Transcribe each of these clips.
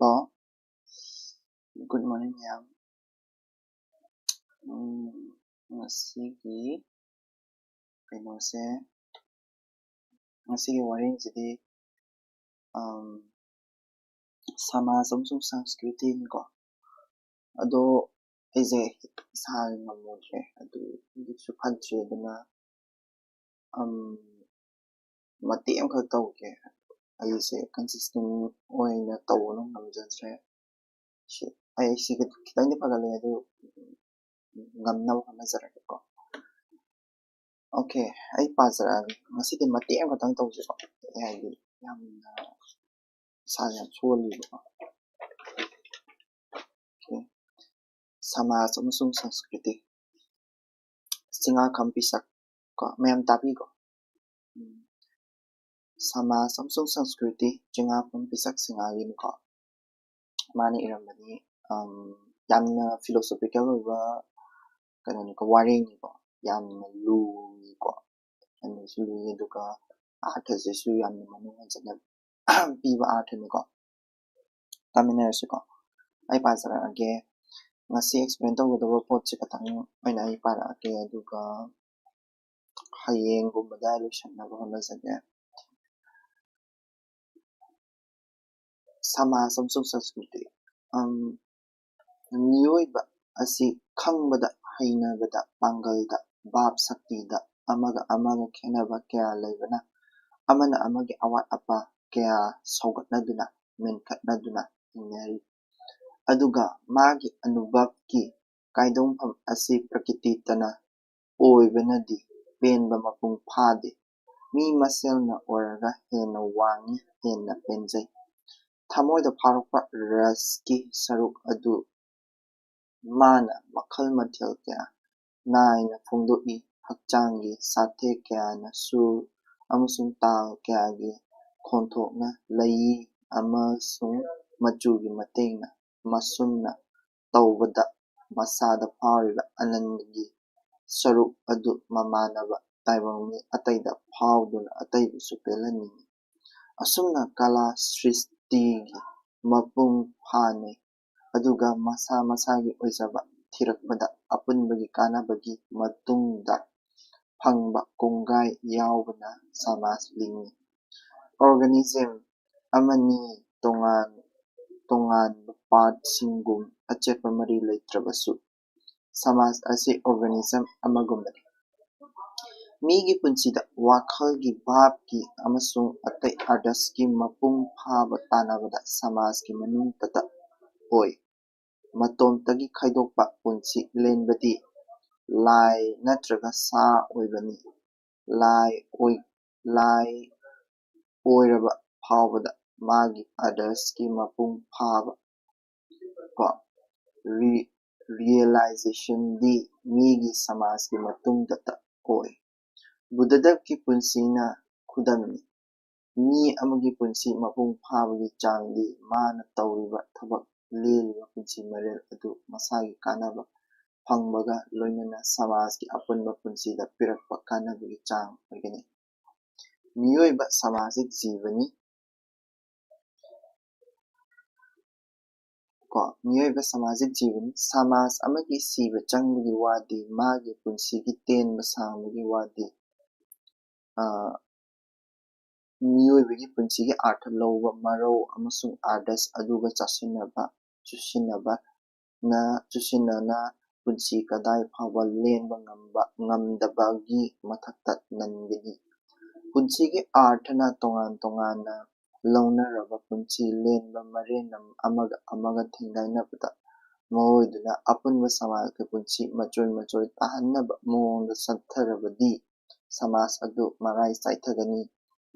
Hello, good morning ma'am. ꯉꯁꯤꯒꯤ ꯀꯩꯅꯣꯁꯦ ꯉꯁꯤꯒꯤ ꯋꯥꯔꯤꯁꯤꯗꯤ ꯁꯃꯥꯖ ꯑꯃꯁꯨꯡ ꯁꯪꯁꯀ꯭ꯔꯤꯇꯤꯅꯤꯀꯣ. ꯑꯗꯣ ꯑꯩꯁꯦ ꯏꯁꯥ ꯉꯝꯃꯨꯗ꯭ꯔꯦ ꯑꯗꯨꯒꯤꯁꯨ ꯐꯠꯇ꯭ꯔꯦ ꯑꯗꯨꯅ ꯃꯇꯦꯛ ꯑꯃꯈꯛ ꯇꯧꯒꯦ. ꯑꯩꯁꯦ ꯀꯟꯁꯤꯁꯇꯦꯟ ꯑꯣꯏꯅ ꯇꯧꯕꯅ ꯉꯝꯖꯗ꯭ꯔꯦ. ꯑꯩ ꯁꯤꯒ ꯈꯤꯇꯪꯗꯤ ꯐꯒꯠꯂꯦ ꯑꯗꯨ ꯉꯝꯅꯕ ꯍꯣꯠꯅꯖꯔꯒꯦꯀꯣ. ꯑꯣꯀꯦ, ꯑꯩ ꯄꯥꯖꯔꯛꯑꯒꯦ. ꯉꯁꯤꯗꯤ ꯃꯇꯦꯛ ꯑꯃꯈꯛꯇꯪ ꯇꯧꯁꯤꯀꯣ. ꯍꯥꯏꯗꯤ ꯌꯥꯝꯅ ꯏꯁꯥꯁꯦ ꯌꯥꯝ ꯁꯣꯜꯂꯤꯕꯀꯣ. ꯁꯃꯥꯖ ꯑꯃꯁꯨꯡ ꯁꯪꯁꯀ꯭ꯔꯤꯇꯤ. ꯆꯤꯡꯉꯥꯈꯝ ꯄꯤꯁꯛ ꯀꯣ ꯃꯌꯥꯝ ꯇꯥꯕꯤꯀꯣ. ꯁꯃꯥꯖ ꯑꯃꯁꯨꯡ ꯁꯪꯁꯀ꯭ꯔꯤꯇꯤ ꯆꯤꯡꯉꯥꯈꯝ ꯄꯤꯁꯛ ꯁꯤꯡꯍꯥꯒꯤꯅꯤꯀꯣ. ꯃꯥꯅ ꯏꯔꯝꯕꯅꯤ. ꯌꯥꯝꯅ ꯐꯤꯂꯣꯁꯣꯐꯤꯀꯦꯜ ꯑꯣꯏꯕ ꯀꯩꯅꯣꯅꯤꯀꯣ, ꯋꯥꯔꯦꯡꯅꯤꯀꯣ. ꯌꯥꯝꯅ ꯂꯨꯏꯀꯣ. ꯌꯥꯝꯅꯁꯨ ꯂꯨꯏ ꯑꯗꯨꯒ ꯑꯥꯔꯊꯁꯤꯁꯨ ꯌꯥꯝꯅ ꯃꯅꯨꯡ ꯍꯟꯖꯟꯅ ꯄꯤꯕ ꯑꯥꯔꯊꯅꯤꯀꯣ. ꯇꯥꯃꯤꯟꯅꯔꯁꯤꯀꯣ. ꯑꯩ ꯄꯥꯖꯔꯛꯑꯒꯦ. ꯉꯁꯤ ꯑꯦꯛꯁꯄ꯭ꯂꯦꯟ ꯇꯧꯒꯗꯕ ꯄꯣꯠꯁꯦ ꯈꯇꯪ ꯑꯣꯏꯅ ꯑꯩ ꯄꯥꯔꯛꯑꯒꯦ ꯑꯗꯨꯒ ꯍꯌꯦꯡꯒꯨꯝꯕꯗ ꯂꯣꯏꯁꯟꯅꯕ ꯍꯣꯠꯅꯖꯒꯦ. ꯁꯃꯥꯖ ꯑꯃꯁꯨꯡ ꯁꯪꯁꯀ꯭ꯔꯤꯇꯤ. ꯃꯤꯑꯣꯏꯕ ꯑꯁꯤ ꯈꯪꯕꯗ, ꯍꯩꯅꯕꯗ, ꯄꯥꯡꯒꯜꯗ, ꯚꯥꯕ ꯁꯛꯇꯤꯗ ꯑꯃꯒ ꯈꯦꯠꯅꯕ ꯀꯌꯥ ꯂꯩꯕꯅ ꯑꯃꯅ ꯑꯃꯒꯤ ꯑꯋꯥꯠ ꯑꯄꯥ ꯀꯌꯥ ꯁꯧꯒꯠꯅꯗꯨꯅ ꯃꯦꯟꯈꯠꯅꯗꯨꯅ ꯍꯤꯡꯅꯔꯤ. ꯑꯗꯨꯒ ꯃꯥꯒꯤ ꯑꯅꯨꯚꯕꯀꯤ ꯀꯥꯏꯗꯣꯡꯐꯝ ꯑꯁꯤ ꯄ꯭ꯔꯀꯤꯇꯤꯇꯅ ꯑꯣꯏꯕꯅꯗꯤ ꯄꯦꯟꯕ ꯃꯄꯨꯡ ꯐꯥꯗꯦ. ꯃꯤ ꯃꯁꯦꯜꯅ ꯑꯣꯏꯔꯒ ꯍꯦꯟꯅ ꯋꯥꯡꯏ, ꯍꯦꯟꯅ ꯄꯦꯟꯖꯩ. ꯊꯃꯣꯏꯗ ꯐꯥꯎꯔꯛꯄ ꯔꯁꯀꯤ ꯁꯔꯨꯛ ꯑꯗꯨ ꯃꯥꯅ ꯃꯈꯜ ꯃꯊꯦꯜ ꯀꯌꯥ ꯅꯥꯏꯅ ꯐꯣꯡꯗꯣꯛꯏ. ꯍꯛꯆꯥꯡꯒꯤ ꯁꯥꯊꯦꯛ ꯀꯌꯥꯅ ꯁꯨꯔ ꯑꯃꯁꯨꯡ ꯇꯥꯜ ꯀꯌꯥꯒꯤ ꯈꯣꯟꯊꯣꯛꯅ ꯂꯩꯏ ꯑꯃꯁꯨꯡ ꯃꯆꯨꯒꯤ ꯃꯇꯦꯡꯅ ꯃꯁꯨꯝꯅ ꯇꯧꯕꯗ ꯃꯁꯥꯗ ꯐꯥꯎꯔꯤꯕ ꯑꯅꯟꯗꯒꯤ ꯁꯔꯨꯛ ꯑꯗꯨ ꯃꯃꯥꯟꯅꯕ ꯇꯥꯏꯕꯪ ꯃꯤ ꯑꯇꯩꯗ ꯐꯥꯎꯗꯨꯅ ꯑꯇꯩꯕꯨꯁꯨ ꯄꯦꯜꯍꯟꯅꯤꯡꯏ. ꯑꯁꯨꯝꯅ ꯀꯂꯥ ꯁ꯭ꯔꯤꯁꯇꯤꯒꯤ ꯃꯄꯨꯡ ꯐꯥꯅꯩ. ꯑꯗꯨꯒ ꯃꯁꯥ ꯃꯁꯥꯒꯤ ꯑꯣꯏꯖꯕ ꯊꯤꯔꯛꯄꯗ ꯑꯄꯨꯟꯕꯒꯤ ꯀꯥꯟꯅꯕꯒꯤ ꯃꯇꯨꯡꯗ ꯐꯪꯕ ꯀꯣꯡꯒꯥꯏ ꯌꯥꯎꯕꯅ ꯁꯃꯥꯖ ꯂꯤꯡꯏ. ꯑꯣꯔꯒꯥꯅꯤꯖꯝ ꯑꯃꯅꯤ ꯇꯣꯉꯥꯟ ꯇꯣꯉꯥꯟꯕ ꯄꯥꯔꯠꯁꯤꯡꯒꯨꯝ ꯑꯆꯦꯠꯄ ꯃꯔꯤ ꯂꯩꯇ꯭ꯔꯕꯁꯨ ꯁꯃꯥꯖ ꯑꯁꯤ ꯑꯣꯔꯒꯥꯅꯤꯖꯝ ꯑꯃꯒꯨꯝꯕꯅꯤ. ꯃꯤꯒꯤ ꯄꯨꯟꯁꯤꯗ ꯋꯥꯈꯜꯒꯤ, ꯚꯥꯕꯀꯤ ꯑꯃꯁꯨꯡ ꯑꯇꯩ ꯑꯥꯔꯗꯁꯀꯤ ꯃꯄꯨꯡ ꯐꯥꯕ ꯇꯥꯟꯅꯕꯗ ꯁꯃꯥꯖꯒꯤ ꯃꯅꯨꯡꯗꯇ ꯑꯣꯏ. ꯃꯇꯣꯝꯇꯒꯤ ꯈꯥꯏꯗꯣꯛꯄ ꯄꯨꯟꯁꯤ ꯂꯦꯟꯕꯗꯤ ꯂꯥꯏ ꯅꯠꯇ꯭ꯔꯒ ꯁꯥ ꯑꯣꯏꯕꯅꯤ. ꯂꯥꯏ ꯑꯣꯏꯔꯕ ꯐꯥꯎꯕꯗ ꯃꯥꯒꯤ ꯑꯥꯗꯔꯁꯀꯤ ꯃꯄꯨꯡ ꯐꯥꯕ ꯔꯤꯌꯦꯂꯥꯏꯖꯦꯁꯟꯗꯤ ꯃꯤꯒꯤ ꯁꯃꯥꯖꯒꯤ ꯃꯇꯨꯡꯗꯇ ꯑꯣꯏ. ꯕꯨꯙꯗꯦꯕꯀꯤ ꯄꯨꯟꯁꯤꯅ ꯈꯨꯗꯝꯅꯤ. ꯃꯤ ꯑꯃꯒꯤ ꯄꯨꯟꯁꯤ ꯃꯄꯨꯡ ꯐꯥꯕꯒꯤ ꯆꯥꯡꯗꯤ ꯃꯥꯅ ꯇꯧꯔꯤꯕ ꯊꯕꯛ, ꯂꯦꯜꯂꯤꯕ ꯄꯨꯟꯁꯤ ꯃꯔꯦꯜ ꯑꯗꯨ ꯃꯁꯥꯒꯤ ꯀꯥꯟꯅꯕ ꯐꯪꯕꯒ ꯂꯣꯏꯅꯅ ꯁꯃꯥꯖꯒꯤ ꯑꯄꯨꯟꯕ ꯄꯨꯟꯁꯤꯗ ꯄꯤꯔꯛꯄ ꯀꯥꯟꯅꯕꯒꯤ ꯆꯥꯡ ꯑꯣꯏꯒꯅꯤ. ꯃꯤꯑꯣꯏꯕ ꯁꯃꯥꯖꯤꯛ ꯖꯤꯕꯅꯤ. ꯃꯤꯑꯣꯏꯕ ꯁꯃꯥꯖꯤꯛ ꯖꯤꯕꯅꯤ. ꯁꯃꯥꯖ ꯑꯃꯒꯤ ꯁꯤꯕ ꯆꯪꯕꯒꯤ ꯋꯥꯗꯤ, ꯃꯥꯒꯤ ꯄꯨꯟꯁꯤꯒꯤ ꯇꯦꯟꯕ ꯁꯥꯡꯕꯒꯤ ꯋꯥꯗꯤ, ꯃꯤꯑꯣꯏꯕꯒꯤ ꯄꯨꯟꯁꯤꯒꯤ ꯑꯥꯔꯊ ꯂꯧꯕ ꯃꯔꯧ ꯑꯃꯁꯨꯡ ꯑꯥꯗꯔꯁ ꯑꯗꯨꯒ ꯆꯨꯁꯤꯟꯅꯅ ꯄꯨꯟꯁꯤ ꯀꯗꯥꯏ ꯐꯥꯎꯕ ꯂꯦꯟꯕ ꯉꯝꯗꯕꯒꯤ ꯃꯊꯛꯇ ꯅꯟꯒꯅꯤ. ꯄꯨꯟꯁꯤꯒꯤ ꯑꯥꯔꯊꯅ ꯇꯣꯉꯥꯟ ꯇꯣꯉꯥꯟꯅ ꯂꯧꯅꯔꯕ ꯄꯨꯟꯁꯤ ꯂꯦꯟꯕ ꯃꯔꯦꯅ ꯑꯃꯒ ꯊꯦꯡꯒꯥꯏꯅꯕꯗ ꯃꯑꯣꯏꯗꯨꯅ ꯑꯄꯨꯟꯕ ꯁꯃꯥꯖꯒꯤ ꯄꯨꯟꯁꯤ ꯃꯆꯣꯏ ꯇꯥꯍꯟꯅꯕ ꯃꯑꯣꯡꯗ ꯆꯠꯊꯔꯕꯗꯤ ꯁꯃꯥꯖ ꯑꯗꯨ ꯃꯔꯥꯏ ꯆꯥꯏꯊꯒꯅꯤ.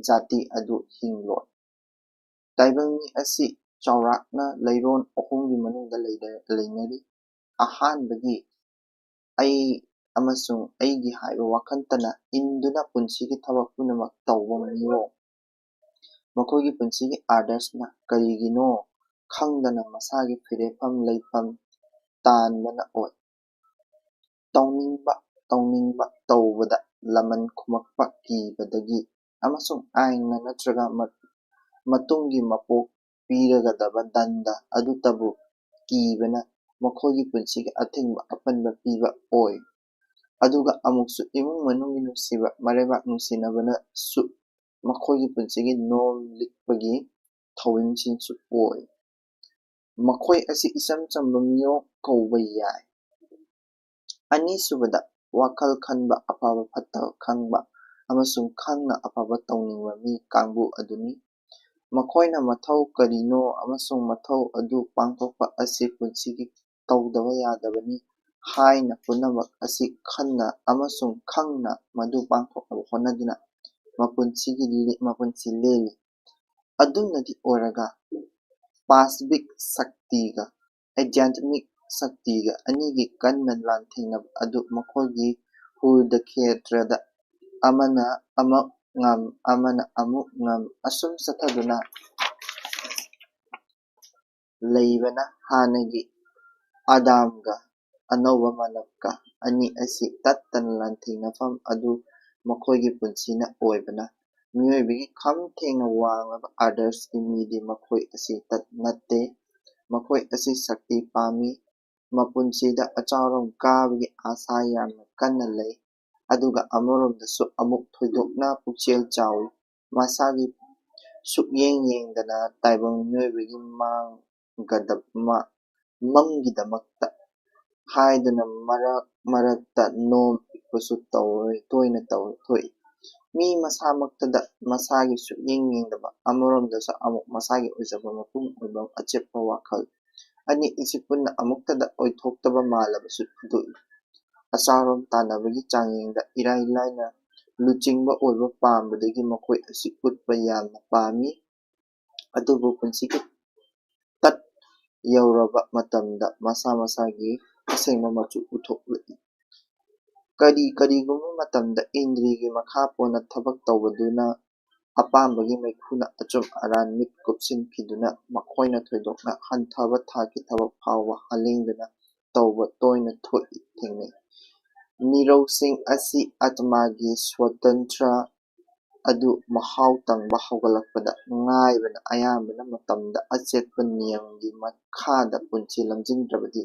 ꯖꯥꯇꯤ ꯑꯗꯨ ꯍꯤꯡꯂꯣꯏ. ꯇꯥꯏꯕꯪ ꯃꯤ ꯑꯁꯤ ꯆꯥꯎꯔꯥꯛꯅ ꯂꯩꯔꯣꯟ ꯑꯍꯨꯝꯒꯤ ꯃꯅꯨꯡꯗ ꯂꯩꯅꯔꯤ. ꯑꯍꯥꯟꯕꯒꯤ ꯑꯩ ꯑꯃꯁꯨꯡ ꯑꯩꯒꯤ ꯍꯥꯏꯕ ꯋꯥꯈꯟꯇꯅ ꯏꯟꯗꯨꯅ ꯄꯨꯟꯁꯤꯒꯤ ꯊꯕꯛ ꯄꯨꯝꯅꯃꯛ ꯇꯧꯕ ꯃꯤꯑꯣꯏ. ꯃꯈꯣꯏꯒꯤ ꯄꯨꯟꯁꯤꯒꯤ ꯑꯥꯗꯔꯁꯅ ꯀꯔꯤꯒꯤꯅꯣ ꯈꯪꯗꯅ ꯃꯁꯥꯒꯤ ꯐꯤꯔꯦꯞꯐꯝ ꯂꯩꯐꯝ ꯇꯥꯟꯕꯅ ꯑꯣꯏ. ꯇꯧꯅꯤꯡꯕ ꯇꯧꯕꯗ ꯂꯃꯟ ꯈꯨꯝꯃꯛꯄ ꯀꯤꯕꯗꯒꯤ ꯑꯃꯁꯨꯡ ꯑꯥꯏꯟꯅ ꯅꯠꯇ꯭ꯔꯒ ꯃꯇꯨꯡꯒꯤ ꯃꯄꯣꯛ ꯄꯤꯔꯒꯗꯕ ꯗꯟꯗ ꯑꯗꯨꯇꯕꯨ ꯀꯤꯕꯅ ꯃꯈꯣꯏꯒꯤ ꯄꯨꯟꯁꯤꯒꯤ ꯑꯊꯤꯡꯕ ꯑꯄꯟꯕ ꯄꯤꯕ ꯑꯣꯏ꯫ ꯑꯗꯨꯒ ꯑꯃꯨꯛꯁꯨ ꯏꯃꯨꯡ ꯃꯅꯨꯡꯒꯤ ꯅꯨꯡꯁꯤꯕ ꯃꯔꯩꯕꯥꯛ ꯅꯨꯡꯁꯤꯅꯕꯅꯁꯨ ꯃꯈꯣꯏꯒꯤ ꯄꯨꯟꯁꯤꯒꯤ ꯅꯣꯝ ꯂꯤꯛꯄꯒꯤ ꯊꯧꯑꯣꯡꯁꯤꯡꯁꯨ ꯑꯣꯏ꯫ ꯃꯈꯣꯏ ꯑꯁꯤ ꯏꯆꯝ ꯆꯝꯕ ꯃꯤꯑꯣꯏ ꯀꯧꯕ ꯌꯥꯏ꯫ ꯑꯅꯤꯁꯨꯕꯗ, ꯋꯥꯈꯜ ꯈꯟꯕ, ꯑꯐꯕ ꯐꯠꯇꯕ ꯈꯪꯕ ꯑꯃꯁꯨꯡ ꯈꯪꯅ ꯑꯐꯕ ꯇꯧꯅꯤꯡꯕ ꯃꯤ ꯀꯥꯡꯕꯨ ꯑꯗꯨꯅꯤ꯫ ꯃꯈꯣꯏꯅ ꯃꯊꯧ ꯀꯔꯤꯅꯣ ꯑꯃꯁꯨꯡ ꯃꯊꯧ ꯑꯗꯨ ꯄꯥꯡꯊꯣꯛꯄ ꯑꯁꯤ ꯄꯨꯟꯁꯤꯒꯤ ꯇꯧꯗꯕ ꯌꯥꯗꯕꯅꯤ ꯍꯥꯏꯅ ꯄꯨꯝꯅꯃꯛ ꯑꯁꯤ ꯈꯟꯅ ꯑꯃꯁꯨꯡ ꯈꯪꯅ ꯃꯗꯨ ꯄꯥꯡꯊꯣꯛꯅꯕ ꯍꯣꯠꯅꯗꯨꯅ ꯃꯄꯨꯟꯁꯤ ꯂꯦꯜꯂꯤ꯫ ꯑꯗꯨꯅꯗꯤ ꯑꯣꯏꯔꯒ ꯄꯥꯁꯕꯤꯛ ꯁꯛꯇꯤꯒ ꯑꯙ꯭ꯌꯥꯠꯃꯤꯛ ꯁꯛꯇꯤꯒ ꯑꯅꯤꯒꯤ ꯀꯟꯅ ꯂꯥꯟꯊꯦꯡꯅꯕ ꯑꯗꯨ ꯃꯈꯣꯏꯒꯤ ꯎꯔꯨꯙꯀ꯭ෂꯦꯇ꯭ꯔꯗ ꯑꯃꯅ ꯑꯃꯨꯛ ꯉꯝ ꯑꯃꯅ ꯑꯃꯨꯛ ꯉꯝ ꯑꯁꯨꯝ ꯆꯠꯊꯗꯨꯅ ꯂꯩꯕꯅ ꯍꯥꯟꯅꯒꯤ ꯑꯥꯗꯥꯝꯒ ꯑꯅꯧꯕ ꯃꯥꯅꯕꯀ ꯑꯅꯤ ꯑꯁꯤ ꯇꯠꯇꯅ ꯂꯥꯟꯊꯦꯡꯅꯐꯝ ꯑꯗꯨ ꯃꯈꯣꯏꯒꯤ ꯄꯨꯟꯁꯤꯅ ꯑꯣꯏꯕꯅ ꯃꯤꯑꯣꯏꯕꯒꯤ ꯈꯝ ꯊꯦꯡꯅ ꯋꯥꯡꯂꯕ ꯑꯥꯗꯔꯁꯀꯤ ꯃꯤꯗꯤ ꯃꯈꯣꯏ ꯑꯁꯤ ꯅꯠꯇꯦ꯫ ꯃꯈꯣꯏ ꯑꯁꯤ ꯁꯛꯇꯤ ꯄꯥꯝꯃꯤ, ꯃꯄꯨꯟꯁꯤꯗ ꯑꯆꯧꯔꯣꯝ ꯀꯥꯕꯒꯤ ꯑꯥꯁꯥ ꯌꯥꯝꯅ ꯀꯟꯅ ꯂꯩ, ꯑꯗꯨꯒ ꯑꯃꯔꯣꯝꯗꯁꯨ ꯑꯃꯨꯛ ꯊꯣꯏꯗꯣꯛꯅ ꯄꯨꯛꯆꯦꯜ ꯆꯥꯎꯏ꯫ ꯃꯁꯥꯒꯤ ꯁꯨꯛꯌꯦꯡ ꯌꯦꯡꯗꯅ ꯇꯥꯏꯕꯪ ꯃꯤꯑꯣꯏꯕꯒꯤ ꯃꯪꯒꯤꯗꯃꯛꯇ ꯍꯥꯏꯗꯨꯅ ꯃꯔꯛ ꯃꯔꯛꯇ ꯅꯣꯝ ꯄꯤꯛꯄꯁꯨ ꯇꯣꯏꯅ ꯊꯣꯛꯏ꯫ ꯃꯤ ꯃꯁꯥꯃꯛꯇꯗ ꯃꯁꯥꯒꯤ ꯁꯨꯛꯌꯦꯡ ꯌꯦꯡꯗꯕ, ꯑꯃꯔꯣꯝꯗꯁꯨ ꯑꯃꯨꯛ ꯃꯁꯥꯒꯤ ꯑꯣꯏꯖꯕ ꯃꯄꯨꯡ ꯑꯣꯏꯕ ꯑꯆꯦꯠꯄ ꯋꯥꯈꯜ ꯑꯅꯤ ꯑꯁꯤ ꯄꯨꯟꯅ ꯑꯃꯨꯛꯇꯗ ꯑꯣꯏꯊꯣꯛꯇꯕ ꯃꯥꯜꯂꯕꯁꯨ ꯐꯣꯡꯗꯣꯛꯏ꯫ ꯑꯆꯥꯔꯣꯝ ꯇꯥꯟꯅꯕꯒꯤ ꯆꯥꯡꯌꯦꯡꯗ ꯏꯔꯥꯏ ꯂꯥꯏꯅ ꯂꯨꯆꯤꯡꯕ ꯑꯣꯏꯕ ꯄꯥꯝꯕꯗꯒꯤ ꯃꯈꯣꯏ ꯑꯁꯤ ꯎꯠꯄ ꯌꯥꯝꯅ ꯄꯥꯝꯃꯤ, ꯑꯗꯨꯕꯨ ꯄꯨꯟꯁꯤꯒꯤ ꯇꯠ ꯌꯧꯔꯕ ꯃꯇꯝꯗ ꯃꯁꯥ ꯃꯁꯥꯒꯤ ꯑꯁꯦꯡꯕ ꯃꯆꯨ ꯎꯠꯊꯣꯛꯂꯛꯏ꯫ ꯀꯔꯤꯒꯨꯝꯕ ꯃꯇꯝꯗ ꯏꯟꯗ꯭ꯔꯤꯒꯤ ꯃꯈꯥ ꯄꯣꯟꯅ ꯊꯕꯛ ꯇꯧꯕꯗꯨꯅ ꯑꯄꯥꯝꯕꯒꯤ ꯃꯩꯈꯨꯅ ꯑꯆꯨꯝ ꯑꯔꯥꯟ ꯃꯤꯠ ꯀꯨꯞꯁꯤꯟꯈꯤꯗꯨꯅ ꯃꯈꯣꯏꯅ ꯊꯣꯏꯗꯣꯛꯅ ꯍꯟꯊꯕ ꯊꯥꯛꯀꯤ ꯊꯕꯛ ꯐꯥꯎꯕ ꯍꯥꯂꯦꯡꯗꯨꯅ ꯇꯧꯕ ꯇꯣꯏꯅ ꯊꯦꯡꯅꯩ꯫ ꯅꯤꯔꯧꯁꯤꯡ ꯑꯁꯤ ꯑꯥꯠꯃꯥꯒꯤ ꯁ꯭ꯋꯥꯇꯟꯇ꯭ꯔ ꯑꯗꯨ ꯃꯍꯥꯎ ꯇꯪꯕ ꯍꯧꯒꯠꯂꯛꯄꯗ ꯉꯥꯏꯕꯅ ꯑꯌꯥꯝꯕ ꯃꯇꯝꯗ ꯑꯆꯦꯠꯄ ꯅꯤꯌꯝꯒꯤ ꯃꯈꯥꯗ ꯄꯨꯟꯁꯤ ꯂꯝꯖꯤꯡꯗ꯭ꯔꯕꯗꯤ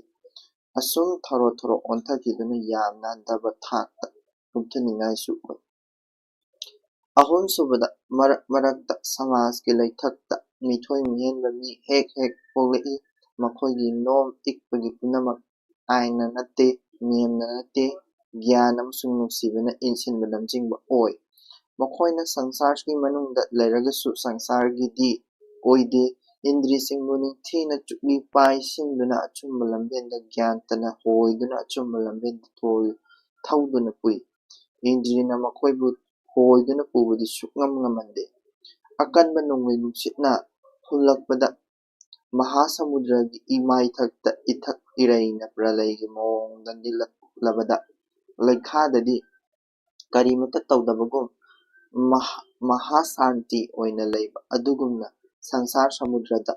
ꯑꯁꯨꯝ ꯊꯔꯣ ꯑꯣꯟꯊꯈꯤꯗꯨꯅ ꯌꯥꯝꯅ ꯍꯟꯊꯕ ꯊꯥꯛꯇ ꯀꯨꯝꯊꯅꯤꯡꯉꯥꯏꯁꯨ ꯑꯣꯏ꯫ ꯑꯍꯨꯝꯁꯨꯕꯗ, ꯃꯔꯛ ꯃꯔꯛꯇ ꯁꯃꯥꯖꯒꯤ ꯂꯩꯊꯛꯇ ꯃꯤꯊꯣꯏ ꯃꯤꯍꯦꯟꯕ ꯃꯤ ꯍꯦꯛ ꯄꯣꯛꯂꯛꯏ꯫ ꯃꯈꯣꯏꯒꯤ ꯅꯣꯝ ꯏꯛꯄꯒꯤ ꯄꯨꯝꯅꯃꯛ ꯑꯥꯏꯟꯅ ꯅꯠꯇꯦ, ꯅꯤꯌꯝꯅ ꯅꯠꯇꯦ, ꯒ꯭ꯌꯥꯟ ꯑꯃꯁꯨꯡ ꯅꯨꯡꯁꯤꯕꯅ ꯏꯟꯁꯤꯟꯕ ꯂꯝꯖꯤꯡꯕ ꯑꯣꯏ꯫ ꯃꯈꯣꯏꯅ ꯁꯪꯁꯥꯔꯒꯤ ꯃꯅꯨꯡꯗ ꯂꯩꯔꯒꯁꯨ ꯁꯪꯁꯥꯔꯒꯤꯗꯤ ꯑꯣꯏꯗꯦ꯫ ꯏꯟꯗ꯭ꯔꯤꯁꯤꯡꯕꯨ ꯅꯤꯡꯊꯤꯅ ꯆꯨꯞꯂꯤ ꯄꯥꯏꯁꯤꯟꯗꯨꯅ ꯑꯆꯨꯝꯕ ꯂꯝꯕꯦꯟꯗ ꯒ꯭ꯌꯥꯟꯇꯅ ꯍꯣꯏꯗꯨꯅ ꯑꯆꯨꯝꯕ ꯂꯝꯕꯦꯟꯗ ꯊꯧꯗꯨꯅ ꯄꯨꯏ꯫ ꯏꯟꯗ꯭ꯔꯤꯅ ꯃꯈꯣꯏꯕꯨ ꯍꯣꯏꯗꯨꯅ ꯄꯨꯕꯗꯤ ꯁꯨꯛꯉꯝ ꯉꯝꯍꯟꯗꯦ꯫ ꯑꯀꯟꯕ ꯅꯣꯡꯂꯩ ꯅꯨꯡꯁꯤꯠꯅ ꯍꯨꯜꯂꯛꯄꯗ, ꯃꯍꯥꯁꯃꯨꯗ꯭ꯔꯒꯤ ꯏꯃꯥꯏꯊꯛꯇ ꯏꯊꯛ ꯏꯔꯩꯅ ꯄ꯭ꯔꯂꯌꯒꯤ ꯃꯑꯣꯡꯗ ꯅꯤꯜꯂꯛꯂꯕꯗ ꯂꯩꯈꯥꯗꯗꯤ ꯀꯔꯤꯃꯠꯇ ꯇꯧꯗꯕꯒꯨꯝ ꯃꯍꯥꯁꯥꯟꯇꯤ ꯑꯣꯏꯅ ꯂꯩꯕ ꯑꯗꯨꯒꯨꯝꯅ ꯁꯪꯁꯥꯔ ꯁꯃꯨꯗ꯭ꯔꯗ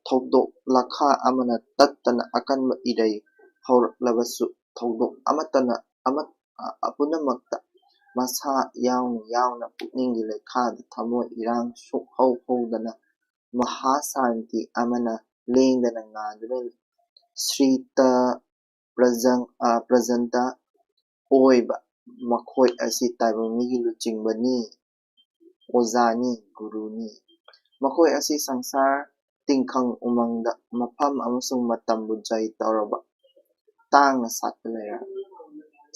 ꯊꯧꯗꯣꯛ ꯂꯥꯈꯥ ꯑꯃꯅ ꯇꯠꯇꯅ ꯑꯀꯟꯕ ꯏꯔꯩ ꯍꯧꯔꯛꯂꯕꯁꯨ ꯊꯧꯗꯣꯛ ꯄꯨꯝꯅꯃꯛꯇ ꯃꯁꯥ ꯌꯥꯎꯅ ꯄꯨꯛꯅꯤꯡꯒꯤ ꯂꯩꯈꯥꯗ ꯊꯃꯣꯏ ꯏꯔꯥꯡ ꯁꯨꯛꯍꯧ ꯍꯧꯗꯅ ꯃꯍꯥꯁꯥꯟꯇꯤ ꯑꯃꯅ ꯂꯦꯡꯗꯅ ꯉꯥꯟꯗꯨꯅ ꯂꯩ꯫ ꯁ꯭ꯔꯤꯇ ꯄ꯭ꯔꯖꯟꯇ ꯑꯣꯏꯕ ꯃꯈꯣꯏ ꯑꯁꯤ ꯇꯥꯏꯕꯪ ꯃꯤꯒꯤ ꯂꯨꯆꯤꯡꯕꯅꯤ, ꯑꯣꯖꯥꯅꯤ, ꯒꯨꯔꯨꯅꯤ꯫ ꯃꯈꯣꯏ ꯑꯁꯤ ꯁꯪꯁꯥꯔ ꯇꯤꯡꯈꯪ ꯎꯃꯪꯗ ꯃꯐꯝ ꯑꯃꯁꯨꯡ ꯃꯇꯝꯕꯨ ꯖꯩ ꯇꯧꯔꯕ ꯇꯥꯡꯅ ꯁꯥꯠꯄ ꯂꯩꯔꯥ꯫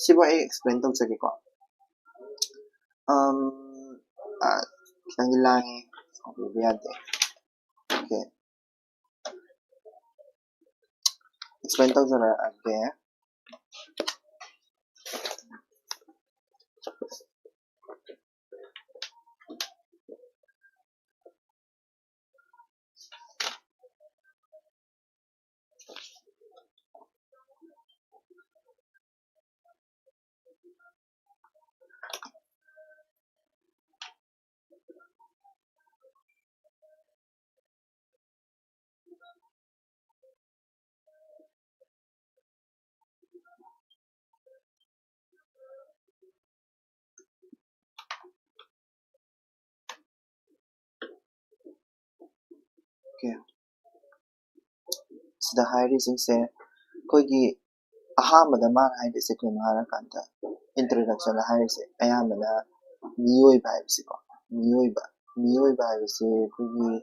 ꯁꯤꯕꯨ ꯑꯩ ꯑꯦꯛꯁꯄ꯭ꯂꯦꯟ ꯇꯧꯖꯒꯦꯀꯣ꯫ ꯈꯤꯇꯪꯗꯤ ꯂꯥꯡꯉꯦ, ꯁꯥꯎꯕꯤꯕ ꯌꯥꯗꯦ꯫ ꯑꯣꯀꯦ, ꯑꯦꯛꯁꯄ꯭ꯂꯦꯟ ꯇꯧꯖꯔꯛꯑꯒꯦ꯫ Okay. Sida hairisingsse akhoi ahambada mana hairisi kaino harakanda introduction da hairisi ayambana miyoiba haibasi ko miyoiba haibasi akhoi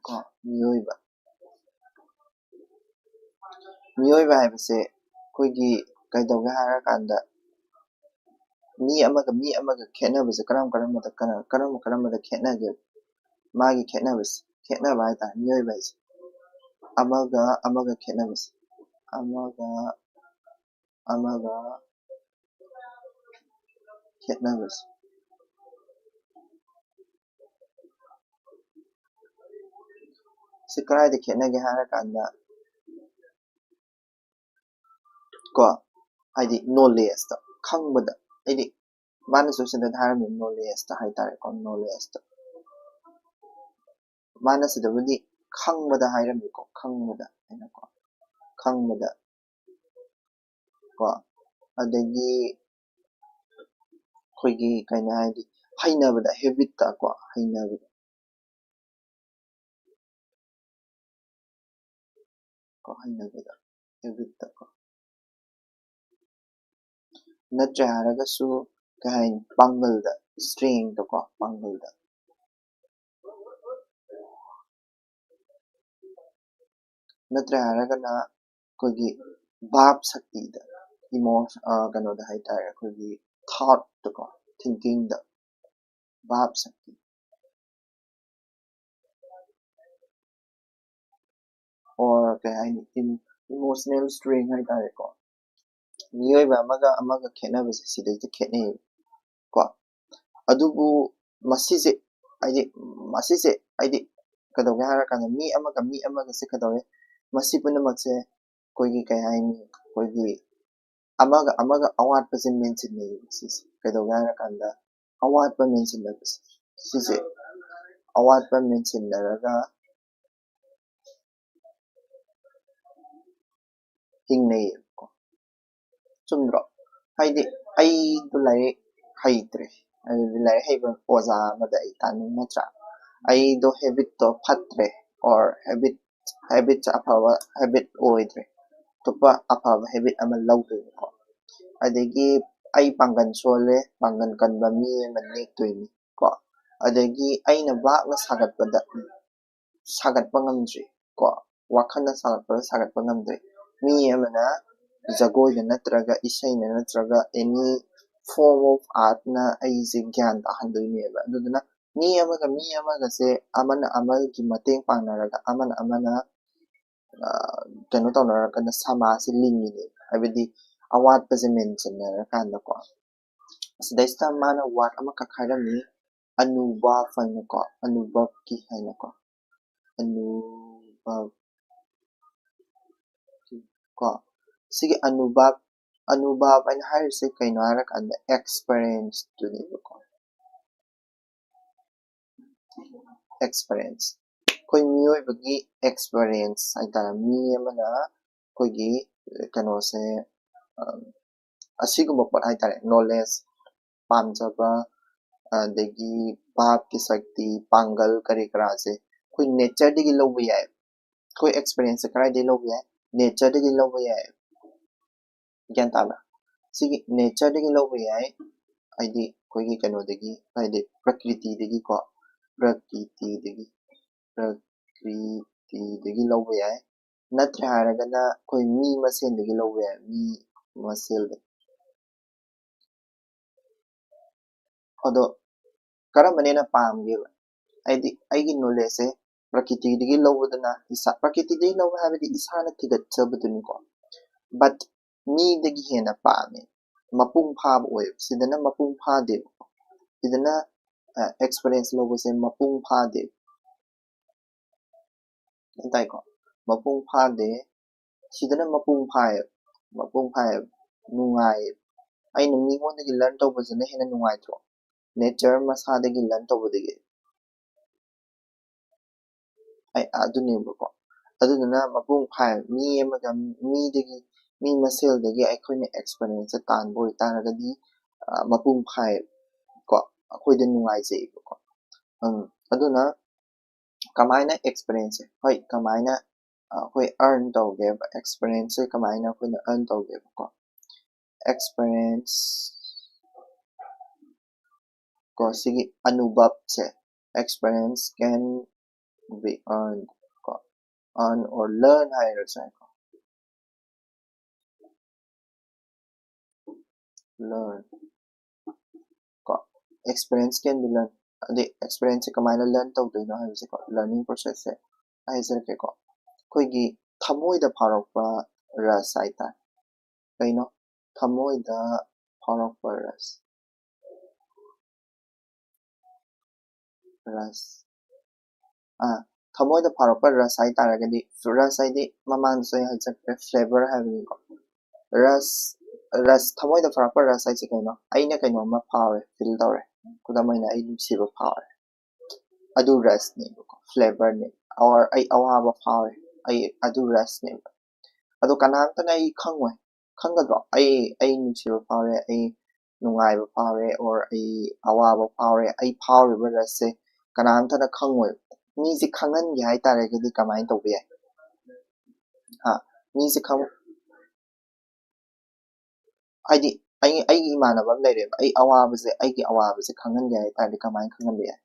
ko miyoiba haibasi akhoi kaidauge harakanda mi amaga khenabase karamada khenage magi khenabase khenaba haitare miyoiba haise amaga khenabase amaga khenabase si karaida khenage harakanda ko haidi knowledge da khangbada haidi manasu sida harami knowledge da haitare ko knowledge da manasida khangbada hairami ko khangbada ko adagi akhoi kaina haidi hainabada habit da ko hainabada habit da ko natra haragasu kahain pangal da strength da ko pangal da natra haragana akhoi bhab shakti da emotion kano da haitare akhoi thought da ko thinking da bhab shakti or kahain emotional strength haitare ko miyoiba amaga khenabase sidai khenai ko adubu masise haidi kadauge harakanda mi amaga se kadauge masi punamakse akhoi kai haini akhoi amaga awatpase mensinai sise kadauge harakanda awatpa mensinabase sise awatpa mensinaraga hingnai ko chumdro haidi aido laik haitre laik haiba oja amada ai taning natra aido habit to phatre or habit afaba habit oidre topa afaba habit ama laudoi ko adagi ai pangan sole pangan kanba mi ama nektoini ko adagi aina vakna sagatpa ngamdri ko wakhana sagatpa ngamdri mi amana jagoida natraga isaina natraga any form of art na aise gyan tahandoineba aduduna mi amaga se amana amagi mateng pangnaraga amana kano taunaraga na sama se lingine habidi awatpase mentionarakanda ko sidaista mana word ama kakhairami anubhav haina ko anubhav ki haina ko anubhav ko sigi anubhav haina hairise kaino harakanda experience tuni ko experience akhoi miyoibagi experience haitare mi amana akhoi kano se asigumba pot haitare knowledge pamjaba adagi bhab ki shakti pangal kari kara se akhoi nature dagi lauba yai akhoi experience se karaidai lauba yai nature dagi lauba yai gyan tabra sigi nature dagi lauba yai haidi akhoi kano dagi haidi prakriti dagi ko prakriti dagi lauba yai natra haragana akhoi mi masen dagi lauba yai mi masel ado karambanena pamgeba haidi aigi knowledge se prakriti dagi laubadana prakriti dagi lauba habidi isana thigatjabaduni ko but mi dagi hena pame mapung phaba oy sidana mapung phade sidana experience laubase mapung phade antai ko mapung phade sidana mapung phae nungai aina mingondagi learn taubasina hena nungaitro nature masadagi learn taubadagi ai aduneba ko aduduna mapung phae mi amaga midagi mi maseldagi aikhoina experience tanbo itaragadi mapung phae ko ꯑꯩꯈꯣꯏꯗ ꯅꯨꯡꯉꯥꯏꯖꯩꯕꯀꯣ ꯑꯗꯨꯅ ꯀꯃꯥꯏꯅ ꯑꯦꯛꯁꯄꯤꯔꯤꯌꯦꯟꯁꯁꯦ ꯍꯣꯏ ꯀꯃꯥꯏꯅ ꯑꯩꯈꯣꯏ ꯑꯔꯟ ꯇꯧꯒꯦꯕ ꯑꯦꯛꯁꯄꯤꯔꯤꯌꯦꯟꯁꯁꯦ ꯀꯃꯥꯏꯅ ꯑꯩꯈꯣꯏꯅ ꯑꯔꯟ ꯇꯧꯒꯦꯕꯀꯣ experience को सिगी अनुभव से एक्सपीरियंस कैन बी अर्न को अर्न और लर्न हायर से को लर्न को एक्सपीरियंस कैन बी लर्न अदे एक्सपीरियंस से कमाइना लर्न तो दोइनो है से को लर्निंग प्रोसेस से आइसर के को कोई गी थमोइदा फारकपा रस आइता कइनो थमोइदा फारकपा रस रस थमोइदा फारकपा रस हाइ तारगदि रस हाइदि ममान सोय हाइचक्रे फ्लेवर हाइबनि को रस रस थमोइदा फारकपा रस हाइसे कइनो आइना कइनो मा फावे फील तौरे कुदामैना आइ नुसिबा फावे अदु रस ने को फ्लेवर ने और आई अवाबा फावे आई अदु रस ने अदु कनांतना आई खंगोय खंगदो आई नुसिबा फावे आई नुंगाइबा फावे और आई अवाबा फावे आई फावे रस से कनांतना खंगोय मीसे खंगनगे हाइ तारगदि कमाइन तौबे याय मीसे खंग आइदि आई इमानबा लेरे आई अवाबसे खंगनगे हाइ तारगदि कमाइन खंगनबे याय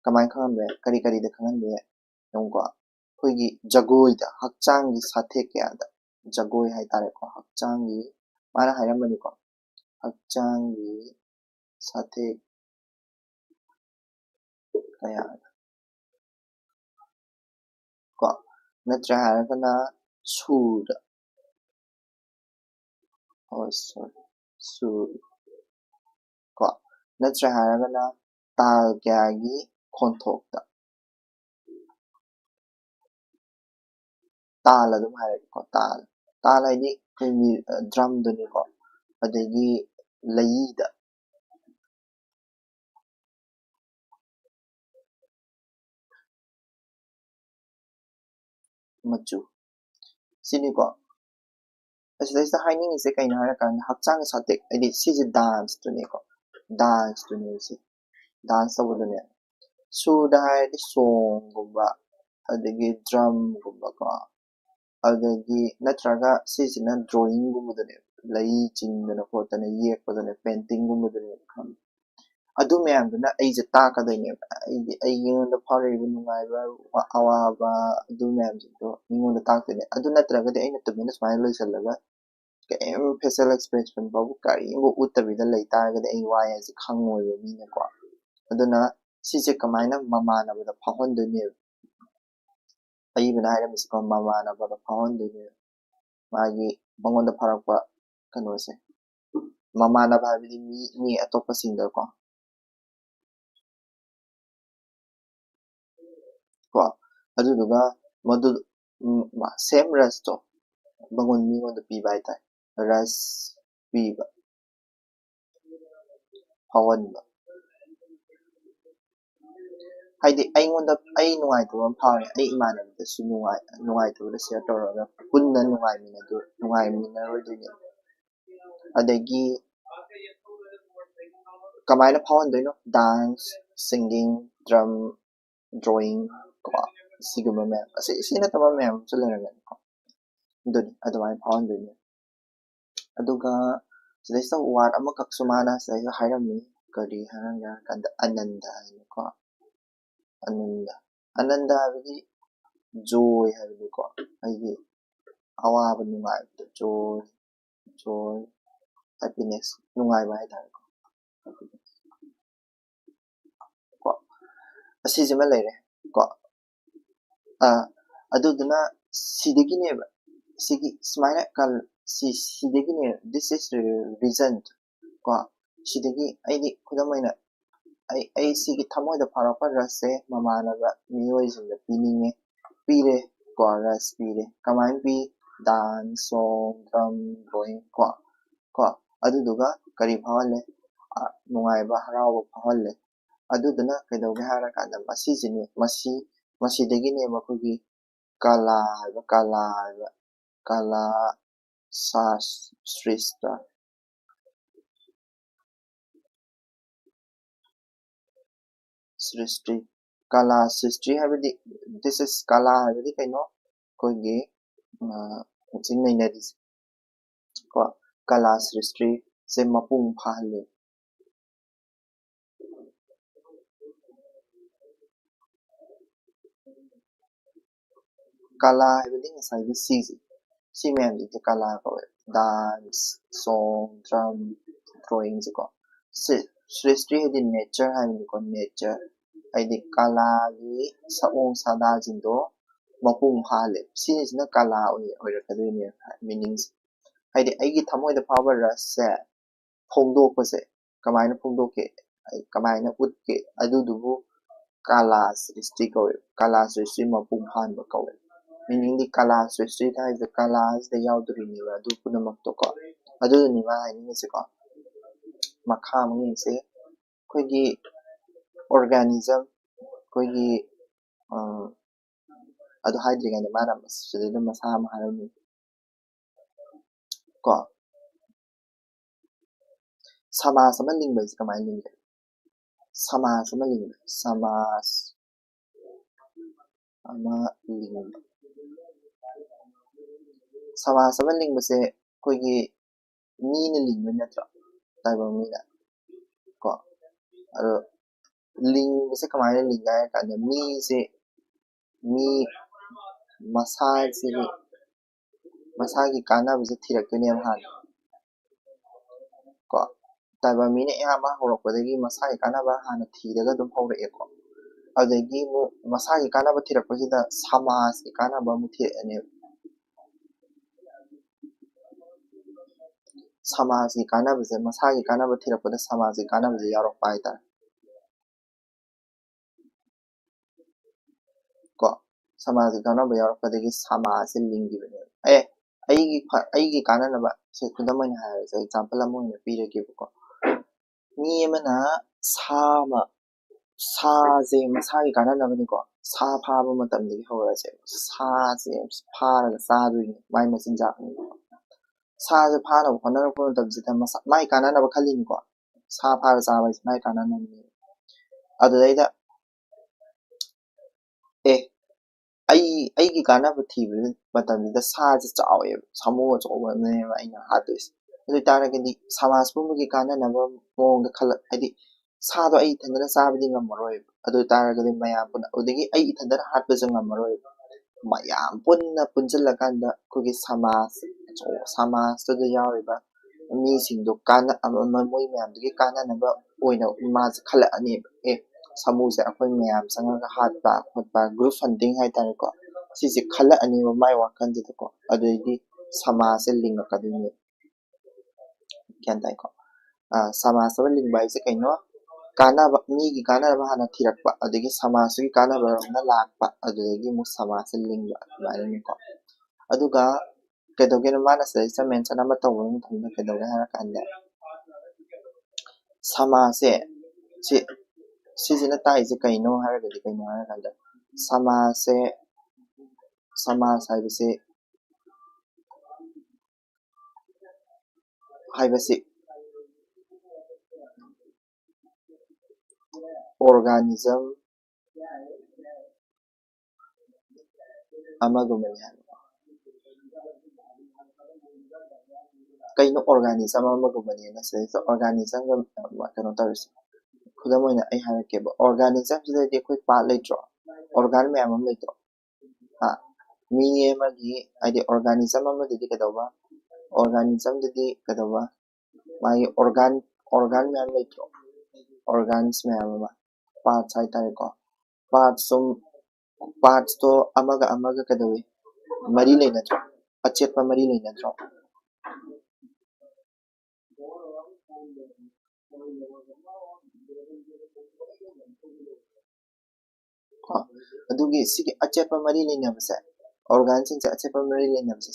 कमाइन खंगनबे करी करी दे खंगनबे याय नोंगो अखोइगी जगोइदा हक्चांगी साथे कयादा जगोइ हाइ तारेको हक्चांगी माना हाइरमबनिको हक्चांगी साथे कयादा को नत्रा हारगना सूर और सूर को नत्रा हारगना ताल कयागी खोंथोकता ताल अदुम हाइरको ताल ताल हाइदि कोइगी ड्रम दुनिको अदगी लईदा मचु सिनिको असिदैसा हाइनिंगिसे कइनो हारकान हक्चांग साथे आइदि सिजे डांस दुनिको डांस दुनिसे डांस तबदुने सूदा हाइदि सोंग गुम्बा अदगी ड्रम गुम्बा को अदगी नत्रगा सिजिना ड्राइंग गुम्बदने लई चिंदना खोतने येकपदने पेंटिंग गुम्बदने खम अदु मयामदुना अइजे ताकदैने अइगोंदा फारैबा नुंगाइबा अवाबा अदु मयामजिंदो मिंगोंदा ताकदैने अदु नत्रगदि अइना तुमिना स्माइल लइसल्लगा केम फेशियल एक्सप्रेशन बाबु करिंगो उतबिदा लई तारगदि अइ वाय हाइसे खंगोइबा मिनको अदुना सिजे कमाइना ममानबदा फाहनदोने अइबना हाइरमिसको ममानबदा फाहनदोने मागी मंगोंदा फारकपा कनोसे ममानबा हाइबदि मी अतोपसिंदको को अदुदुगा मदु सेम रस तो बंगोन मिंगोंदा पीबा हाइताय रस पीबा फावनबा हाइदि अइगोंदा अइ नुंगाइतबा फावे अइ इमानबदसु नुंगाइतबदा शेयर तौरगा पुन्ना नुंगाइमिनरोइदोइने अदगी कमाइना फावनदोइनो डांस सिंगिंग ड्रम ड्राइंग को सिगुम्बा मैम सिना तबा मैम चलरगन को दुनि अदुमाइन फावनदोइने अदुगा सिदैसा वार अमकक सुमाना सिदैसा हाइरमि करी हारंगा कंदा आनंद हाइको आनंद हाइबदि joy हाइबदिको आइगी अवाबा नुंगाइबदो joy happiness नुंगाइबा हाइतारेको को असिजिमा लेरे को अदुदुना सिदगिनेबा सिगी स्माइना कल सिदगिने this is the reason को सिदगी आइदि खुदमैना आई सिगी थमोइदा फारकपा रससे ममानबा मियोइसिंदा पीनिंगे पीरे को रस पीरे कमाइन पी डांस सॉन्ग ड्रम ड्राइंग को अदुदुगा करी फावले नुंगाइबा हरावबा फावले अदुदुना कइदौगे हारकांदा मसिजिने मसिदगिने मखुगी कला शास्त्रिस्ता Srishti. Kala Srishti habidi, this is Kala habidi kaino koigi sing nainadis ko Kala Srishti se mapung phale. Kala habidi ngasai si ma'am di kala ko dance, song, drum, drawing ko. Srishti habidi nature habidi ko nature. Haidi kala gi saong sada jindo mapung phale. Sina kala oirakadune meanings. Haidi aigi thamoida phaba rasa phongdokpase kamaina phongdoke kamaina utke adudubu kala srishti kawe kala srishti mapung phanba kawe meaning di kala srishti haida kala hasda yauduriniba adu punamakto ko aduduni ma hainingise ko makha mangise koigi organism koigi adu haidriganda mana masjidda masa ma harani ko Samas ama lingba is kamay lingba. Samas ama lingba. Samas ama lingba. Samas ama lingba se koigi mina lingba natra. Taiba mina. Ko. Aro lingba se kamay lingba kanda mi se mi masagi kana bisa thirakani amhan. Ko. Taiba mina ama horakpadagi masagi kana ba hana thiraga dum horakeko. Adagi mu masagi kanaba thirakpasida samajki kanaba mu thirane samajki kanabase masagi kanaba thirakpada samajki kanabase yaurokpa haitare ko samajki kanaba yaurokpadagi samajse linggibane aigi kananaba se khudam oina hairase example ama oina pirageba mi amana saje masagi kananabani ko sa phaba matamdagi haurase saje pharaga chadoine mai machinjakni 사즈 파라고 건너는 분도 비슷한 마이 가나나고 칼리니까 사 파를 사바 마이 가나나니 아도데이다 에 아이기 가나부 티브 마담니다 사즈 짜오에 사모가 저거네 마이나 하도스 그래서 따라가니 사마스 부무기 가나나고 뭐가 칼 하디 사도 아이 텐데나 사비딩 감로이 아도 따라가니 마야 분 어디기 아이 텐데나 하트정 감로이 mayam punna punjallakanda kogi samastada yauriba misingdo kana moi mayamdagi kananaba oina imase khalaqaneba samuse akhoi mayam sanganga hatpa khotpa group funding haitareko sisi khalaqaneba mai wakanjidako aduidi samase lingakadune gyan taiko samasaba lingba ise kaino kanaba migi kanaba hana thirakpa adagi samasugi kanaba na lakpa adagi mu samase lingba adani ko aduga kedogena mana sa mention ama tawon thumna kedoga hana kanda samase sisina tai se kaino haragadi kaino hana kanda samase haibase organism amagumani kaino organism amagumani na se organism ga kano tawis khudam oina ai harakeba organism sida koi part laitro organ me amam laitro mi amagi adi organism amadidi kadaba organism didi kadaba mai organ me am laitro organs me amama parts haitare ko parts to amaga kadawi mari leinatro achetpa mari leinatro adugi sigi achetpa mari leinabase organ sing se achetpa mari leinabase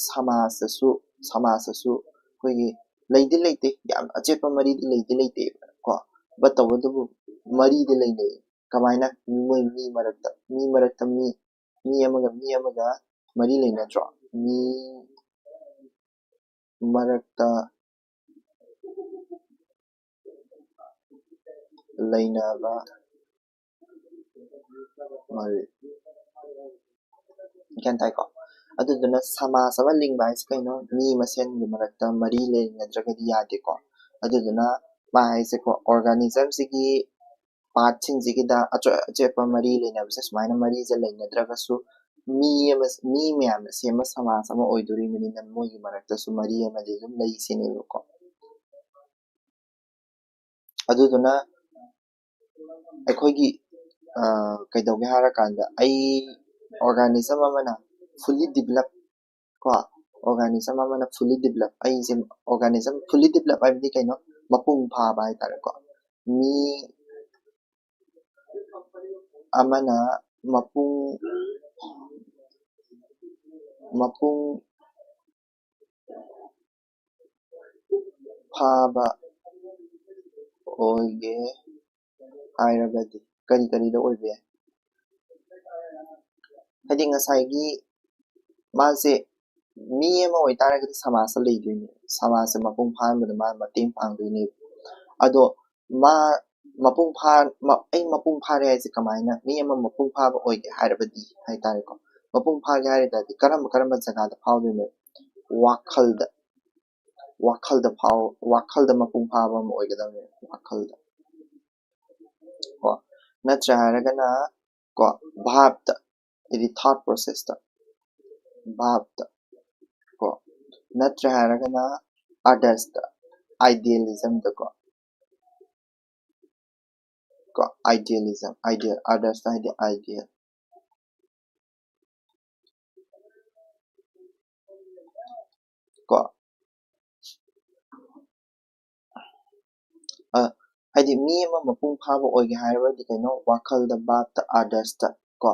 samasasu koigi leite yam achetpa mari leite ko but tawdubu mari de leine kamaina moi mi marakta mi amaga mari leinatro mi marakta lainaba ꯃꯔꯤ ꯒ꯭ꯌꯥꯟ ꯇꯥꯏꯀꯣ ꯑꯗꯨꯗꯨꯅ ꯁꯃꯥꯁ ꯑꯃ ꯂꯤꯡꯕ ꯍꯥꯏꯁꯦ ꯀꯩꯅꯣ ꯃꯤ ꯃꯁꯦꯟꯒꯤ ꯃꯔꯛꯇ ꯃꯔꯤ ꯂꯩꯅꯗ꯭ꯔꯒꯗꯤ ꯌꯥꯗꯦꯀꯣ ꯑꯗꯨꯗꯨꯅ ꯃꯥ ꯍꯥꯏꯁꯦꯀꯣ ꯑꯣꯔꯒꯥꯅꯤꯖꯝꯁꯤꯒꯤ ꯄꯥꯔꯠꯁꯤꯡꯁꯤꯒꯤꯗ ꯑꯆꯦꯠꯄ ꯃꯔꯤ ꯂꯩꯅꯕꯁꯦ ꯁꯨꯃꯥꯏꯅ ꯃꯔꯤꯁꯦ ꯂꯩꯅꯗ꯭ꯔꯒꯁꯨ ꯃꯤ ꯃꯌꯥꯝꯅ ꯁꯦꯝꯕ ꯁꯃꯥꯖ ꯑꯃ ꯑꯣꯏꯗꯣꯔꯤꯕꯅꯤꯅ ꯃꯣꯏꯒꯤ ꯃꯔꯛꯇꯁꯨ ꯃꯔꯤ ꯑꯃꯗꯤ ꯑꯗꯨꯝ ꯂꯩ ꯁꯤꯅꯦꯕꯀꯣ ꯑꯗꯨꯗꯨꯅ ꯑꯩꯈꯣꯏꯒꯤ ꯀꯩꯗꯧꯒꯦ ꯍꯥꯏꯔꯀꯥꯟꯗ ꯑꯣꯔꯒꯥꯅꯤꯖꯝ ꯑꯃꯅ ꯐꯨꯜꯂꯤ ꯗꯤꯚꯂꯞ ꯀꯣ ꯑꯣꯔꯒꯥꯅꯤꯖꯝ ꯑꯃꯅ ꯐꯨꯜꯂꯤ ꯗꯤꯚꯂꯞ ꯑꯩꯁꯦ ꯑꯣꯔꯒꯥꯅꯤꯖꯝ ꯐꯨꯜꯂꯤ ꯗꯤꯚꯂꯞ ꯍꯥꯏꯕꯗꯤ ꯀꯩꯅꯣ ꯃꯄꯨꯡ ꯐꯥꯕ ꯍꯥꯏꯇꯥꯔꯦꯀꯣ ꯃꯤ ꯑꯃꯅ ꯃꯄꯨꯡ ꯐꯥꯕ ꯑꯣꯏꯒꯦ ꯍꯥꯏꯔꯒꯗꯤ ꯀꯔꯤꯗ ꯑꯣꯏꯕ ꯌꯥꯏ ꯍꯥꯏꯗꯤ ꯉꯁꯥꯏꯒꯤ ꯃꯥꯁꯦ ꯃꯤ ꯑꯃ ꯑꯣꯏꯇꯥꯔꯒꯗꯤ ꯁꯃꯥꯖꯇ ꯂꯩꯗꯣꯏꯅꯦ ꯁꯃꯥꯖꯁꯦ ꯃꯄꯨꯡ ꯐꯥꯍꯟꯕꯗ ꯃꯥ ꯃꯇꯦꯡ ꯄꯥꯡꯗꯣꯏꯅꯦꯕ ꯑꯗꯣ ꯃꯥ ꯑꯩ ꯃꯄꯨꯡ ꯐꯥꯔꯦ ꯍꯥꯏꯁꯦ ꯀꯃꯥꯏꯅ ꯃꯤ ꯑꯃ ꯃꯄꯨꯡ ꯐꯥꯕ ꯑꯣꯏꯒꯦ ꯍꯥꯏꯔꯕꯗꯤ ꯍꯥꯏꯇꯥꯔꯦꯀꯣ ꯃꯄꯨꯡ ꯐꯥꯒꯦ ꯍꯥꯏꯔꯒꯗꯤ ꯀꯔꯝꯕ ꯖꯒꯥꯗ ꯐꯥꯎꯗꯣꯏꯅꯣ ꯋꯥꯈꯜꯗ ꯃꯄꯨꯡ ꯐꯥꯕ ꯑꯃ ꯑꯣꯏꯒꯗꯕꯅꯦ ꯋꯥꯈꯜꯗ ꯀꯣ ꯅꯠꯇ꯭ꯔ ꯍꯥꯏꯔꯒꯅ ꯀꯣ ꯚꯥꯕꯇ ꯍꯥꯏꯗꯤ ꯊॉट ꯄ꯭ꯔꯣꯁꯦꯁꯇ ꯚꯥꯕꯇ ꯀꯣ ꯅꯠꯇ꯭ꯔ ꯍꯥꯏꯔꯒꯅ ꯑꯥꯗꯔꯁꯇ ꯑꯥꯏꯗꯤꯌꯦꯂꯤꯖꯝꯗ ꯀꯣ ꯑꯥꯏꯗꯤꯌꯦꯂꯤꯖꯝ ꯑꯥꯗꯔꯁꯇ ꯍꯥꯏꯗꯤ ꯑꯥꯏꯗꯤꯌꯦꯜ ꯀꯣ ꯍꯥꯏꯗꯤ ꯃꯤ ꯑꯃ ꯃꯄꯨꯡ ꯐꯥꯕ ꯑꯣꯏꯒꯦ ꯍꯥꯏꯔꯕꯗꯤ ꯀꯩꯅꯣ ꯋꯥꯈꯜꯗ ꯚꯥꯕꯇ ꯑꯥꯗꯔꯁꯇ ꯀꯣ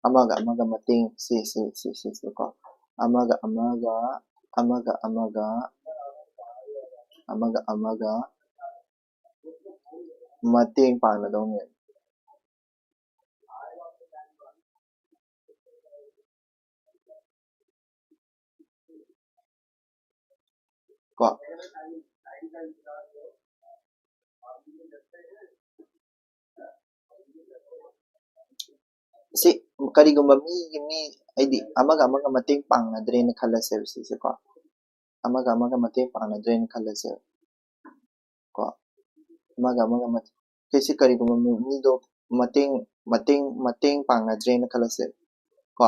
ꯑꯃꯒ ꯃꯇꯦꯡ ꯁꯤ ꯀꯣ ꯑꯃꯒ ꯃꯇꯦꯡ ꯄꯥꯡꯒꯗꯧꯅꯦ ꯀꯣ ꯁꯤ ꯀꯔꯤꯒꯨꯝꯕ ꯃꯤ ꯍꯥꯏꯗꯤ ꯑꯃꯒ ꯃꯇꯦꯡ ꯄꯥꯡꯅꯗ꯭ꯔꯦꯅ ꯈꯜꯂꯁꯦꯕ ꯁꯤꯁꯦ ꯀꯣ ꯑꯃꯒ ꯃꯇꯦꯡ ꯄꯥꯡꯅꯗ꯭ꯔꯦꯅ ꯈꯜꯂꯁꯦꯕ ꯀꯣ ꯀꯩꯁꯤ ꯀꯔꯤꯒꯨꯝꯕ ꯃꯤꯗꯣ ꯃꯇꯦꯡ ꯄꯥꯡꯅꯗ꯭ꯔꯦꯅ ꯈꯜꯂꯁꯦ ꯀꯣ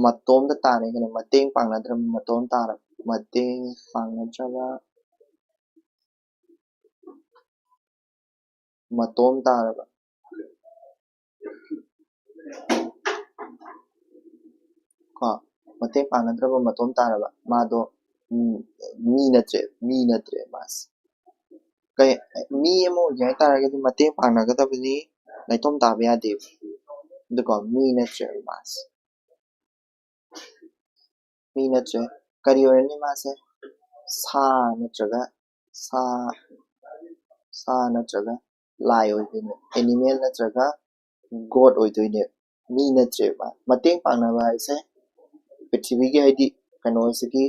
ꯃꯇꯣꯝꯗ ꯇꯥꯔꯦ ꯀꯩꯅꯣ ꯃꯇꯦꯡ ꯄꯥꯡꯅꯗ꯭ꯔꯕ ꯃꯇꯦꯡ ꯄꯥꯡꯅꯗ꯭ꯔꯕ ꯃꯇꯣꯝ ꯇꯥꯔꯕ ꯀꯣ ꯃꯇꯦꯡ ꯄꯥꯡꯅꯗ꯭ꯔꯕ ꯃꯇꯣꯝ ꯇꯥꯔꯕ ꯃꯥꯗꯣ ꯃꯤ ꯅꯠꯇ꯭ꯔꯦ ꯃꯥꯁꯦ ꯃꯤ ꯑꯃ ꯑꯣꯏꯒꯦ ꯍꯥꯏꯇꯥꯔꯒꯗꯤ ꯃꯇꯦꯡ ꯄꯥꯡꯅꯒꯗꯕꯅꯤ ꯅꯥꯏꯇꯣꯝ ꯇꯥꯕ ꯌꯥꯗꯦꯕ ꯑꯗꯨꯀꯣ ꯃꯤ ꯅꯠꯇ꯭ꯔꯦꯕ ꯃꯥꯁꯦ ꯃꯤ ꯅꯠꯇ꯭ꯔꯦ ꯀꯔꯤ ꯑꯣꯏꯔꯅꯤ ꯃꯥꯁꯦ ꯁꯥ ꯅꯠꯇ꯭ꯔꯒ ꯂꯥꯏ ꯑꯣꯏꯗꯣꯏꯅꯦ ꯑꯦꯅꯤꯃꯦꯜ ꯅꯠꯇ꯭ꯔꯒ ꯒꯣꯠ ꯑꯣꯏꯗꯣꯏꯅꯦ ꯃꯤ ꯅꯠꯇ꯭ꯔꯦꯕ ꯃꯇꯦꯡ ꯄꯥꯡꯅꯕ ꯍꯥꯏꯁꯦ ꯄ꯭ꯔꯤꯊꯤꯕꯤꯒꯤ ꯍꯥꯏꯗꯤ ꯀꯩꯅꯣꯁꯤꯒꯤ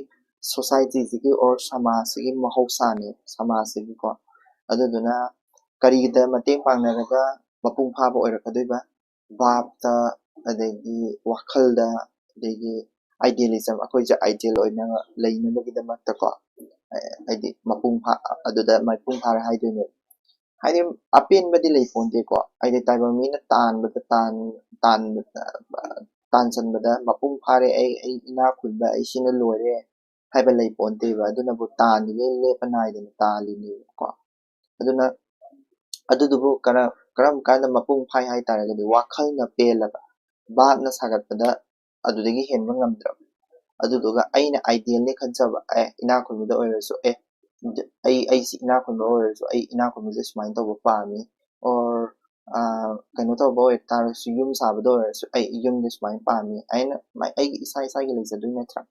ꯁꯣꯁꯥꯏꯇꯤꯁꯤꯒꯤ ꯑꯣꯔ ꯁꯃꯥꯖꯁꯤꯒꯤ ꯃꯍꯧꯁꯥꯅꯦ ꯁꯃꯥꯖꯁꯤꯒꯤꯀꯣ ꯑꯗꯨꯗꯨꯅ ꯀꯔꯤꯗ ꯃꯇꯦꯡ ꯄꯥꯡꯅꯔꯒ ꯃꯄꯨꯡ ꯐꯥꯕ ꯑꯣꯏꯔꯛꯀꯗꯣꯏꯕ ꯚꯥꯕꯇ ꯑꯗꯒꯤ ꯋꯥꯈꯜꯗ ꯑꯗꯒꯤ ꯑꯥꯏꯗꯤꯌꯦꯂꯤꯖꯝ ꯑꯩꯈꯣꯏꯁꯦ ꯑꯥꯏꯗꯤꯌꯦꯜ ꯑꯣꯏꯅ ꯂꯩꯅꯕꯒꯤꯗꯃꯛꯇꯀꯣ ꯍꯥꯏꯗꯤ ꯑꯗꯨꯗ ꯃꯄꯨꯡ ꯐꯥꯔꯦ ꯍꯥꯏꯗꯣꯏꯅꯦ ꯍꯥꯏꯗꯤ ꯑꯄꯦꯟꯕꯗꯤ ꯂꯩꯄꯣꯟꯇꯦꯀꯣ ꯍꯥꯏꯗꯤ ꯇꯥꯏꯕꯪ ꯃꯤꯅ ꯇꯥꯟꯁꯤꯟꯕꯗ ꯃꯄꯨꯡ ꯐꯥꯔꯦ ꯑꯩ ꯏꯅꯥꯛ ꯈꯨꯟꯕ ꯑꯩ ꯁꯤꯅ ꯂꯣꯏꯔꯦ ꯍꯥꯏꯕ ꯂꯩꯄꯣꯟꯇꯦꯕ ꯑꯗꯨꯅꯕꯨ ꯇꯥꯜꯂꯤꯉꯩ ꯂꯦꯞꯄ ꯅꯥꯏꯗꯅ ꯇꯥꯜꯂꯤꯅꯦꯕꯀꯣ ꯑꯗꯨꯅ ꯑꯗꯨꯗꯨꯕꯨ ꯀꯔꯝ ꯀꯥꯟꯗ ꯃꯄꯨꯡ ꯐꯥꯏ ꯍꯥꯏꯇꯥꯔꯒꯗꯤ ꯋꯥꯈꯜꯅ ꯄꯦꯜꯂꯕ ꯚꯥꯕꯅ ꯁꯥꯒꯠꯄꯗ ꯑꯗꯨꯗꯒꯤ ꯍꯦꯟꯕ ꯉꯝꯗ꯭ꯔꯕ ꯑꯗꯨꯗꯨꯒ ꯑꯩꯅ ꯑꯥꯏꯗꯤꯌꯦꯜꯅꯤ ꯈꯟꯖꯕ ꯏꯅꯥꯛ ꯈꯨꯟꯕꯗ ꯑꯣꯏꯔꯁꯨ ꯑꯩꯁꯤ ꯏꯅꯥꯛ ꯈꯨꯟꯕ ꯑꯣꯏꯔꯁꯨ ꯑꯩ ꯏꯅꯥꯛ ꯈꯨꯟꯕꯁꯦ ꯁꯨꯃꯥꯏꯅ ꯇꯧꯕ ꯄꯥꯝꯃꯤ ꯑꯣꯔ ꯀꯩꯅꯣ ꯇꯧꯕ ꯑꯣꯏꯇꯥꯔꯁꯨ ꯌꯨꯝ ꯁꯥꯕꯗ ꯑꯣꯏꯔꯁꯨ ꯑꯩ ꯌꯨꯝꯁꯦ ꯁꯨꯃꯥꯏꯅ ꯄꯥꯝꯃꯤ ꯑꯩꯒꯤ ꯏꯁꯥꯒꯤ ꯂꯩꯖꯗꯣꯏ ꯅꯠꯇ꯭ꯔꯥ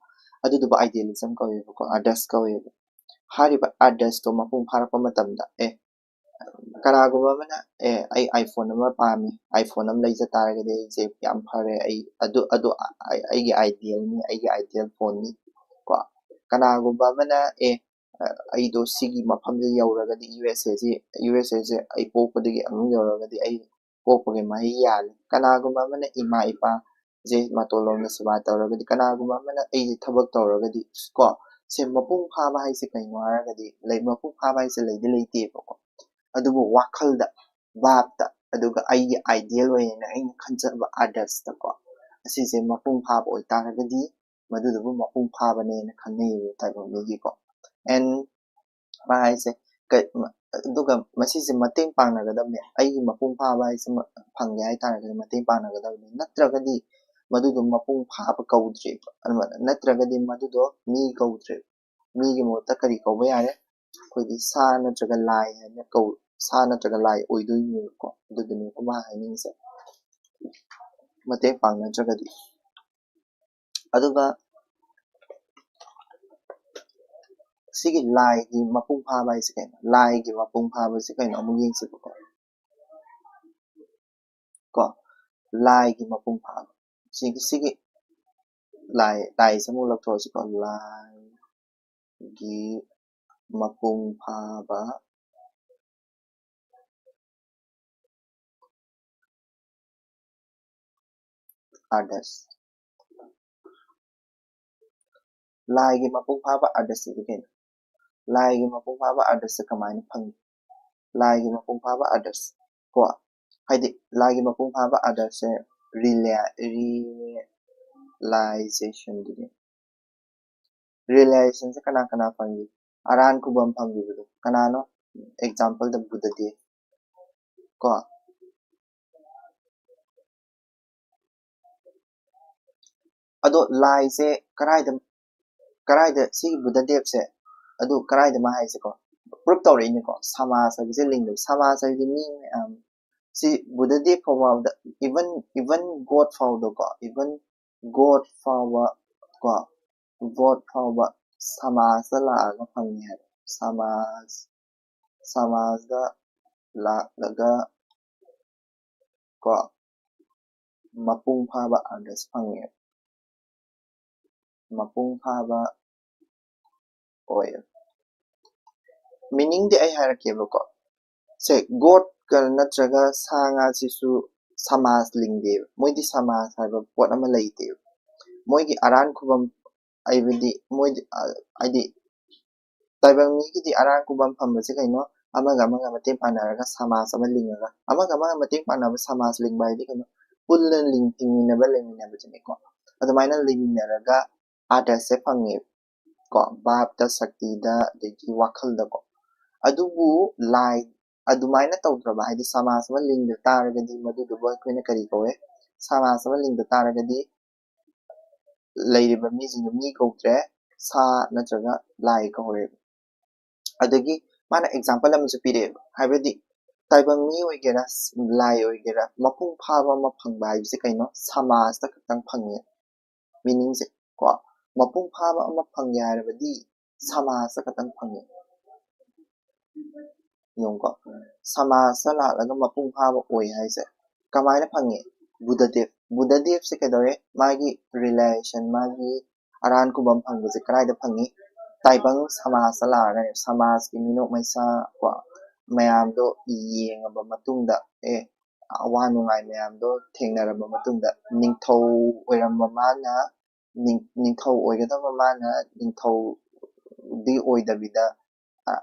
ꯑꯗꯨꯗꯨꯕꯨ ꯑꯥꯏꯗꯤꯌꯦꯂꯤꯖꯝ ꯀꯧꯋꯦꯕꯀꯣ ꯑꯥꯗꯔꯁ ꯀꯧꯋꯦꯕ ꯍꯥꯏꯔꯤꯕ ꯑꯥꯗꯔꯁꯇꯣ ꯃꯄꯨꯡ ꯐꯥꯔꯛꯄ ꯃꯇꯝꯗ ꯀꯅꯥꯒꯨꯝꯕ ꯑꯃꯅ ꯑꯩ ꯑꯥꯏꯐꯣꯟ ꯑꯃ ꯄꯥꯝꯃꯤ ꯑꯥꯏꯐꯣꯟ ꯑꯃ ꯂꯩꯖ ꯇꯥꯔꯒꯗꯤ ꯑꯩꯁꯦ ꯌꯥꯝ ꯐꯔꯦ ꯑꯗꯨ ꯑꯩꯒꯤ ꯑꯥꯏꯗꯤꯌꯦꯜꯅꯤ ꯑꯩꯒꯤ ꯑꯥꯏꯗꯤꯌꯦꯜ ꯐꯣꯟꯅꯤ ꯀꯣ ꯀꯅꯥꯒꯨꯝꯕ ꯑꯃꯅ ꯑꯩꯗꯣ ꯁꯤꯒꯤ ꯃꯐꯝꯁꯦ ꯌꯧꯔꯒꯗꯤ ꯌꯨ ꯑꯦꯁ ꯑꯦꯁꯦ ꯑꯩ ꯄꯣꯛꯄꯗꯒꯤ ꯑꯃꯨꯛ ꯌꯧꯔꯒꯗꯤ ꯑꯩ ꯄꯣꯛꯄꯒꯤ ꯃꯍꯩ ꯌꯥꯜꯂꯤ ꯀꯅꯥꯒꯨꯝꯕ ꯑꯃꯅ ꯏꯃꯥ ꯏꯄꯥ ꯖꯦ ꯃꯇꯣꯂꯣꯝꯗ ꯁꯦꯕꯥ ꯇꯧꯔꯒꯗꯤ ꯀꯅꯥꯒꯨꯝꯕ ꯑꯃꯅ ꯑꯩꯁꯦ ꯊꯕꯛ ꯇꯧꯔꯒꯗꯤ ꯀꯣ ꯁꯦ ꯃꯄꯨꯡ ꯐꯥꯕ ꯍꯥꯏꯁꯦ ꯀꯩꯅꯣ ꯍꯥꯏꯔꯒꯗꯤ ꯃꯄꯨꯡ ꯐꯥꯕ ꯍꯥꯏꯁꯦ ꯂꯩꯇꯦꯕꯀꯣ ꯑꯗꯨꯕꯨ ꯋꯥꯈꯜꯗ ꯚꯥꯕꯇ ꯑꯗꯨꯒ ꯑꯩꯒꯤ ꯑꯥꯏꯗꯤꯌꯦꯜ ꯑꯣꯏꯅ ꯑꯩꯅ ꯈꯟꯖꯕ ꯑꯥꯗꯔꯁꯇꯀꯣ ꯑꯁꯤꯁꯦ ꯃꯄꯨꯡ ꯐꯥꯕ ꯑꯣꯏꯇꯥꯔꯒꯗꯤ ꯃꯗꯨꯗꯨꯕꯨ ꯃꯄꯨꯡ ꯐꯥꯕꯅꯦꯅ ꯈꯟꯅꯩꯌꯦꯕ ꯇꯥꯏꯕꯪ ꯃꯤꯒꯤꯀꯣ ꯑꯦꯟ ꯃꯥ ꯍꯥꯏꯁꯦ ꯑꯗꯨꯒ ꯃꯁꯤꯁꯦ ꯃꯇꯦꯡ ꯄꯥꯡꯅꯒꯗꯕꯅꯦ ꯑꯩꯒꯤ ꯃꯄꯨꯡ ꯐꯥꯕ ꯍꯥꯏꯁꯦ ꯐꯪꯒꯦ ꯍꯥꯏꯇꯥꯔꯒꯗꯤ ꯃꯇꯦꯡ ꯄꯥꯡꯅꯒꯗꯕꯅꯤ ꯅꯠꯇ꯭ꯔꯒꯗꯤ ꯃꯗꯨꯗꯣ ꯃꯄꯨꯡ ꯐꯥꯕ ꯀꯧꯗ꯭ꯔꯦꯕ ꯅꯠꯇ꯭ꯔꯒꯗꯤ ꯃꯗꯨꯗꯣ ꯃꯤ ꯀꯧꯗ꯭ꯔꯦꯕ ꯃꯤꯒꯤ ꯃꯍꯨꯠꯇ ꯀꯔꯤ ꯀꯧꯕ ꯌꯥꯔꯦ ꯑꯩꯈꯣꯏꯒꯤ ꯁꯥ ꯅꯠꯇ꯭ꯔꯒ ꯂꯥꯏ ꯍꯥꯏꯅ ꯁꯥ ꯅꯠꯇ꯭ꯔꯒ ꯂꯥꯏ ꯑꯣꯏꯗꯣꯏꯅꯦꯕꯀꯣ ꯑꯗꯨꯗꯨꯅꯦꯕ ꯃꯥ ꯍꯥꯏꯅꯤꯡꯉꯤꯁꯦ ꯃꯇꯦꯡ ꯄꯥꯡꯅꯗ꯭ꯔꯒꯗꯤ ꯑꯗꯨꯒ ꯁꯤꯒꯤ ꯂꯥꯏꯒꯤ ꯃꯄꯨꯡ ꯐꯥꯕ ꯍꯥꯏꯁꯦ ꯀꯩꯅꯣ ꯂꯥꯏꯒꯤ ꯃꯄꯨꯡ ꯐꯥꯕꯁꯤ ꯀꯩꯅꯣ ꯑꯃꯨꯛ ꯌꯦꯡꯁꯤꯕꯀꯣ ꯂꯥꯏꯒꯤ ꯃꯄꯨꯡ ꯐꯥꯕ ꯁꯤꯒꯤ ꯂꯥꯏꯁꯦ ꯑꯃꯨꯛ ꯂꯧꯊꯣꯛꯑꯁꯤꯀꯣ ꯂꯥꯏꯒꯤ ꯃꯄꯨꯡ ꯐꯥꯕ ꯑꯥꯗꯔꯁ ꯂꯥꯏꯒꯤ ꯃꯄꯨꯡ ꯐꯥꯕ ꯑꯥꯗꯔꯁꯁꯤꯗꯤ ꯀꯩꯅꯣ ꯂꯥꯏꯒꯤ ꯃꯄꯨꯡ ꯐꯥꯕ ꯑꯥꯗꯔꯁꯁꯦ ꯀꯃꯥꯏꯅ ꯐꯪꯏ ꯂꯥꯏꯒꯤ ꯃꯄꯨꯡ ꯐꯥꯕ ꯑꯥꯗꯔꯁ ꯀꯣ ꯍꯥꯏꯗꯤ ꯂꯥꯏꯒꯤ ꯃꯄꯨꯡ ꯐꯥꯕ ꯑꯥꯗꯔꯁꯁꯦ ꯔꯤꯂꯥꯏꯖꯦꯁꯟꯗꯨꯅꯤ ꯔꯤꯂꯥꯏꯖꯦꯁꯟꯁꯦ ꯀꯅꯥ ꯀꯅꯥ ꯐꯪꯏ ꯑꯔꯥꯟ ꯈꯨꯕꯝ ꯐꯪꯈꯤꯕꯗꯣ ꯀꯅꯥꯅꯣ ꯑꯦꯛꯖꯥꯝꯄꯜꯗ ꯕꯨꯙꯗꯦꯕ ꯀꯣ ꯑꯗꯣ ꯂꯥꯏꯁꯦ ꯀꯔꯥꯏꯗ ꯁꯤꯒꯤ ꯕꯨꯙꯗꯦꯕꯁꯦ ꯑꯗꯨ ꯀꯔꯥꯏꯗ ꯃꯥ ꯍꯥꯏꯁꯦꯀꯣ ꯄ꯭ꯔꯨꯞ ꯇꯧꯔꯛꯏꯅꯦꯀꯣ ꯁꯃꯥꯖ ꯍꯥꯏꯕꯁꯦ ꯂꯤꯡꯗꯕ ꯁꯃꯥꯖ ꯍꯥꯏꯕꯗꯤ ꯃꯤ ꯃꯌꯥꯝ ꯁꯤ ꯕꯨꯙꯗꯦꯕ ꯐꯥꯎꯕꯗꯏꯚꯟ ꯒꯣꯗ ꯐꯥꯎꯗꯀꯣ ꯏꯚꯟ ꯒꯣꯗ ꯐꯥꯎꯕ ꯀꯣ ꯒꯣꯗ ꯐꯥꯎꯕ ꯁꯃꯥꯖꯇ ꯂꯥꯛꯑꯒ ꯐꯪꯉꯤ ꯍꯥꯏꯕ ꯁꯃꯥꯖꯗ ꯂꯥꯛꯂꯒ ꯀꯣ ꯃꯄꯨꯡ ꯐꯥꯕ ꯑꯥꯗꯔꯁ ꯐꯪꯉꯦ ꯃꯄꯨꯡ ꯐꯥꯕ ꯑꯣꯏ ꯃꯤꯅꯤꯡꯗꯤ ꯑꯩ ꯍꯥꯏꯔꯛꯀꯦꯕꯀꯣ ꯁꯦ ꯒꯣꯗꯀ ꯅꯠꯇ꯭ꯔꯒ ꯁꯥ ꯉꯥꯁꯤꯁꯨ ꯁꯃꯥꯖ ꯂꯤꯡꯗꯦꯕ ꯃꯣꯏꯗꯤ ꯁꯃꯥꯖ ꯍꯥꯏꯕ ꯄꯣꯠ ꯑꯃ ꯂꯩꯇꯦꯕ ꯃꯣꯏꯒꯤ ꯑꯔꯥꯟ ꯈꯨꯕꯝ ꯍꯥꯏꯕꯗꯤ ꯃꯣꯏꯗꯤ ꯍꯥꯏꯗꯤ ꯇꯥꯏꯕꯪ ꯃꯤꯒꯤꯗꯤ ꯑꯔꯥꯟ ꯈꯨꯕꯝ ꯐꯝꯕꯁꯦ ꯀꯩꯅꯣ ꯑꯃꯒ ꯃꯇꯦꯡ ꯄꯥꯡꯅꯔꯒ ꯁꯃꯥꯖ ꯑꯃ ꯂꯤꯡꯉꯒ ꯑꯃꯒ ꯃꯇꯦꯡ ꯄꯥꯡꯅꯕ ꯁꯃꯥꯖ ꯂꯤꯡꯕ ꯍꯥꯏꯗꯤ ꯀꯩꯅꯣ ꯄꯨꯟꯅ ꯍꯤꯡꯃꯤꯟꯅꯕ ꯂꯩꯃꯤꯟꯅꯕꯁꯤꯅꯦꯀꯣ ꯑꯗꯨꯃꯥꯏꯅ ꯂꯩꯃꯤꯟꯅꯔꯒ ꯑꯥꯗꯔꯁꯁꯦ ꯐꯪꯉꯦꯕ ꯀꯣ ꯚꯥꯕꯇ ꯁꯛꯇꯤꯗ ꯑꯗꯒꯤ ꯋꯥꯈꯜꯗꯀꯣ ꯑꯗꯨꯕꯨ ꯂꯥꯏ ꯑꯗꯨꯃꯥꯏꯅ ꯇꯧꯗ꯭ꯔꯕ ꯍꯥꯏꯗꯤ ꯁꯃꯥꯖ ꯑꯃ ꯂꯤꯡꯗ ꯇꯥꯔꯒꯗꯤ ꯃꯗꯨꯗꯨꯕꯨ ꯑꯩꯈꯣꯏꯅ ꯀꯔꯤ ꯀꯧꯋꯦ ꯁꯃꯥꯖ ꯑꯃ ꯂꯤꯡꯗ ꯇꯥꯔꯒꯗꯤ ꯂꯩꯔꯤꯕ ꯃꯤꯁꯤꯡꯗꯨ ꯃꯤ ꯀꯧꯗ꯭ꯔꯦ ꯁꯥ ꯅꯠꯇ꯭ꯔꯒ ꯂꯥꯏ ꯀꯧꯔꯦꯕ ꯑꯗꯒꯤ ꯃꯥꯅ ꯑꯦꯛꯖꯥꯝꯄꯜ ꯑꯃꯁꯨ ꯄꯤꯔꯛꯑꯦꯕ ꯍꯥꯏꯕꯗꯤ ꯇꯥꯏꯕꯪ ꯃꯤ ꯑꯣꯏꯒꯦꯔꯥ ꯂꯥꯏ ꯑꯣꯏꯒꯦꯔꯥ ꯃꯄꯨꯡ ꯐꯥꯕ ꯑꯃ ꯐꯪꯕ ꯍꯥꯏꯕꯁꯦ ꯀꯩꯅꯣ ꯁꯃꯥꯖꯇ ꯈꯛꯇꯪ ꯐꯪꯉꯦ ꯃꯤꯅꯤꯡꯁꯦ ꯀꯣ ꯃꯄꯨꯡ ꯐꯥꯕ ꯑꯃ ꯐꯪꯒꯦ ꯍꯥꯏꯔꯕꯗꯤ ꯁꯃꯥꯖꯇ ꯈꯛꯇꯪ ꯐꯪꯉꯦ ꯌꯦꯡꯉꯨꯀꯣ ꯁꯃꯥꯖꯇ ꯂꯥꯛꯂꯒ ꯃꯄꯨꯡ ꯐꯥꯕ ꯑꯣꯏ ꯍꯥꯏꯁꯦ ꯀꯃꯥꯏꯅ ꯐꯪꯉꯦ ꯕꯨꯙꯗꯦꯕꯁꯦ ꯀꯩꯗꯧꯔꯦ ꯃꯥꯒꯤ ꯔꯤꯂꯥꯏꯖꯦꯁꯟ ꯃꯥꯒꯤ ꯑꯔꯥꯟ ꯈꯨꯕꯝ ꯐꯪꯕꯁꯦ ꯀꯗꯥꯏꯗ ꯐꯪꯉꯤ ꯇꯥꯏꯕꯪ ꯁꯃꯥꯖꯇ ꯂꯥꯛꯑꯒꯅꯦ ꯁꯃꯥꯖꯀꯤ ꯃꯤꯅꯣꯛ ꯃꯩꯁꯥ ꯀꯣ ꯃꯌꯥꯝꯗꯣ ꯌꯦꯡꯉꯕ ꯃꯇꯨꯡꯗ ꯑꯋꯥ ꯅꯨꯡꯉꯥꯏ ꯃꯌꯥꯝꯗꯣ ꯊꯦꯡꯅꯔꯕ ꯃꯇꯨꯡꯗ ꯅꯤꯡꯊꯧ ꯑꯣꯏꯔꯝꯕ ꯃꯥꯅ ꯅꯤꯡꯊꯧ ꯑꯣꯏꯒꯗꯕ ꯃꯥꯅ ꯅꯤꯡꯊꯧꯗꯤ ꯑꯣꯏꯗꯕꯤꯗ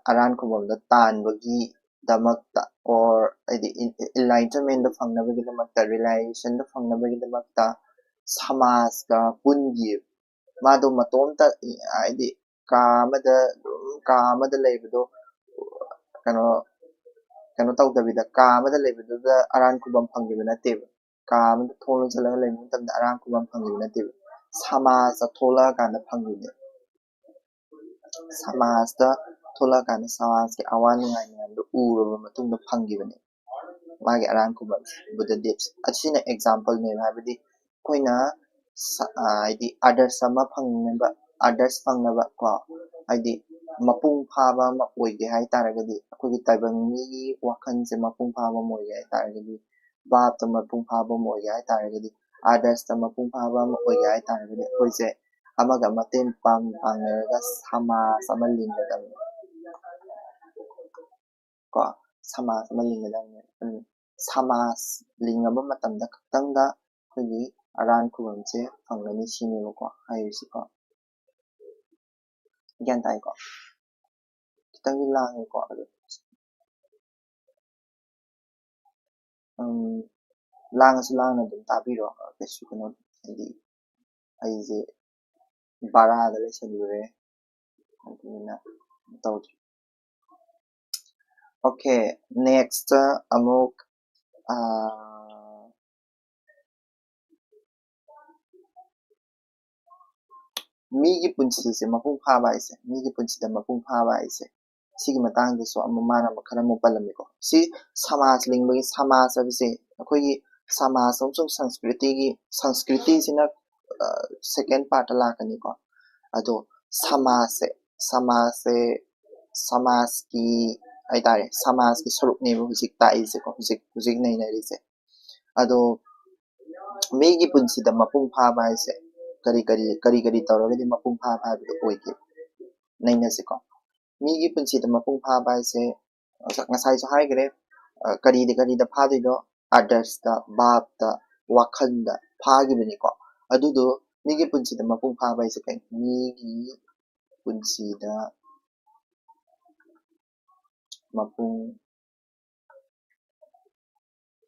ꯑꯔꯥꯟ ꯈꯨꯕꯝꯗ ꯇꯥꯟꯕꯒꯤꯗꯃꯛꯇ ꯑꯣꯔ ꯍꯥꯏꯗꯤꯏꯟꯂꯥꯏꯇꯟꯃꯦꯟꯗꯣ ꯐꯪꯅꯕꯒꯤꯗꯃꯛꯇ ꯔꯤꯂꯥꯏꯖꯦꯁꯟꯗꯣ ꯐꯪꯅꯕꯒꯤꯗꯃꯛꯇ ꯁꯃꯥꯖꯀ ꯄꯨꯟꯈꯤ ꯃꯥꯗꯣ ꯃꯇꯣꯝꯇ ꯍꯥꯏꯗꯤ ꯀꯥ ꯑꯃꯗ ꯂꯩꯕꯗꯣ ꯀꯩꯅꯣ ꯇꯧꯗꯕꯤꯗ ꯀꯥ ꯑꯃꯗ ꯂꯩꯕꯗꯨꯗ ꯑꯔꯥꯟ ꯈꯨꯕꯝ ꯐꯪꯈꯤꯕ ꯅꯠꯇꯦꯕ ꯀꯥ ꯑꯃꯗ ꯊꯣꯡ ꯂꯣꯟꯁꯤꯜꯂꯒ ꯂꯩꯕ ꯃꯇꯝꯗ ꯑꯔꯥꯟ ꯈꯨꯕꯝ ꯐꯪꯈꯤꯕ ꯅꯠꯇꯦꯕ ꯁꯃꯥꯖꯇ ꯊꯣꯛꯂꯛꯑꯀꯥꯟꯗ ꯐꯪꯈꯤꯕꯅꯦ ꯁꯃꯥꯖꯇ ꯊꯣꯛꯂꯛꯑꯀꯥꯟꯗ ꯁꯃꯥꯖꯀꯤ ꯑꯋꯥ ꯅꯨꯡꯉꯥꯏ ꯃꯌꯥꯝꯗꯣ ꯎꯔꯕ ꯃꯇꯨꯡꯗ ꯐꯪꯈꯤꯕꯅꯦ ꯃꯥꯒꯤ ꯑꯔꯥꯟ ꯈꯨꯕꯝ ꯕꯨꯙꯗꯦꯕꯁꯦ ꯑꯁꯤꯅ ꯑꯦꯛꯖꯥꯝꯄꯜꯅꯦꯕ ꯍꯥꯏꯕꯗꯤ ꯑꯩꯈꯣꯏꯅ ꯍꯥꯏꯗꯤ ꯑꯥꯗꯔꯁ ꯑꯃ ꯐꯪꯅꯕ ꯑꯥꯗꯔꯁ ꯐꯪꯅꯕ ꯀꯣ ꯍꯥꯏꯗꯤ ꯃꯄꯨꯡ ꯐꯥꯕ ꯑꯃ ꯑꯣꯏꯒꯦ ꯍꯥꯏꯇꯥꯔꯒꯗꯤ ꯑꯩꯈꯣꯏꯒꯤ ꯇꯥꯏꯕꯪ ꯃꯤꯒꯤ ꯋꯥꯈꯜꯁꯦ ꯃꯄꯨꯡ ꯐꯥꯕ ꯑꯃ ꯑꯣꯏꯒꯦ ꯍꯥꯏꯇꯥꯔꯒꯗꯤ ꯚꯥꯕꯇ ꯃꯄꯨꯡ ꯐꯥꯕ ꯑꯃ ꯑꯣꯏꯒꯦ ꯍꯥꯏꯇꯥꯔꯒꯗꯤ ꯑꯥꯗꯔꯁꯇ ꯃꯄꯨꯡ ꯐꯥꯕ ꯑꯃ ꯑꯣꯏꯒꯦ ꯍꯥꯏꯇꯥꯔꯒꯗꯤ ꯑꯩꯈꯣꯏꯁꯦ ꯑꯃꯒ ꯃꯇꯦꯡ ꯄꯥꯡꯅꯔꯒ ꯁꯃꯥꯖ ꯑꯃ ꯂꯤꯡꯒꯗꯕꯅꯤ ꯀꯣ ꯁꯃꯥꯖ ꯑꯃ ꯂꯤꯡꯒꯗꯕꯅꯤ ꯁꯃꯥꯖ ꯂꯤꯡꯉꯕ ꯃꯇꯝꯗ ꯈꯛꯇꯪꯗ ꯑꯩꯈꯣꯏꯒꯤ ꯑꯔꯥꯟ ꯈꯨꯕꯝꯁꯦ ꯐꯪꯒꯅꯤ ꯁꯤꯅꯦꯕꯀꯣ ꯍꯥꯏꯔꯤꯁꯤꯀꯣ ꯒ꯭ꯌꯥꯟ ꯇꯥꯏꯀꯣ ꯈꯤꯇꯪꯗꯤ ꯂꯥꯡꯉꯦꯀꯣ ꯑꯗꯣ ꯂꯥꯡꯉꯁꯨ ꯂꯥꯡꯅ ꯑꯗꯨꯝ ꯇꯥꯕꯤꯔꯣ ꯀꯩꯁꯨ ꯀꯩꯅꯣ ꯍꯥꯏꯗꯤ ꯑꯩꯁꯦ ꯕꯔꯥꯗ ꯂꯩꯁꯜꯂꯨꯔꯦ ꯑꯗꯨꯅ ꯇꯧꯗ꯭ꯔꯤ ꯑꯣꯀꯦ ꯅꯦꯛꯁꯇ ꯑꯃꯨꯛ ꯃꯤꯒꯤ ꯄꯨꯟꯁꯤꯁꯦ ꯃꯄꯨꯡ ꯐꯥꯕ ꯍꯥꯏꯁꯦ ꯃꯤꯒꯤ ꯄꯨꯟꯁꯤꯗ ꯃꯄꯨꯡ ꯐꯥꯕ ꯍꯥꯏꯁꯦ ꯁꯤꯒꯤ ꯃꯇꯥꯡꯗꯁꯨ ꯃꯥꯅ ꯈꯔ ꯑꯃꯨꯛ ꯄꯜꯂꯝꯃꯤꯀꯣ ꯁꯤ ꯁꯃꯥꯖ ꯂꯤꯡꯕꯒꯤ ꯁꯃꯥꯖ ꯍꯥꯏꯕꯁꯦ ꯑꯩꯈꯣꯏꯒꯤ ꯁꯃꯥꯖ ꯑꯃꯁꯨꯡ ꯁꯪꯁꯀ꯭ꯔꯤꯇꯤꯁꯤꯅ ꯁꯦꯀꯦꯟ ꯄꯥꯔꯠꯇ ꯂꯥꯛꯀꯅꯤꯀꯣ ꯑꯗꯣ ꯁꯃꯥꯖꯀꯤ ꯍꯥꯏꯇꯥꯔꯦ ꯁꯃꯥꯖꯀꯤ ꯁꯔꯨꯛꯅꯦꯕ ꯍꯧꯖꯤꯛ ꯇꯥꯛꯏꯁꯦꯀꯣ ꯍꯧꯖꯤꯛ ꯅꯩꯅꯔꯤꯁꯦ ꯑꯗꯣ ꯃꯤꯒꯤ ꯄꯨꯟꯁꯤꯗ ꯃꯄꯨꯡ ꯐꯥꯕ ꯍꯥꯏꯁꯦ ꯀꯔꯤ ꯇꯧꯔꯒꯗꯤ ꯃꯄꯨꯡ ꯐꯥꯕ ꯍꯥꯏꯕꯗꯨ ꯑꯣꯏꯒꯦ ꯅꯩꯅꯁꯤꯀꯣ ꯃꯤꯒꯤ ꯄꯨꯟꯁꯤꯗ ꯃꯄꯨꯡ ꯐꯥꯕ ꯍꯥꯏꯁꯦ ꯉꯁꯥꯏꯁꯨ ꯍꯥꯏꯈ꯭ꯔꯦ ꯀꯔꯤꯗ ꯐꯥꯗꯣꯏꯅꯣ ꯑꯥꯗꯔꯁꯇ ꯚꯥꯕꯇ ꯋꯥꯈꯜꯗ ꯐꯥꯈꯤꯕꯅꯤꯀꯣ ꯑꯗꯨꯗꯣ ꯃꯤꯒꯤ ꯄꯨꯟꯁꯤꯗ ꯃꯄꯨꯡ ꯐꯥꯕ ꯍꯥꯏꯁꯦ ꯀꯩꯅꯣ ꯃꯤꯒꯤ ꯄꯨꯟꯁꯤꯗ ꯃꯄꯨꯡ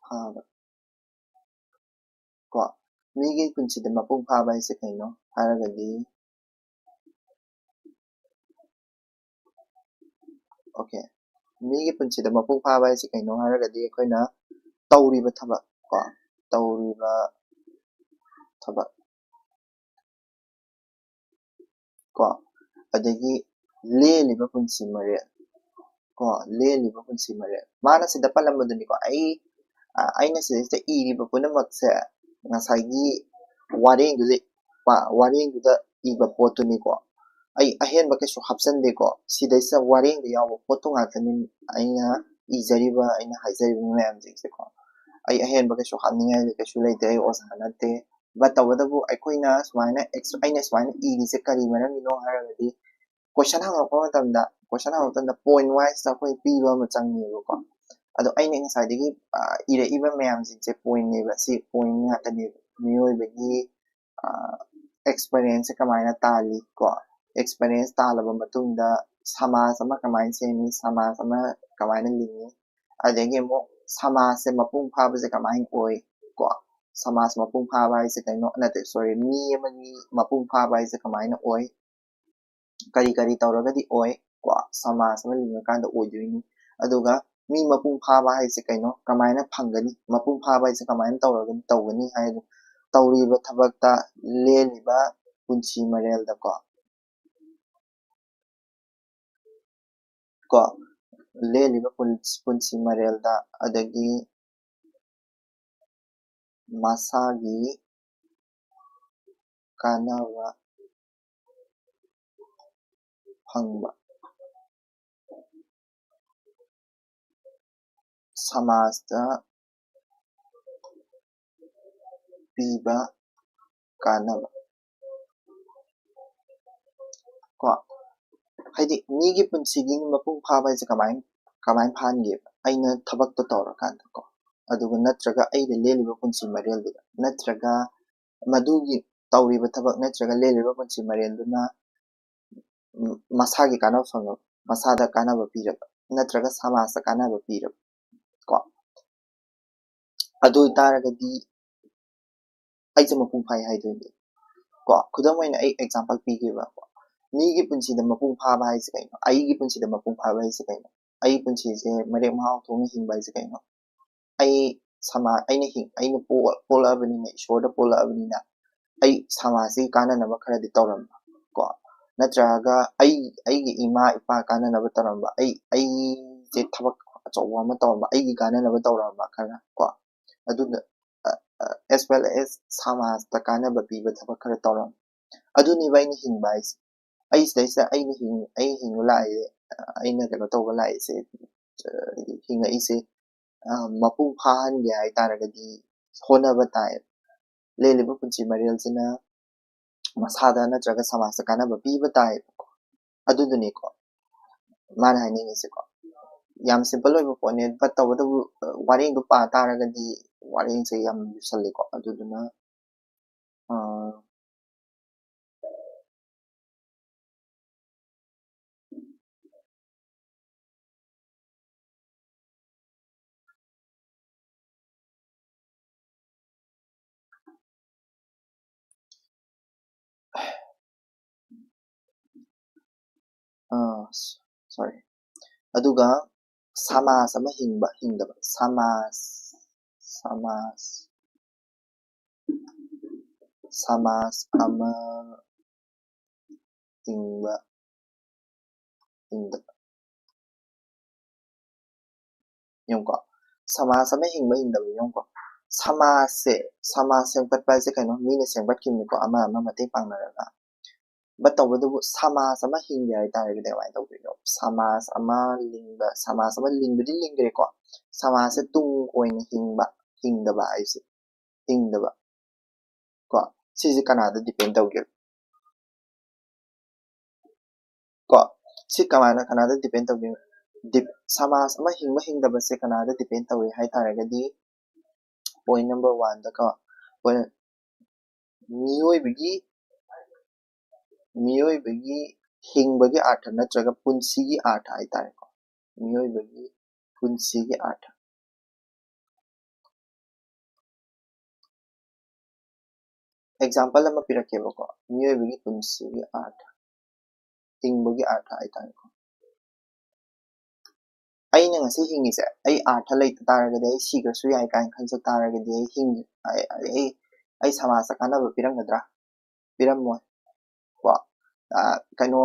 ꯐꯥꯕ ꯀꯣ ꯃꯤꯒꯤ ꯄꯨꯟꯁꯤꯗ ꯃꯄꯨꯡ ꯐꯥꯕ ꯍꯥꯏꯁꯦ ꯀꯩꯅꯣ ꯍꯥꯏꯔꯒꯗꯤ ꯑꯣꯀꯦ ꯃꯤꯒꯤ ꯄꯨꯟꯁꯤꯗ ꯃꯄꯨꯡ ꯐꯥꯕ ꯍꯥꯏꯁꯦ ꯀꯩꯅꯣ ꯍꯥꯏꯔꯒꯗꯤ ꯑꯩꯈꯣꯏꯅ ꯇꯧꯔꯤꯕ ꯊꯕꯛ ꯀꯣ ꯑꯗꯒꯤ ꯂꯦꯜꯂꯤꯕ ꯄꯨꯟꯁꯤ ꯃꯔꯦꯜ ꯃꯥꯅ ꯁꯤꯗ ꯄꯜꯂꯝꯕꯗꯨꯅꯤꯀꯣ ꯑꯩꯅ ꯁꯤꯗꯩꯁꯤꯗ ꯏꯔꯤꯕ ꯄꯨꯝꯅꯃꯛꯁꯦ ꯉꯁꯥꯏꯒꯤ ꯋꯥꯔꯦꯡꯗꯨꯗ ꯏꯕ ꯄꯣꯠꯇꯨꯅꯤꯀꯣ ꯑꯩ ꯑꯍꯦꯟꯕ ꯀꯩꯁꯨ ꯍꯥꯞꯆꯟꯗꯦꯀꯣ ꯁꯤꯗꯩꯁꯤꯗ ꯋꯥꯔꯦꯡꯗ ꯌꯥꯎꯕ ꯄꯣꯠꯇꯨ ꯉꯥꯛꯇꯅꯤ ꯑꯩꯅ ꯏꯖꯔꯤꯕ ꯑꯩꯅ ꯍꯥꯏꯖꯔꯤꯕ ꯃꯌꯥꯝꯁꯤꯡꯁꯦꯀꯣ ꯑꯩ ꯑꯍꯦꯟꯕ ꯀꯩꯁꯨ ꯍꯥꯞꯅꯤꯡꯉꯥꯏ ꯀꯩꯁꯨ ꯂꯩꯇꯦ ꯑꯩ ꯑꯣꯖꯥ ꯅꯠꯇꯦ ꯕꯠ ꯇꯧꯕꯇꯕꯨ ꯑꯩꯈꯣꯏꯅ ꯑꯩꯅ ꯁꯨꯃꯥꯏꯅ ꯏꯔꯤꯁꯦ ꯀꯔꯤ ꯃꯔꯝꯒꯤꯅꯣ ꯍꯥꯏꯔꯒꯗꯤ ꯀꯣꯏꯁꯟ ꯍꯪꯉꯛꯄ ꯃꯇꯝꯗ ꯄꯣꯏꯟ ꯋꯥꯏꯁꯇ ꯑꯩꯈꯣꯏ ꯄꯤꯕ ꯑꯃ ꯆꯪꯉꯦꯕꯀꯣ ꯑꯗꯣ ꯑꯩꯅ ꯉꯁꯥꯏꯗꯒꯤ ꯏꯔꯛꯏꯕ ꯃꯌꯥꯝꯁꯤꯡꯁꯦ ꯄꯣꯏꯟꯅꯦꯕ ꯁꯤ ꯄꯣꯏꯟ ꯉꯥꯛꯇꯅꯦꯕ ꯃꯤꯑꯣꯏꯕꯒꯤ ꯑꯦꯛꯁꯄerience ꯀꯃꯥꯏꯅ ꯇꯥꯜꯂꯤ ꯀꯣ ꯑꯦꯛꯁꯄerience ꯇꯥꯜꯂꯕ ꯃꯇꯨꯡꯗ ꯁꯃꯥꯖ ꯑꯃ ꯀꯃꯥꯏꯅ ꯁꯦꯝꯃꯤ ꯁꯃꯥꯖ ꯑꯃ ꯀꯃꯥꯏꯅ ꯂꯤꯡꯉꯤ ꯑꯗꯒꯤ ꯑꯃꯨꯛ ꯁꯃꯥꯖꯁꯦ ꯃꯄꯨꯡ ꯐꯥꯕꯁꯦ ꯀꯃꯥꯏꯅ ꯑꯣꯏ ꯀꯣ ꯁꯃꯥꯖ ꯃꯄꯨꯡ ꯐꯥꯕ ꯍꯥꯏꯁꯦ ꯀꯩꯅꯣ ꯅꯠꯇꯦ ꯁꯣꯔꯤ ꯃꯤ ꯑꯃꯒꯤ ꯃꯄꯨꯡ ꯐꯥꯕ ꯍꯥꯏꯁꯦ ꯀꯃꯥꯏꯅ ꯑꯣꯏ ꯀꯔꯤ ꯇꯧꯔꯒꯗꯤ ꯑꯣꯏ ꯀꯣ ꯁꯃꯥꯖ ꯑꯃ ꯂꯤꯡꯉꯀꯥꯟꯗ ꯑꯣꯏꯗꯣꯏꯅꯤ ꯑꯗꯨꯒ ꯃꯤ ꯃꯄꯨꯡ ꯐꯥꯕ ꯍꯥꯏꯁꯦ ꯀꯩꯅꯣ ꯀꯃꯥꯏꯅ ꯐꯪꯒꯅꯤ ꯃꯄꯨꯡ ꯐꯥꯕ ꯍꯥꯏꯁꯦ ꯀꯃꯥꯏꯅ ꯇꯧꯔꯒꯗꯤ ꯇꯧꯒꯅꯤ ꯍꯥꯏꯗꯣ ꯇꯧꯔꯤꯕ ꯊꯕꯛꯇ ꯂꯦꯜꯂꯤꯕ ꯄꯨꯟꯁꯤ ꯃꯔꯦꯜꯗꯀꯣ ꯂꯦꯜꯂꯤꯕ ꯄꯨꯟꯁꯤ ꯃꯔꯦꯜꯗ ꯑꯗꯒꯤ ꯃꯁꯥꯒꯤ ꯀꯥꯟꯅꯕ ꯐꯪꯕ ꯁꯃꯥꯖꯇ ꯄꯤꯕ ꯀꯥꯟꯅꯕ ꯀꯣ ꯍꯥꯏꯗꯤ ꯃꯤꯒꯤ ꯄꯨꯟꯁꯤꯒꯤ ꯃꯄꯨꯡ ꯐꯥꯕ ꯍꯥꯏꯁꯦ ꯀꯃꯥꯏꯅ ꯐꯥꯍꯟꯒꯦꯕ ꯑꯩꯅ ꯊꯕꯛꯇꯣ ꯇꯧꯔꯀꯥꯟꯗꯀꯣ ꯑꯗꯨꯒ ꯅꯠꯇ꯭ꯔꯒ ꯑꯩꯅ ꯂꯦꯜꯂꯤꯕ ꯄꯨꯟꯁꯤ ꯃꯔꯦꯜꯗꯨꯗ ꯅꯠꯇ꯭ꯔꯒ ꯃꯗꯨꯒꯤ ꯇꯧꯔꯤꯕ ꯊꯕꯛ ꯅꯠꯇ꯭ꯔꯒ ꯂꯦꯜꯂꯤꯕ ꯄꯨꯟꯁꯤ ꯃꯔꯦꯜꯗꯨꯅ ꯃꯁꯥꯒꯤ ꯀꯥꯟꯅꯕ ꯐꯪꯉꯕ ꯃꯁꯥꯗ ꯀꯥꯟꯅꯕ ꯄꯤꯔꯕ ꯅꯠꯇ꯭ꯔꯒ ꯁꯃꯥꯖꯇ ꯀꯥꯟꯅꯕ ꯄꯤꯔꯕ ꯀꯣ ꯑꯗꯨ ꯑꯣꯏꯇꯥꯔꯒꯗꯤ ꯑꯩꯁꯦ ꯃꯄꯨꯡ ꯐꯥꯏ ꯍꯥꯏꯗꯣꯏꯅꯦ ꯀꯣ ꯈꯨꯗꯝ ꯑꯣꯏꯅ ꯑꯩ ꯑꯦꯛꯖꯥꯝꯄꯜ ꯄꯤꯒꯦꯕ ꯃꯤꯒꯤ ꯄꯨꯟꯁꯤꯗ ꯃꯄꯨꯡ ꯐꯥꯕ ꯍꯥꯏꯁꯦ ꯀꯩꯅꯣ ꯑꯩꯒꯤ ꯄꯨꯟꯁꯤꯗ ꯃꯄꯨꯡ ꯐꯥꯕ ꯍꯥꯏꯁꯦ ꯀꯩꯅꯣ ꯑꯩ ꯄꯨꯟꯁꯤꯁꯦ ꯃꯔꯦꯛ ꯃꯍꯥꯎ ꯊꯣꯛꯅ ꯍꯤꯡꯕ ꯍꯥꯏꯁꯦ ꯀꯩꯅꯣ ꯑꯩꯅ ꯄꯣꯛꯂꯛꯑꯕꯅꯤꯅ ꯏꯁꯣꯔꯗ ꯄꯣꯛꯂꯛꯑꯕꯅꯤꯅ ꯑꯩ ꯁꯃꯥꯖꯁꯤꯒꯤ ꯀꯥꯟꯅꯅꯕ ꯈꯔꯗꯤ ꯇꯧꯔꯝꯕ ꯀꯣ ꯅꯠꯇ꯭ꯔꯒ ꯑꯩꯒꯤ ꯏꯃꯥ ꯏꯄꯥ ꯀꯥꯟꯅꯅꯕ ꯇꯧꯔꯝꯕ ꯑꯩꯁꯦ ꯊꯕꯛ ꯑꯆꯧꯕ ꯑꯃ ꯇꯧꯔꯝꯕ ꯑꯩꯒꯤ ꯀꯥꯟꯅꯅꯕ ꯇꯧꯔꯝꯕ ꯈꯔ ꯀꯣ ꯑꯗꯨꯅ as well as ꯁꯃꯥꯖꯇ ꯀꯥꯟꯅꯕ ꯄꯤꯕ ꯊꯕꯛ ꯈꯔ ꯇꯧꯔꯝꯕ ꯑꯗꯨꯅꯦꯕ ꯑꯩꯅ ꯍꯤꯡꯕ ꯍꯥꯏꯁꯦ ꯑꯩ ꯁꯤꯗꯩꯁꯤꯗ ꯑꯩ ꯍꯤꯡꯕ ꯂꯥꯛꯏꯁꯦ ꯑꯩꯅ ꯀꯩꯅꯣ ꯇꯧꯕ ꯂꯥꯛꯏꯁꯦ ꯍꯤꯡꯉꯛꯏꯁꯦ ꯃꯄꯨꯡ ꯐꯥꯍꯟꯒꯦ ꯍꯥꯏꯇꯥꯔꯒꯗꯤ ꯍꯣꯠꯅꯕ ꯇꯥꯏ ꯂꯦꯜꯂꯤꯕ ꯄꯨꯟꯁꯤ ꯃꯔꯦꯜꯁꯤꯅ ꯃꯁꯥꯗ ꯅꯠꯇ꯭ꯔꯒ ꯁꯃꯥꯖꯇ ꯀꯥꯟꯅꯕ ꯄꯤꯕ ꯇꯥꯏꯌꯦꯕꯀꯣ ꯑꯗꯨꯗꯨꯅꯤꯀꯣ ꯃꯥꯅ ꯍꯥꯏꯅꯤꯡꯉꯤꯁꯦꯀꯣ ꯌꯥꯝ ꯁꯤꯝꯄꯜ ꯑꯣꯏꯕ ꯄꯣꯠꯅꯦ ꯕꯠ ꯇꯧꯕꯇꯕꯨ ꯋꯥꯔꯦꯡꯗꯣ ꯄꯥ ꯇꯥꯔꯒꯗꯤ ꯋꯥꯔꯦꯡꯁꯦ ꯌꯥꯝ ꯂꯨꯁꯜꯂꯦꯀꯣ ꯑꯗꯨꯗꯨꯅ sorry aduga samas ama hingba hingdaba samas ama hingba hingdaba yongko samas ama hingba hingdaba yongko samas sengpatpa se kaino mine sengpatkhimniko ama mateng pangnaraga but tawbadubu samas ama hingbe haitaragadi kamai tawdoino samas ama lingbadi linggreko samas se tung oina hingdaba haise hingdaba ko sisi kanada depend tawgero ko si kanada depend tawgero samas ama hingba hingdaba se kanada depend tawi haitaragadi point number 1 da ko miyoibagi hingbagi artha natraga punsigi artha haitare ko miyoibagi punsigi artha example ama pirakebako miyoibagi punsigi artha hingbagi artha haitare ko aina ngasi hingise ai artha leita taragadi ai sigasu yai kain khansa taragadi ai hing ai samasa kanaba pirangadra pirammoy ko kaino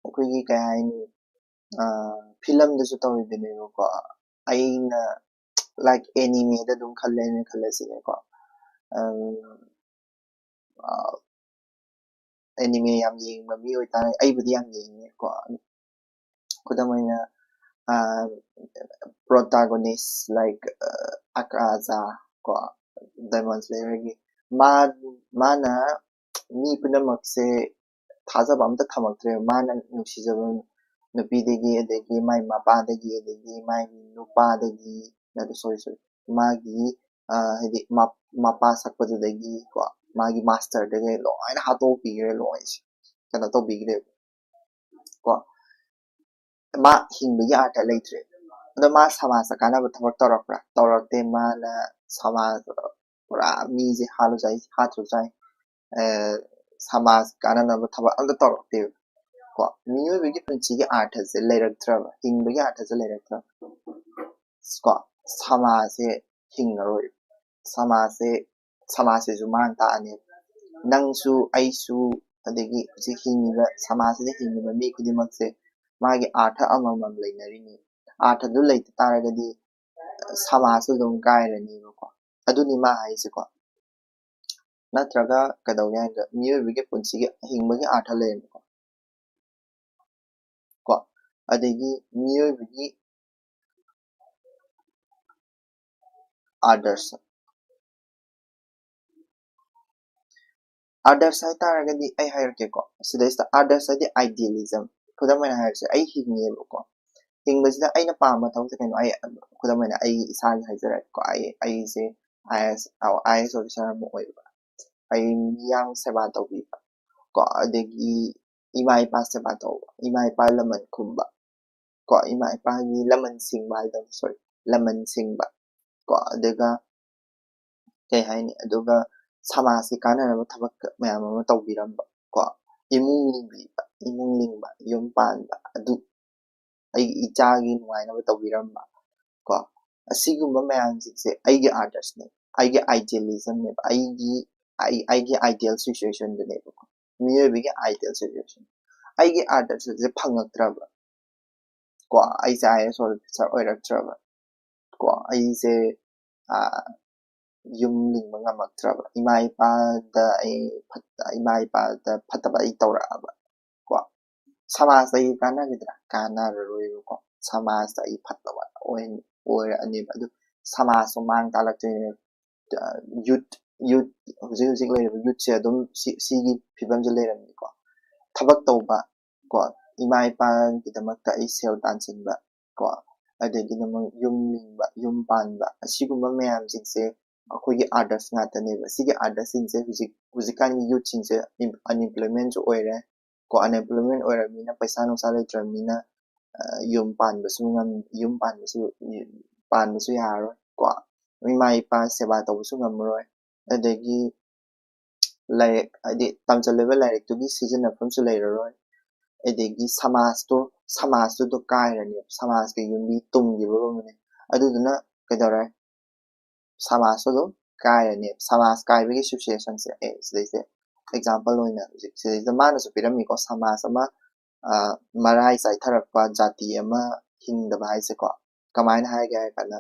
akoigi kay haini film dasu tawibinebako aina like anime da dum khallesine ko anime yam yengba mi oitare aibudi yam yengne ko kudamaina protagonist like Akaza ko Demon Slayer gi mana mi punamakse thajaba amta thamaktre mana nusijaba nupidagi adagi mai mapadagi adagi mai nupadagi nadu sorry magi hadi mapa sakpadudagi ko magi master dage loina hatopigre lois kana tobigre ko ma hingbagi artha leitre ado ma samasa kanaba thabak tawrakte mana samas pura mise halujai hatrujai samas kananaba thabak amta tawrakte ko miyoibagi punsigi artha se leiraktraba hingbagi artha se leiraktraba ko samase hingaroi samase ju mang taane nangsu aisu adagi hujik hingiba samasida hingiba mi kudimakse magi artha amamam leinarini artha du leita taragadi samasu dum kairani ko aduni ma haise ko natraga kadawne hanga miyoibagi punsigi hingbagi artha leirani ko adagi miyoibagi others haitaragadi ai hairkeko sidaista others hadi idealism kudamaina hairse ai hingebo hingbasida aina pamba thawse kaino ai kudamaina ai isagi haijara ko ai se IS officer mo oiba ai miyang seba tawbiba ko adagi ima ipa seba tawba ima ipa laman khumba ko ima ipa gi laman singba haidam sorry laman singba ko adaga kay haini aduga samasi kananaba thabak mayam ama tawbiramba ko imung lingba yum panba adu ai ichagi nuainaba tawbiramba ko asigumba mayamjikse aigi others ne aigi idealism ne aigi ideal situation ne ko miyoibigi ideal situation aigi others se phangaktraba ko aise IS officer oiraktraba ko aise yum lingba ngamaktraba ima ipa da phataba ai tawraaba ko samasa ai kanagidra kanararoiba ko samasa ai phataba oira aniba adu samasa mang talaktoine youth hujik leiriba youth se adum sigi fibamje leiramni ko thabak tawba ko ima ipa gidamakta ai sel tansinba ko adagi namang yum lingba yum panba asigumba mayamjikse ꯑꯩꯈꯣꯏꯒꯤ ꯑꯥꯗꯔꯁ ꯉꯥꯛꯇꯅꯦꯕ ꯁꯤꯒꯤ ꯑꯥꯗꯔꯁꯤꯡꯁꯦ ꯍꯧꯖꯤꯛꯀꯥꯟꯒꯤ ꯌꯨꯠꯁꯤꯡꯁꯦ ꯑꯟꯏꯝꯄ꯭ꯂꯣꯏꯃꯦꯟꯁꯨ ꯑꯣꯏꯔꯦ ꯀꯣ unemployment ꯑꯣꯏꯔꯕꯅꯤꯅ ꯄꯩꯁꯥ ꯅꯨꯡꯁꯥ ꯂꯩꯇ꯭ꯔꯕꯅꯤꯅ ꯌꯨꯝ ꯄꯥꯟꯕꯁꯨ ꯌꯥꯔꯔꯣꯏ ꯀꯣ ꯏꯃꯥ ꯏꯄꯥ ꯁꯦꯕꯥ ꯇꯧꯕꯁꯨ ꯉꯝꯃꯔꯣꯏ ꯑꯗꯒꯤ ꯂꯥꯏꯔꯤꯛ ꯍꯥꯏꯗꯤ ꯇꯝꯁꯤꯜꯂꯤꯕ ꯂꯥꯏꯔꯤꯛꯇꯨꯒꯤ ꯁꯤꯖꯤꯟꯅꯐꯝꯁꯨ ꯂꯩꯔꯔꯣꯏ ꯑꯗꯒꯤ ꯁꯃꯥꯖꯇꯨꯗꯣ ꯀꯥꯏꯔꯅꯦꯕ ꯁꯃꯥꯖꯀꯤ ꯌꯨꯝꯕꯤ ꯇꯨꯡꯈꯤꯕꯒꯨꯝꯕꯅꯦ ꯑꯗꯨꯗꯨꯅ ꯀꯩꯗꯧꯔꯦ ꯁꯃꯥꯖꯁꯨ ꯑꯗꯨꯝ ꯀꯥꯏꯔꯅꯦꯕ ꯁꯃꯥꯖ ꯀꯥꯏꯕꯒꯤ ꯁꯤꯆꯨꯑꯦꯁꯟꯁꯦ ꯁꯤꯗꯩꯁꯦ ꯑꯦꯛꯖꯥꯝꯄꯜ ꯑꯣꯏꯅ ꯍꯧꯖꯤꯛ ꯁꯤꯗꯩꯁꯤꯗ ꯃꯥꯅꯁꯨ ꯄꯤꯔꯝꯃꯤꯀꯣ ꯁꯃꯥꯖ ꯑꯃ ꯃꯔꯥꯏ ꯆꯥꯏꯊꯔꯛꯄ ꯖꯥꯇꯤ ꯑꯃ ꯍꯤꯡꯗꯕ ꯍꯥꯏꯁꯦꯀꯣ ꯀꯃꯥꯏꯅ ꯍꯥꯏꯒꯦ ꯍꯥꯏ ꯀꯥꯟꯗ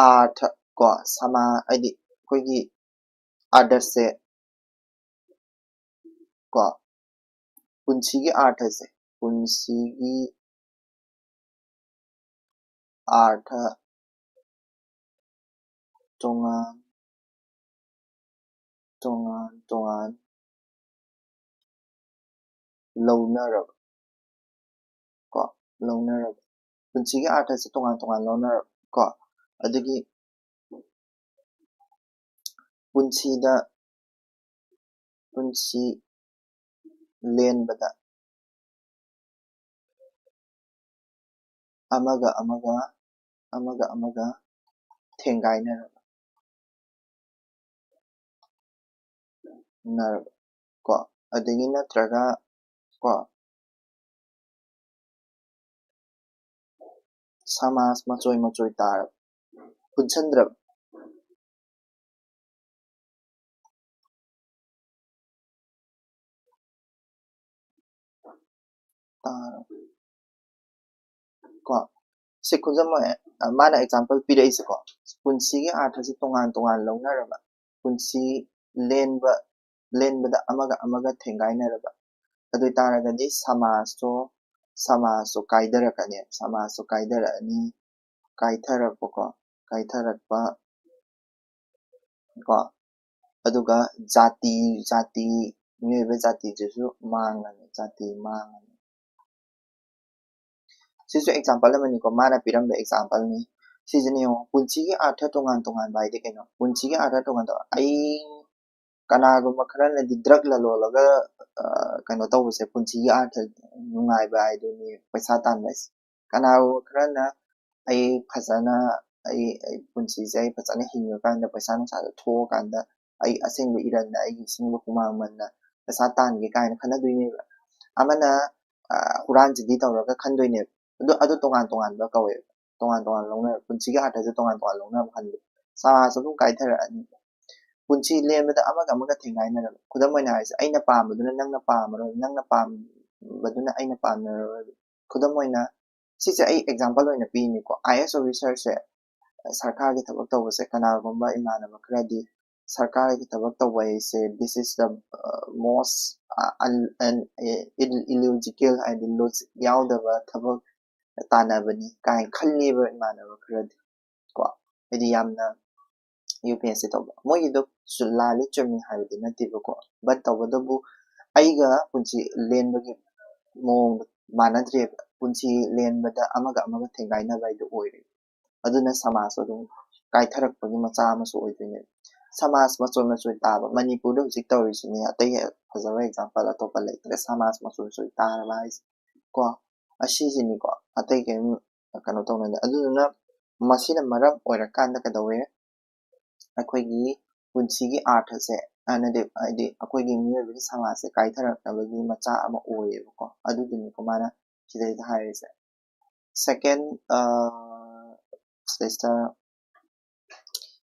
ꯑꯥꯔꯊ ꯀꯣ ꯍꯥꯏꯗꯤ ꯑꯩꯈꯣꯏꯒꯤ ꯑꯥꯗꯔꯁꯁꯦ ꯀꯣ ꯄꯨꯟꯁꯤꯒꯤ ꯑꯥꯔꯊꯁꯦ ꯄꯨꯟꯁꯤꯒꯤ ꯑꯥꯔꯊ ꯇꯣꯉꯥꯟ ꯂꯧꯅꯔꯕ ꯀꯣ ꯂꯧꯅꯔꯕ ꯄꯨꯟꯁꯤꯒꯤ ꯑꯥꯔꯊꯁꯦ ꯇꯣꯉꯥꯟ ꯂꯧꯅꯔꯕ ꯀꯣ ꯑꯗꯒꯤ ꯄꯨꯟꯁꯤ ꯂꯦꯟꯕꯗ ꯑꯃꯒ ꯑꯃꯒ ꯊꯦꯡꯒꯥꯏꯅꯔꯕ ꯀꯣ ꯑꯗꯒꯤ ꯅꯠꯇ꯭ꯔꯒ ꯀꯣ ꯁꯃꯥꯖ ꯃꯆꯣꯏ ꯇꯥꯔꯕ ꯄꯨꯟꯁꯤꯟꯗ꯭ꯔꯕ ꯀꯣ ꯁꯤ ꯈꯨꯗꯝ ꯃꯥꯅ ꯑꯦꯛꯖꯥꯝꯄꯜ ꯄꯤꯔꯛꯏꯁꯦꯀꯣ ꯄꯨꯟꯁꯤꯒꯤ ꯑꯥꯔꯊꯁꯦ ꯇꯣꯉꯥꯟ ꯂꯧꯅꯔꯕ ꯄꯨꯟꯁꯤ ꯂꯦꯟꯕꯗ ꯑꯃꯒ ꯊꯦꯡꯒꯥꯏꯅꯔꯕ ꯑꯗꯨ ꯑꯣꯏꯇꯥꯔꯒꯗꯤ ꯁꯃꯥꯖꯁꯨ ꯀꯥꯏꯊꯔꯛꯀꯅꯤ ꯁꯃꯥꯖꯁꯨ ꯀꯥꯏꯊꯔꯛꯑꯅꯤ ꯀꯥꯏꯊꯔꯛꯄ ꯀꯣ ꯑꯗꯨꯒ ꯖꯥꯇꯤ ꯃꯤꯑꯣꯏꯕ ꯖꯥꯇꯤꯗꯨꯁꯨ ꯃꯥꯡꯉꯅꯤ ꯁꯤꯁꯨ ꯑꯦꯛꯖꯥꯝꯄꯜ ꯑꯃꯅꯤꯀꯣ ꯃꯥꯅ ꯄꯤꯔꯝꯕ ꯑꯦꯛꯖꯥꯝꯄꯜꯅꯤ ꯁꯤꯁꯤꯅ ꯌꯦꯡꯉꯣ ꯄꯨꯟꯁꯤꯒꯤ ꯑꯥꯔꯊ ꯇꯣꯉꯥꯟꯕ ꯍꯥꯏꯗꯤ ꯀꯩꯅꯣ ꯄꯨꯟꯁꯤꯒꯤ ꯑꯥꯔꯊ ꯇꯣꯉꯥꯟꯕ ꯀꯅꯥꯒꯨꯝꯕ ꯈꯔꯅꯗꯤ ꯗ꯭ꯔꯒ ꯂꯂꯣꯜꯂꯒ ꯀꯩꯅꯣ ꯇꯧꯕꯁꯦ ꯄꯨꯟꯁꯤꯒꯤ ꯑꯥꯔꯊ ꯅꯨꯡꯉꯥꯏꯕ ꯍꯥꯏꯗꯨꯅꯤ ꯄꯩꯁꯥ ꯇꯥꯟꯕ ꯍꯥꯏꯁꯦ ꯀꯅꯥꯒꯨꯝꯕ ꯈꯔꯅ ꯑꯩ ꯄꯨꯟꯁꯤꯁꯦ ꯑꯩ ꯐꯖꯅ ꯍꯤꯡꯉꯀꯥꯟꯗ ꯄꯩꯁꯥ ꯅꯨꯡꯁꯥꯗ ꯊꯣꯛꯑꯀꯥꯟꯗ ꯑꯩ ꯑꯁꯦꯡꯕ ꯏꯔꯟꯅ ꯑꯩꯒꯤ ꯑꯁꯦꯡꯕ ꯍꯨꯃꯥꯡ ꯃꯟꯅ ꯄꯩꯁꯥ ꯇꯥꯟꯒꯦ ꯀꯥꯏꯅ ꯈꯟꯅꯗꯣꯏꯅꯦꯕ ꯑꯃꯅ ꯍꯨꯔꯥꯟꯖꯤꯗꯤ ꯇꯧꯔꯒ ꯈꯟꯗꯣꯏꯅꯦꯕ ꯑꯗꯨ ꯇꯣꯉꯥꯟꯕ ꯀꯧꯋꯦꯕ ꯇꯣꯉꯥꯟ ꯂꯧꯅꯔ ꯄꯨꯟꯁꯤꯒꯤ ꯑꯥꯔꯊꯁꯦ ꯇꯣꯉꯥꯟ ꯂꯧꯅꯕ ꯈꯟꯕ ꯁꯃꯥꯖ ꯑꯗꯨꯝ ꯀꯥꯏꯊꯔꯛꯑꯅꯤ ꯄꯨꯟꯁꯤ ꯂꯦꯟꯕꯗ ꯑꯃꯒ ꯊꯦꯡꯒꯥꯏꯅꯔꯕ ꯈꯨꯗꯝ ꯑꯣꯏꯅ ꯍꯥꯏꯔꯤꯁꯦ ꯑꯩꯅ ꯄꯥꯝꯕꯗꯨꯅ ꯅꯪꯅ ꯄꯥꯝꯃꯔꯣꯏ ꯅꯪꯅ ꯄꯥꯝꯕꯗꯨꯅ ꯑꯩꯅ ꯄꯥꯝꯅꯔꯣꯏ ꯈꯨꯗꯝ ꯑꯣꯏꯅ ꯁꯤꯁꯦ ꯑꯩ ꯑꯦꯛꯖꯥꯝꯄꯜ ꯑꯣꯏꯅ ꯄꯤꯅꯤꯀꯣ IAS ꯑꯣꯐꯤꯁꯔꯁꯦ ꯁꯔꯀꯥꯔꯒꯤ ꯊꯕꯛ ꯇꯧꯕꯁꯦ ꯀꯅꯥꯒꯨꯝꯕ ꯏꯃꯥꯟꯅꯕ ꯈꯔꯗꯤ ꯁꯔꯀꯥꯔꯒꯤ ꯊꯕꯛ ꯇꯧꯕ ꯍꯥꯏꯁꯦ this is the most illogical ꯍꯥꯏꯗꯤ ꯂꯣꯖꯤꯛ ꯌꯥꯎꯗꯕ ꯊꯕꯛ ꯇꯥꯟꯅꯕꯅꯤ ꯀꯥꯏꯅ ꯈꯜꯂꯦꯕ ꯏꯃꯥꯟꯅꯕ ꯈꯔꯗꯤ ꯀꯣ ꯍꯥꯏꯗꯤ ꯌꯥꯝꯅ UPSC ꯇꯧꯕ ꯃꯣꯏꯒꯤꯗꯣ ꯂꯥꯜꯂꯤ ꯆꯨꯝꯃꯤ ꯍꯥꯏꯕꯗꯤ ꯅꯠꯇꯦꯕꯀꯣ ꯕꯠ ꯇꯧꯕꯇꯕꯨ ꯑꯩꯒ ꯄꯨꯟꯁꯤ ꯂꯦꯟꯕꯒꯤ ꯃꯑꯣꯡꯗꯣ ꯃꯥꯟꯅꯗ꯭ꯔꯦꯕ ꯄꯨꯟꯁꯤ ꯂꯦꯟꯕꯗ ꯑꯃꯒ ꯊꯦꯡꯒꯥꯏꯅꯕ ꯍꯥꯏꯗꯣ ꯑꯣꯏꯔꯦ ꯑꯗꯨꯅ ꯁꯃꯥꯖ ꯑꯗꯨꯝ ꯀꯥꯏꯊꯔꯛꯄꯒꯤ ꯃꯆꯥ ꯑꯃꯁꯨ ꯑꯣꯏꯗꯣꯏꯅꯦꯕ ꯁꯃꯥꯖ ꯃꯆꯣꯏ ꯇꯥꯕ ꯃꯅꯤꯄꯨꯔꯗ ꯍꯧꯖꯤꯛ ꯇꯧꯔꯤꯁꯤꯅꯦ ꯑꯇꯩ ꯐꯖꯕ ꯑꯦꯛꯖꯥꯝꯄꯜ ꯑꯇꯣꯞꯄ ꯂꯩꯇ꯭ꯔꯦ ꯁꯃꯥꯖ ꯃꯆꯣꯏ ꯇꯥꯔꯕ ꯍꯥꯏꯁꯦ ꯀꯣ ꯑꯁꯤꯁꯤꯅꯤꯀꯣ ꯑꯇꯩ ꯀꯩꯝ ꯀꯩꯅꯣ ꯇꯧꯅꯗꯦ ꯑꯗꯨꯗꯨꯅ ꯃꯁꯤꯅ ꯃꯔꯝ ꯑꯣꯏꯔꯀꯥꯟꯗ ꯀꯩꯗꯧꯋꯦ ꯑꯩꯈꯣꯏꯒꯤ ꯄꯨꯟꯁꯤꯒꯤ ꯑꯥꯔꯊꯁꯦ ꯍꯥꯏꯗꯤ ꯑꯩꯈꯣꯏꯒꯤ ꯃꯤꯑꯣꯏꯕꯒꯤ ꯁꯃꯥꯖꯁꯦ ꯀꯥꯏꯊꯔꯛꯅꯕꯒꯤ ꯃꯆꯥ ꯑꯃ ꯑꯣꯏꯌꯦꯕꯀꯣ ꯑꯗꯨꯗꯨꯅꯤꯀꯣ ꯃꯥꯅ ꯁꯤꯗꯩꯗ ꯍꯥꯏꯔꯤꯁꯦ ꯁꯦꯀꯦꯟ ꯁꯤꯗꯩꯁꯤꯗ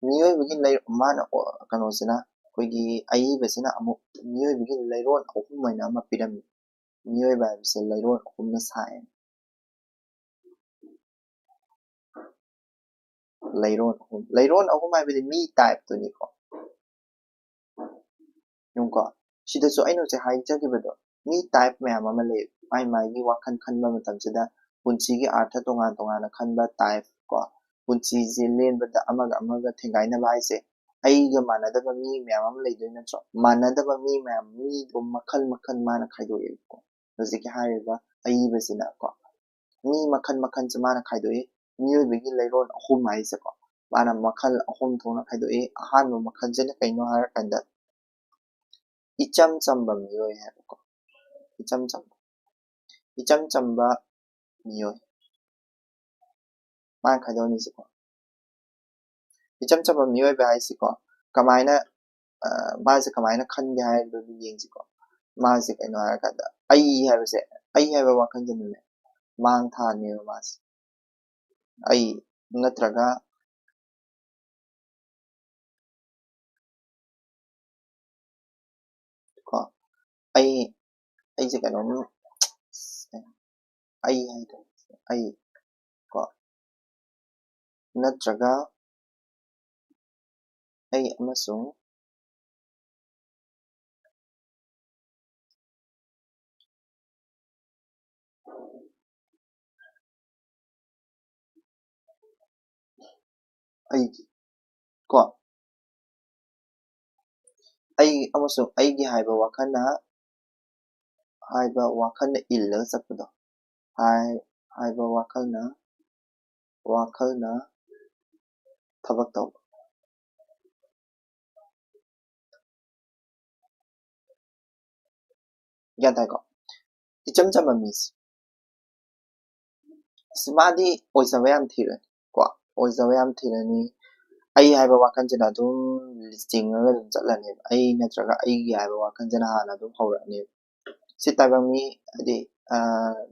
ꯃꯤꯑꯣꯏꯕꯒꯤ ꯃꯥꯅ ꯀꯩꯅꯣꯁꯤꯅ ꯑꯩꯈꯣꯏꯒꯤ ꯑꯏꯕꯁꯤꯅ ꯑꯃꯨꯛ ꯃꯤꯑꯣꯏꯕꯒꯤ ꯂꯩꯔꯣꯟ ꯑꯍꯨꯝ ꯑꯣꯏꯅ ꯑꯃ ꯄꯤꯔꯝꯃꯤ ꯃꯤꯑꯣꯏꯕ ꯍꯥꯏꯕꯁꯦ ꯂꯩꯔꯣꯟ ꯑꯍꯨꯝꯅ ꯁꯥꯏ ꯂꯩꯔꯣꯟ ꯑꯍꯨꯝ ꯍꯥꯏꯕꯗꯤ ꯃꯤ ꯇꯥꯏꯞꯇꯨꯅꯤꯀꯣ ꯌꯦꯡꯉꯨꯀꯣ ꯁꯤꯗꯁꯨ ꯑꯩꯅ ꯍꯧꯖꯤꯛ ꯍꯥꯏꯖꯈꯤꯕꯗꯣ ꯃꯤ ꯇꯥꯏꯞ ꯃꯌꯥꯝ ꯑꯃ ꯂꯩ ꯃꯥꯒꯤ ꯋꯥꯈꯜ ꯈꯟꯕ ꯃꯇꯝꯁꯤꯗ ꯄꯨꯟꯁꯤꯒꯤ ꯑꯥꯔꯊ ꯇꯣꯉꯥꯟꯅ ꯈꯟꯕ ꯇꯥꯏꯞ ꯀꯣ ꯄꯨꯟꯁꯤꯁꯦ ꯂꯦꯟꯕꯗ ꯑꯃꯒ ꯊꯦꯡꯒꯥꯏꯅꯕ ꯍꯥꯏꯁꯦ ꯑꯩꯒ ꯃꯥꯟꯅꯗꯕ ꯃꯤ ꯃꯌꯥꯝ ꯑꯃ ꯂꯩꯗꯣꯏ ꯅꯠꯇ꯭ꯔꯣ ꯃꯥꯟꯅꯗꯕ ꯃꯤꯗꯣ ꯃꯈꯜ ꯃꯥꯅ ꯈꯥꯏꯗꯣꯛꯑꯦꯕꯀꯣ ꯍꯧꯖꯤꯛꯀꯤ ꯍꯥꯏꯔꯤꯕ ꯑꯏꯕꯁꯤꯅ ꯀꯣ ꯃꯤ ꯃꯈꯜꯁꯦ ꯃꯥꯅ ꯈꯥꯏꯗꯣꯛꯏ miyoibagi leiron ahum haiseko mana makhal ahum thona khaidoi ahanba makhalsina kaino harakanda icham chamba miyoi haibako icham chamba miyoi man khaidoni seko icham chamba miyoi ba haiseko kamaina maase kamaina khange haibdo yengsiko maase kaino harakanda ai haibase ai haiba wakhanjana mang thane maase ai natraga ko ai se kaino ai haito ai ko natraga ai amasung ai ko ai amasung aigi haiba wakhana illaga chapado haiba wakhalna thabak tawba gyan tai ko icham chamba mis smadi oisaba yam thirani ko oisaba yam thirani ai haiba wakhanjana dum listingaga dum chatlani ai natraga aigi haiba wakhanjana hana dum hawrani si taibang mi adi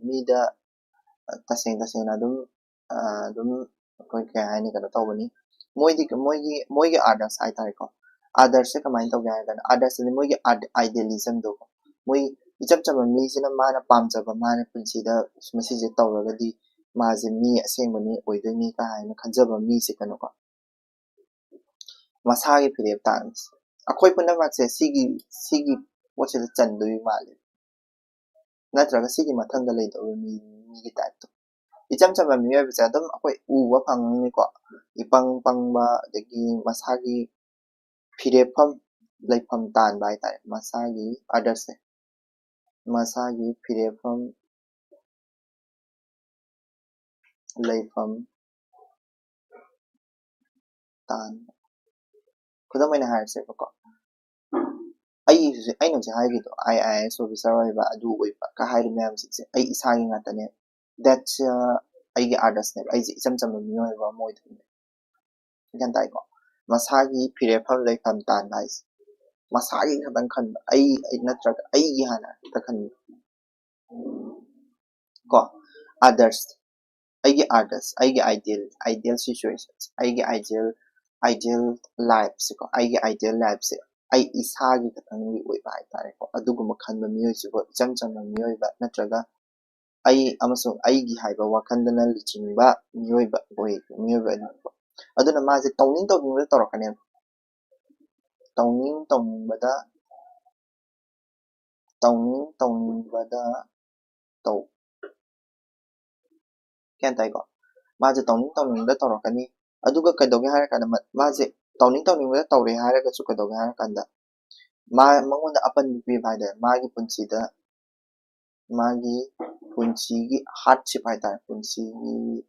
mida taseng dum koi kaya haini kana tawbani moigi others haitare ko others se kamain tawge hairagana others ni moigi idealism do moi icham chama mi sina mana pamjaba mana punsida masije tawragadi maje mi asengmani oidoni ka haina khanjaba mi se kano ko masagi phirep tans akhoi punamak se sigi pochida chandoi male natraga sigi mathangda leidaba mi gi type to icham chamba miyoibase adum akhoi uba phangni ko ipang pangba adagi masagi phirefam leifam tanba haitare masagi others se masagi phirefam leifam tan khudam aina hairse ko aina se haigido IAS officer oiba adu oiba ka hairi mayam sikse ai isagi ngatane that's aigi others ne ai icham chamba miyoiba moidune gyan tai ko masagi phirefam leifam tan hais masagi khatang khanba ai natraga aigi hana ta khan ko others aigi ideal situations aigi ideal life se ko aigi ideal life se ai isagi khatang ni oiba haitare ko aduguma khanba miyoi sibo icham chamba miyoiba natraga ai amasung aigi haiba wakhandana lichingba miyoiba miyoiba aduna maje tawning tawrakane tawningbada taw gyan tai ko maje tawningda tawrakani aduga kaidoge hairakanda maje tawningbada tawre hairagasu kaidoge hairakanda mangonda apanba piba haidare magi punsigi hardship haitare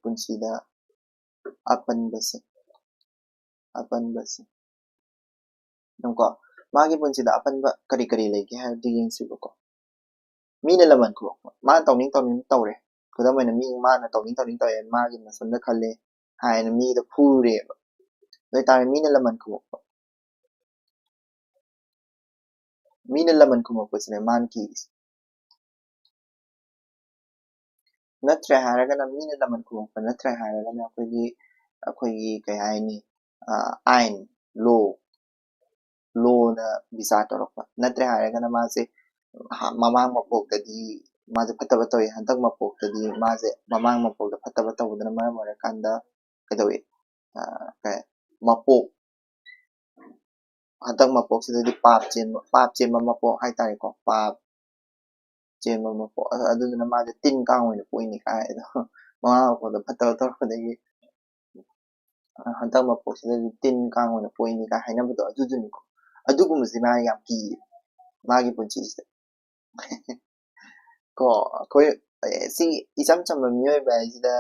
punsida apanbase nungko magi punsida apanba kari leige haibdi yengsibako mina laman ko ma tawning tawre khudamaina mi mana tawning tawe magi masanda khalle haina mi da phure tare mina laman ko sine man ki natre hairagana mina laman ko natre hairagana akhoi kai haini ain law na bisa torokpa natre hairagana mase mamang mapoktadi maje fataba tawi hantak mapoktadi maje mamang mapokta fataba tawdana maram oirakanda kaidawi kai mapok hantak mapoksidadi pap chenba mapok haitare ko pap chenba mapok aduduna maje tin kang oina poini ka haido mamang mapokta fataba tawrakpadagi hantak mapoksidadi tin kang oina poini ka hainabado aduduniko adugumasi ma yam ki magi punsisida ko ꯁꯤ ꯏꯆꯝ ꯆꯝꯕ ꯃꯤꯑꯣꯏꯕ ꯍꯥꯏꯁꯤꯗ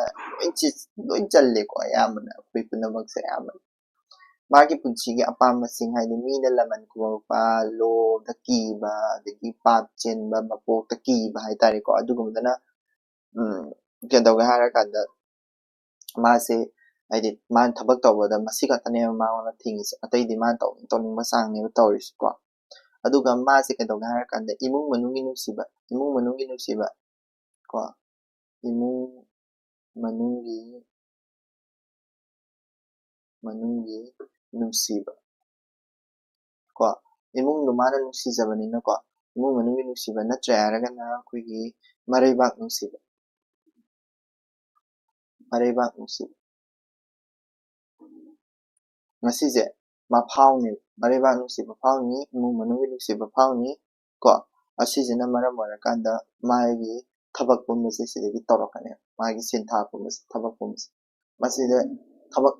ꯂꯣꯏ ꯆꯜꯂꯦꯀꯣ ꯑꯌꯥꯝꯕꯅ ꯑꯩꯈꯣꯏ ꯄꯨꯝꯅꯃꯛꯁꯦ ꯑꯌꯥꯝꯕꯅ ꯃꯥꯒꯤ ꯄꯨꯟꯁꯤꯒꯤ ꯑꯄꯥꯝꯕꯁꯤꯡ ꯍꯥꯏꯗꯤ ꯃꯤꯅ ꯂꯃꯟ ꯈꯨꯝꯃꯛꯄ ꯂꯣꯗ ꯀꯤꯕ ꯑꯗꯒꯤ ꯄꯥꯞ ꯆꯦꯟꯕ ꯃꯄꯣꯛꯇ ꯀꯤꯕ ꯍꯥꯏꯇꯥꯔꯦꯀꯣ ꯑꯗꯨꯒꯨꯝꯕꯗꯅ ꯀꯩꯗꯧꯒꯦ ꯍꯥꯏꯔꯀꯥꯟꯗ ꯃꯥꯁꯦ ꯍꯥꯏꯗꯤ ꯃꯥꯅ ꯊꯕꯛ ꯇꯧꯕꯗ ꯃꯁꯤ ꯈꯛꯇꯅꯦꯕ ꯃꯉꯣꯟꯗ ꯊꯤꯡꯉꯤꯁꯦ ꯑꯇꯩꯗꯤ ꯃꯥꯅ ꯇꯧꯅꯤꯡꯕ ꯆꯥꯡꯅꯦꯕ ꯇꯧꯔꯤꯁꯤꯀꯣ ꯑꯗꯨꯒ ꯃꯥꯁꯦ ꯀꯩꯗꯧꯒꯦ ꯍꯥꯏꯔꯀꯥꯟꯗ ꯏꯃꯨꯡ ꯃꯅꯨꯡꯒꯤ ꯅꯨꯡꯁꯤꯕ ꯀꯣ ꯏꯃꯨꯡ ꯃꯅꯨꯡꯒꯤ ꯅꯨꯡꯁꯤꯕ ꯀꯣ ꯏꯃꯨꯡꯗꯣ ꯃꯥꯅ ꯅꯨꯡꯁꯤꯖꯕꯅꯤꯅꯀꯣ ꯏꯃꯨꯡ ꯃꯅꯨꯡꯒꯤ ꯅꯨꯡꯁꯤꯕ ꯅꯠꯇ꯭ꯔꯦ ꯍꯥꯏꯔꯒꯅ ꯑꯩꯈꯣꯏꯒꯤ ꯃꯔꯩꯕꯥꯛ ꯅꯨꯡꯁꯤꯕ ꯉꯁꯤꯁꯦ ꯃꯐꯥꯎꯅꯤ ꯃꯔꯩꯕꯥꯛ ꯅꯨꯡꯁꯤꯕ ꯐꯥꯎꯅꯤ ꯏꯃꯨꯡ ꯃꯅꯨꯡꯒꯤ ꯅꯨꯡꯁꯤꯕ ꯐꯥꯎꯅꯤ ꯀꯣ ꯑꯁꯤꯁꯤꯅ ꯃꯔꯝ ꯑꯣꯏꯔꯀꯥꯟꯗ ꯃꯥꯒꯤ ꯊꯕꯛ ꯄꯨꯝꯕꯁꯦ ꯁꯤꯗꯒꯤ ꯇꯧꯔꯛꯀꯅꯤ ꯃꯥꯒꯤ ꯁꯤꯟꯊꯥ ꯄꯨꯝꯕꯁꯦ ꯊꯕꯛ ꯄꯨꯝꯕꯁꯦ ꯃꯁꯤꯗ ꯊꯕꯛ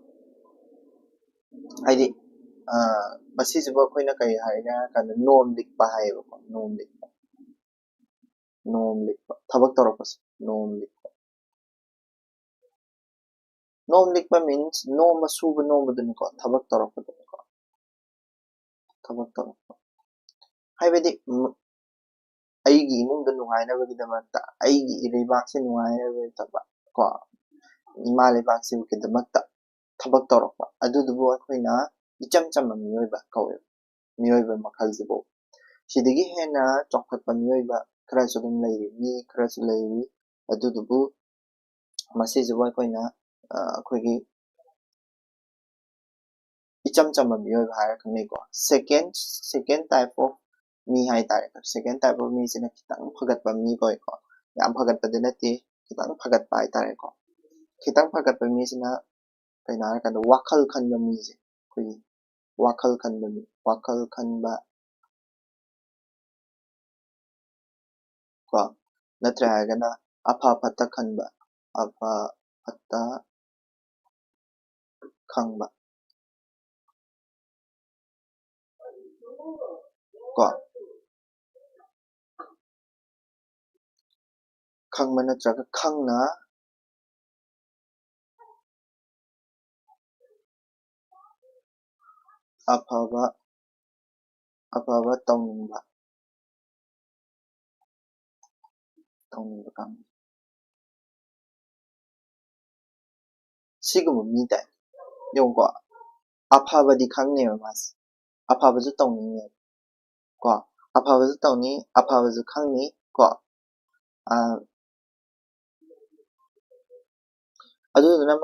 ꯍꯥꯏꯗꯤ ꯃꯁꯤꯁꯤꯕꯨ ꯑꯩꯈꯣꯏꯅ ꯀꯔꯤ ꯍꯥꯏꯒꯦ ꯍꯥꯏꯔ ꯀꯥꯟꯗ ꯅꯣꯝ ꯂꯤꯛꯄ ꯍꯥꯏꯌꯦꯕꯀꯣ ꯅꯣꯝ ꯂꯤꯛꯄ ꯊꯕꯛ ꯇꯧꯔꯛꯄꯁꯦ ꯅꯣꯝ ꯂꯤꯛꯄ ꯃꯤꯟꯁ ꯅꯣꯝꯕ ꯁꯨꯕ ꯅꯣꯝꯕꯗꯨꯅꯤꯀꯣ ꯊꯕꯛ ꯇꯧꯔꯛꯄꯗꯨꯅꯤꯀꯣ ꯍꯥꯏꯕꯗꯤ ꯑꯩꯒꯤ ꯏꯃꯨꯡꯗ ꯅꯨꯡꯉꯥꯏꯅꯕꯒꯤꯗꯃꯛꯇ ꯑꯩꯒꯤ ꯏꯔꯩꯕꯥꯛꯁꯦ ꯅꯨꯡꯉꯥꯏꯅꯕꯒꯤꯗꯃꯛꯇ ꯀꯣ ꯏꯃꯥ ꯂꯩꯕꯥꯛꯁꯤꯒꯤꯗꯃꯛꯇ ꯊꯕꯛ ꯇꯧꯔꯛꯄ ꯑꯗꯨꯗꯨꯕꯨ ꯑꯩꯈꯣꯏꯅ ꯏꯆꯝ ꯆꯝꯕ ꯃꯤꯑꯣꯏꯕ ꯀꯧꯋꯦꯕ ꯃꯤꯑꯣꯏꯕ ꯃꯈꯜꯁꯤꯕꯨ ꯁꯤꯗꯒꯤ ꯍꯦꯟꯅ ꯆꯥꯎꯈꯠꯄ ꯃꯤꯑꯣꯏꯕ ꯈꯔꯁꯨ ꯑꯗꯨꯝ ꯂꯩꯔꯤ ꯃꯤ ꯈꯔꯁꯨ ꯂꯩꯔꯤ ꯑꯗꯨꯗꯨꯕꯨ ꯃꯁꯤꯁꯤꯕꯨ ꯑꯩꯈꯣꯏꯅ ꯑꯩꯈꯣꯏꯒꯤ ꯏꯆꯝ ꯆꯝꯕ ꯃꯤꯑꯣꯏꯕ ꯍꯥꯏꯔ ꯈꯪꯅꯩꯀꯣ ꯁꯦꯀꯦꯟ ꯇꯥꯏꯞ ꯑꯣꯐ ꯃꯤ ꯍꯥꯏꯇꯥꯔꯦ ꯁꯦꯀꯦꯟ ꯇꯥꯏꯞ ꯑꯣꯐ ꯃꯤꯁꯤꯅ ꯈꯤꯇꯪ ꯐꯒꯠꯄ ꯃꯤ ꯀꯧꯏꯀꯣ ꯌꯥꯝ ꯐꯒꯠꯄꯗꯤ ꯅꯠꯇꯦ ꯈꯤꯇꯪ ꯐꯒꯠꯄ ꯍꯥꯏꯇꯥꯔꯦꯀꯣ ꯈꯤꯇꯪ ꯐꯒꯠꯄ ꯃꯤꯁꯤꯅ ꯀꯩꯅꯣ ꯍꯥꯏꯔꯀꯥꯟꯗ ꯋꯥꯈꯜ ꯈꯟꯕ ꯃꯤꯁꯦ ꯑꯩꯈꯣꯏꯒꯤ ꯋꯥꯈꯜ ꯈꯟꯕ ꯃꯤ ꯋꯥꯈꯜ ꯈꯟꯕ ꯀꯣ ꯅꯠꯇ꯭ꯔꯦ ꯍꯥꯏꯔꯒꯅ ꯑꯐ ꯐꯠꯇ ꯈꯟꯕ ꯑꯐ ꯐꯠꯇ ꯈꯪꯕ ꯀꯣ ꯈꯪꯕ ꯅꯠꯇ꯭ꯔꯒ ꯈꯪꯅ ꯑꯐꯕ ꯇꯧꯅꯤꯡꯕ ꯀꯥꯡꯕꯨ ꯁꯤꯒꯨꯝꯕ ꯃꯤ ꯇꯥꯏ ꯌꯦꯡꯉꯨꯀꯣ ꯑꯐꯕꯗꯤ ꯈꯪꯅꯦꯕ ꯃꯥꯁꯦ ꯑꯐꯕꯁꯨ ꯇꯧꯅꯤꯡꯉꯦꯕ ꯀꯣ ꯑꯐꯕꯁꯨ ꯇꯧꯅꯤ ꯑꯐꯕꯁꯨ ꯈꯪꯅꯤ ꯀꯣ ꯑꯗꯨꯗꯨꯅ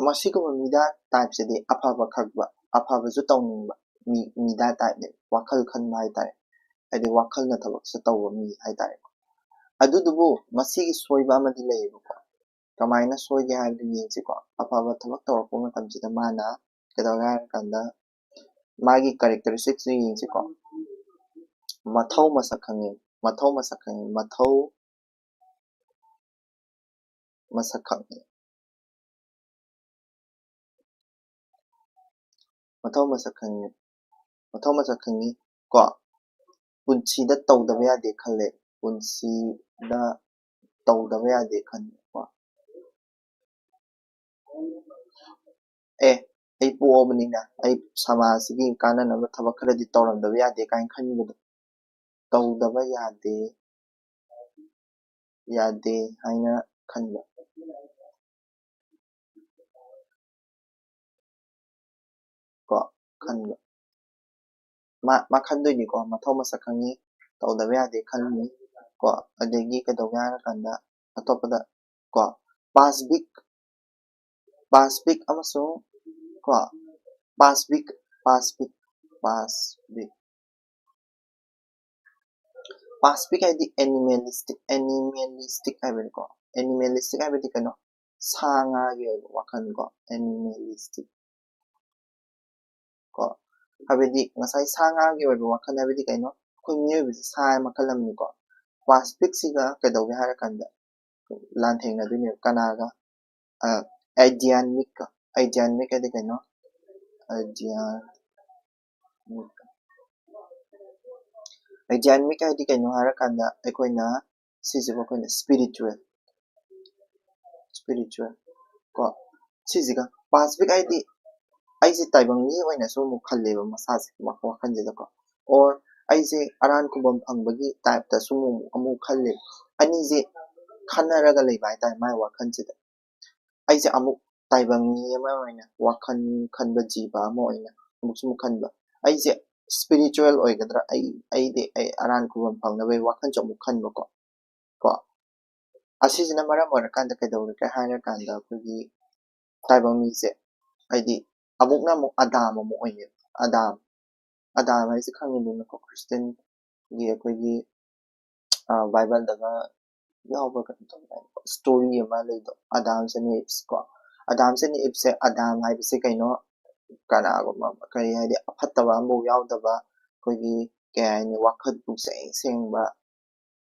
ꯃꯁꯤꯒꯨꯝꯕ ꯃꯤꯗꯥ ꯇꯥꯏꯞꯁꯤꯗꯤ ꯑꯐꯕ ꯈꯪꯕ ꯑꯐꯕꯁꯨ ꯇꯧꯅꯤꯡꯕ ꯃꯤꯗꯥ ꯇꯥꯏꯞꯅꯦ ꯋꯥꯈꯜ ꯈꯟꯕ ꯍꯥꯏꯇꯥꯔꯦ ꯍꯥꯏꯗꯤ ꯋꯥꯈꯜꯅ ꯊꯕꯛꯁꯦ ꯇꯧꯕ ꯃꯤ ꯍꯥꯏꯇꯥꯔꯦ ꯑꯗꯨꯗꯨꯕꯨ ꯃꯁꯤꯒꯤ ꯁꯣꯏꯕ ꯑꯃꯗꯤ ꯂꯩꯌꯦꯕꯀꯣ ꯀꯃꯥꯏꯅ ꯁꯣꯏꯒꯦ ꯍꯥꯏꯕꯗꯨ ꯌꯦꯡꯁꯤꯀꯣ ꯑꯐꯕ ꯊꯕꯛ ꯇꯧꯔꯛꯄ ꯃꯇꯝꯁꯤꯗ ꯃꯥꯅ ꯀꯩꯗꯧꯒꯦ ꯍꯥꯏꯔꯀꯥꯟꯗ ꯃꯥꯒꯤ ꯀꯦꯔꯦꯛꯇꯔꯤꯁꯇꯤꯛꯁꯁꯨ ꯌꯦꯡꯁꯤꯀꯣ ꯃꯊꯧ ꯃꯁꯛ ꯈꯪꯉꯦ ꯃꯊꯧ ꯃꯁꯛ ꯈꯪꯉꯦ ꯀꯣ ꯄꯨꯟꯁꯤꯗ ꯇꯧꯗꯕ ꯌꯥꯗꯦ ꯈꯜꯂꯦ ꯄꯨꯟꯁꯤꯗ ꯇꯧꯗꯕ ꯌꯥꯗꯦ ꯈꯜꯂꯦ ꯀꯣ ꯑꯩ ꯄꯣꯛꯑꯕꯅꯤꯅ ꯑꯩ ꯁꯃꯥꯖꯁꯤꯒꯤ ꯀꯥꯟꯅꯅꯕ ꯊꯕꯛ ꯈꯔꯗꯤ ꯇꯧꯔꯝꯗꯕ ꯌꯥꯗꯦ ꯀꯥꯏꯅ ꯈꯟꯕꯗꯣ ꯇꯧꯗꯕ ꯌꯥꯗꯦ ꯍꯥꯏꯅ ꯈꯟꯕ ꯀꯣ ꯈꯟꯕ ꯃꯥ ꯈꯟꯗꯣꯏꯅꯤꯀꯣ ꯃꯊꯧ ꯃꯁꯛ ꯈꯪꯉꯤ ꯇꯧꯗꯕ ꯌꯥꯗꯦ ꯈꯜꯂꯤ ꯀꯣ ꯑꯗꯒꯤ ꯀꯩꯗꯧꯒꯦ ꯍꯥꯏꯔꯀꯥꯟꯗ ꯑꯇꯣꯞꯄꯗ ꯀꯣ ꯄꯥꯁꯕꯤꯛ ꯑꯃꯁꯨꯡ ꯀꯣ ꯄꯥꯁꯕꯤꯛ ꯍꯥꯏꯗꯤ ꯑꯦꯅꯤꯃꯦꯂꯤꯁꯇꯤꯛ ꯍꯥꯏꯕꯅꯤꯀꯣ ꯑꯦꯅꯤꯃꯦꯂꯤꯁꯇꯤꯛ ꯍꯥꯏꯕꯗꯤ ꯀꯩꯅꯣ ꯁꯥ ꯉꯥꯒꯤ ꯑꯣꯏꯕ ꯋꯥꯈꯜ ꯑꯦꯅꯤꯃꯦꯂꯤꯁꯇꯤꯛ ꯀꯣ ꯍꯥꯏꯕꯗꯤ ꯉꯁꯥꯏ ꯁꯥ ꯉꯥꯒꯤ ꯑꯣꯏꯕ ꯋꯥꯈꯜ ꯍꯥꯏꯕꯗꯤ ꯀꯩꯅꯣ ꯑꯩꯈꯣꯏ ꯃꯤꯑꯣꯏꯕꯁꯤ ꯁꯥ ꯃꯈꯜ ꯑꯃꯅꯤꯀꯣ ꯄꯥꯁꯕꯤꯛꯁꯤꯒ ꯀꯩꯗꯧꯒꯦ ꯍꯥꯏꯔꯀꯥꯟꯗ ꯂꯥꯟꯊꯦꯡꯅꯗꯣꯏꯅꯦꯕ ꯀꯅꯥꯒ ꯑꯥꯏꯗꯤꯌꯥꯟꯃꯤꯛ ꯍꯥꯏꯗꯤ ꯀꯩꯅꯣ ꯑꯥꯏꯗꯤꯌꯥꯟꯃꯤꯛ ꯍꯥꯏꯗꯤ ꯀꯩꯅꯣ ꯍꯥꯏꯔꯀꯥꯟꯗ ꯑꯩꯈꯣꯏꯅ ꯁꯤꯁꯤꯕꯨ ꯑꯩꯈꯣꯏꯅ spiritual ꯀꯣ ꯁꯤꯁꯤꯒ ꯄꯥꯁꯤꯐꯤꯛ ꯍꯥꯏꯗꯤ ꯑꯩꯁꯦ ꯇꯥꯏꯕꯪ ꯃꯤ ꯑꯣꯏꯅꯁꯨ ꯑꯃꯨꯛ ꯈꯜꯂꯦꯕ ꯃꯁꯥꯁꯦ ꯋꯥꯈꯜꯁꯤꯗꯀꯣ ꯑꯣꯔ ꯑꯩꯁꯦ ꯑꯔꯥꯟ ꯈꯨꯕꯝ ꯐꯪꯕꯒꯤ ꯇꯥꯏꯞꯇꯁꯨ ꯑꯃꯨꯛ ꯈꯜꯂꯦꯕ ꯑꯅꯤꯁꯦ ꯈꯟꯅꯔꯒ ꯂꯩꯕ ꯍꯥꯏꯇꯥꯔꯦ ꯃꯥꯏ ꯋꯥꯈꯜꯁꯤꯗ ꯑꯩꯁꯦ ꯑꯃꯨꯛ ꯇꯥꯏꯕꯪ ꯃꯤ ꯑꯃ ꯑꯣꯏꯅ ꯋꯥꯈꯜ ꯈꯟꯕ ꯖꯤꯕ ꯑꯃ ꯑꯣꯏꯅ ꯑꯃꯨꯛꯁꯨ ꯈꯟꯕ ꯑꯩꯁꯦ ꯁ꯭ꯄꯤꯔꯤꯆꯨꯋꯦꯜ ꯑꯣꯏꯒꯗ꯭ꯔꯥ ꯑꯩꯗꯤ ꯑꯔꯥꯟ ꯈꯨꯕꯝ ꯐꯪꯅꯕꯒꯤ ꯋꯥꯈꯜꯁꯨ ꯑꯃꯨꯛ ꯈꯟꯕꯀꯣ ꯑꯁꯤꯁꯤꯅ ꯃꯔꯝ ꯑꯣꯏꯔꯀꯥꯟꯗ ꯀꯩꯗꯧꯔꯒꯦ ꯍꯥꯏꯔꯀꯥꯟꯗ ꯑꯩꯈꯣꯏꯒꯤ ꯇꯥꯏꯕꯪ ꯃꯤꯁꯦ ꯍꯥꯏꯗꯤ ꯑꯃꯨꯛꯅ ꯑꯃꯨꯛ ꯑꯗꯥꯝ ꯑꯃ ꯑꯣꯏꯅꯦꯕ ꯑꯗꯥꯝ ꯍꯥꯏꯁꯦ ꯈꯪꯉꯤꯗꯅꯀꯣ ꯈ꯭ꯔꯤꯁꯇꯤꯌꯟꯒꯤ ꯑꯩꯈꯣꯏꯒꯤ ꯕꯥꯏꯕꯜꯗꯒ ꯌꯥꯎꯕ ꯀꯩꯅꯣ ꯇꯧꯕ ꯁ꯭ꯇꯣꯔꯤ ꯑꯃ ꯂꯩꯗꯣ ꯑꯗꯥꯝꯁ ꯑꯦꯟ ꯏꯚꯁ ꯀꯣ ꯑꯗꯥꯝꯁ ꯑꯦꯟ ꯏꯚꯁꯦ ꯑꯗꯥꯝ ꯍꯥꯏꯕꯁꯦ ꯀꯩꯅꯣ ꯀꯅꯥꯒꯨꯝꯕ ꯀꯔꯤ ꯍꯥꯏꯗꯤ ꯑꯐꯠꯇꯕ ꯑꯃꯐꯥꯎ ꯌꯥꯎꯗꯕ ꯑꯩꯈꯣꯏꯒꯤ ꯀꯩ ꯍꯥꯏꯅꯤ ꯋꯥꯈꯜ ꯄꯨꯡꯁꯦꯡ ꯁꯦꯡꯕ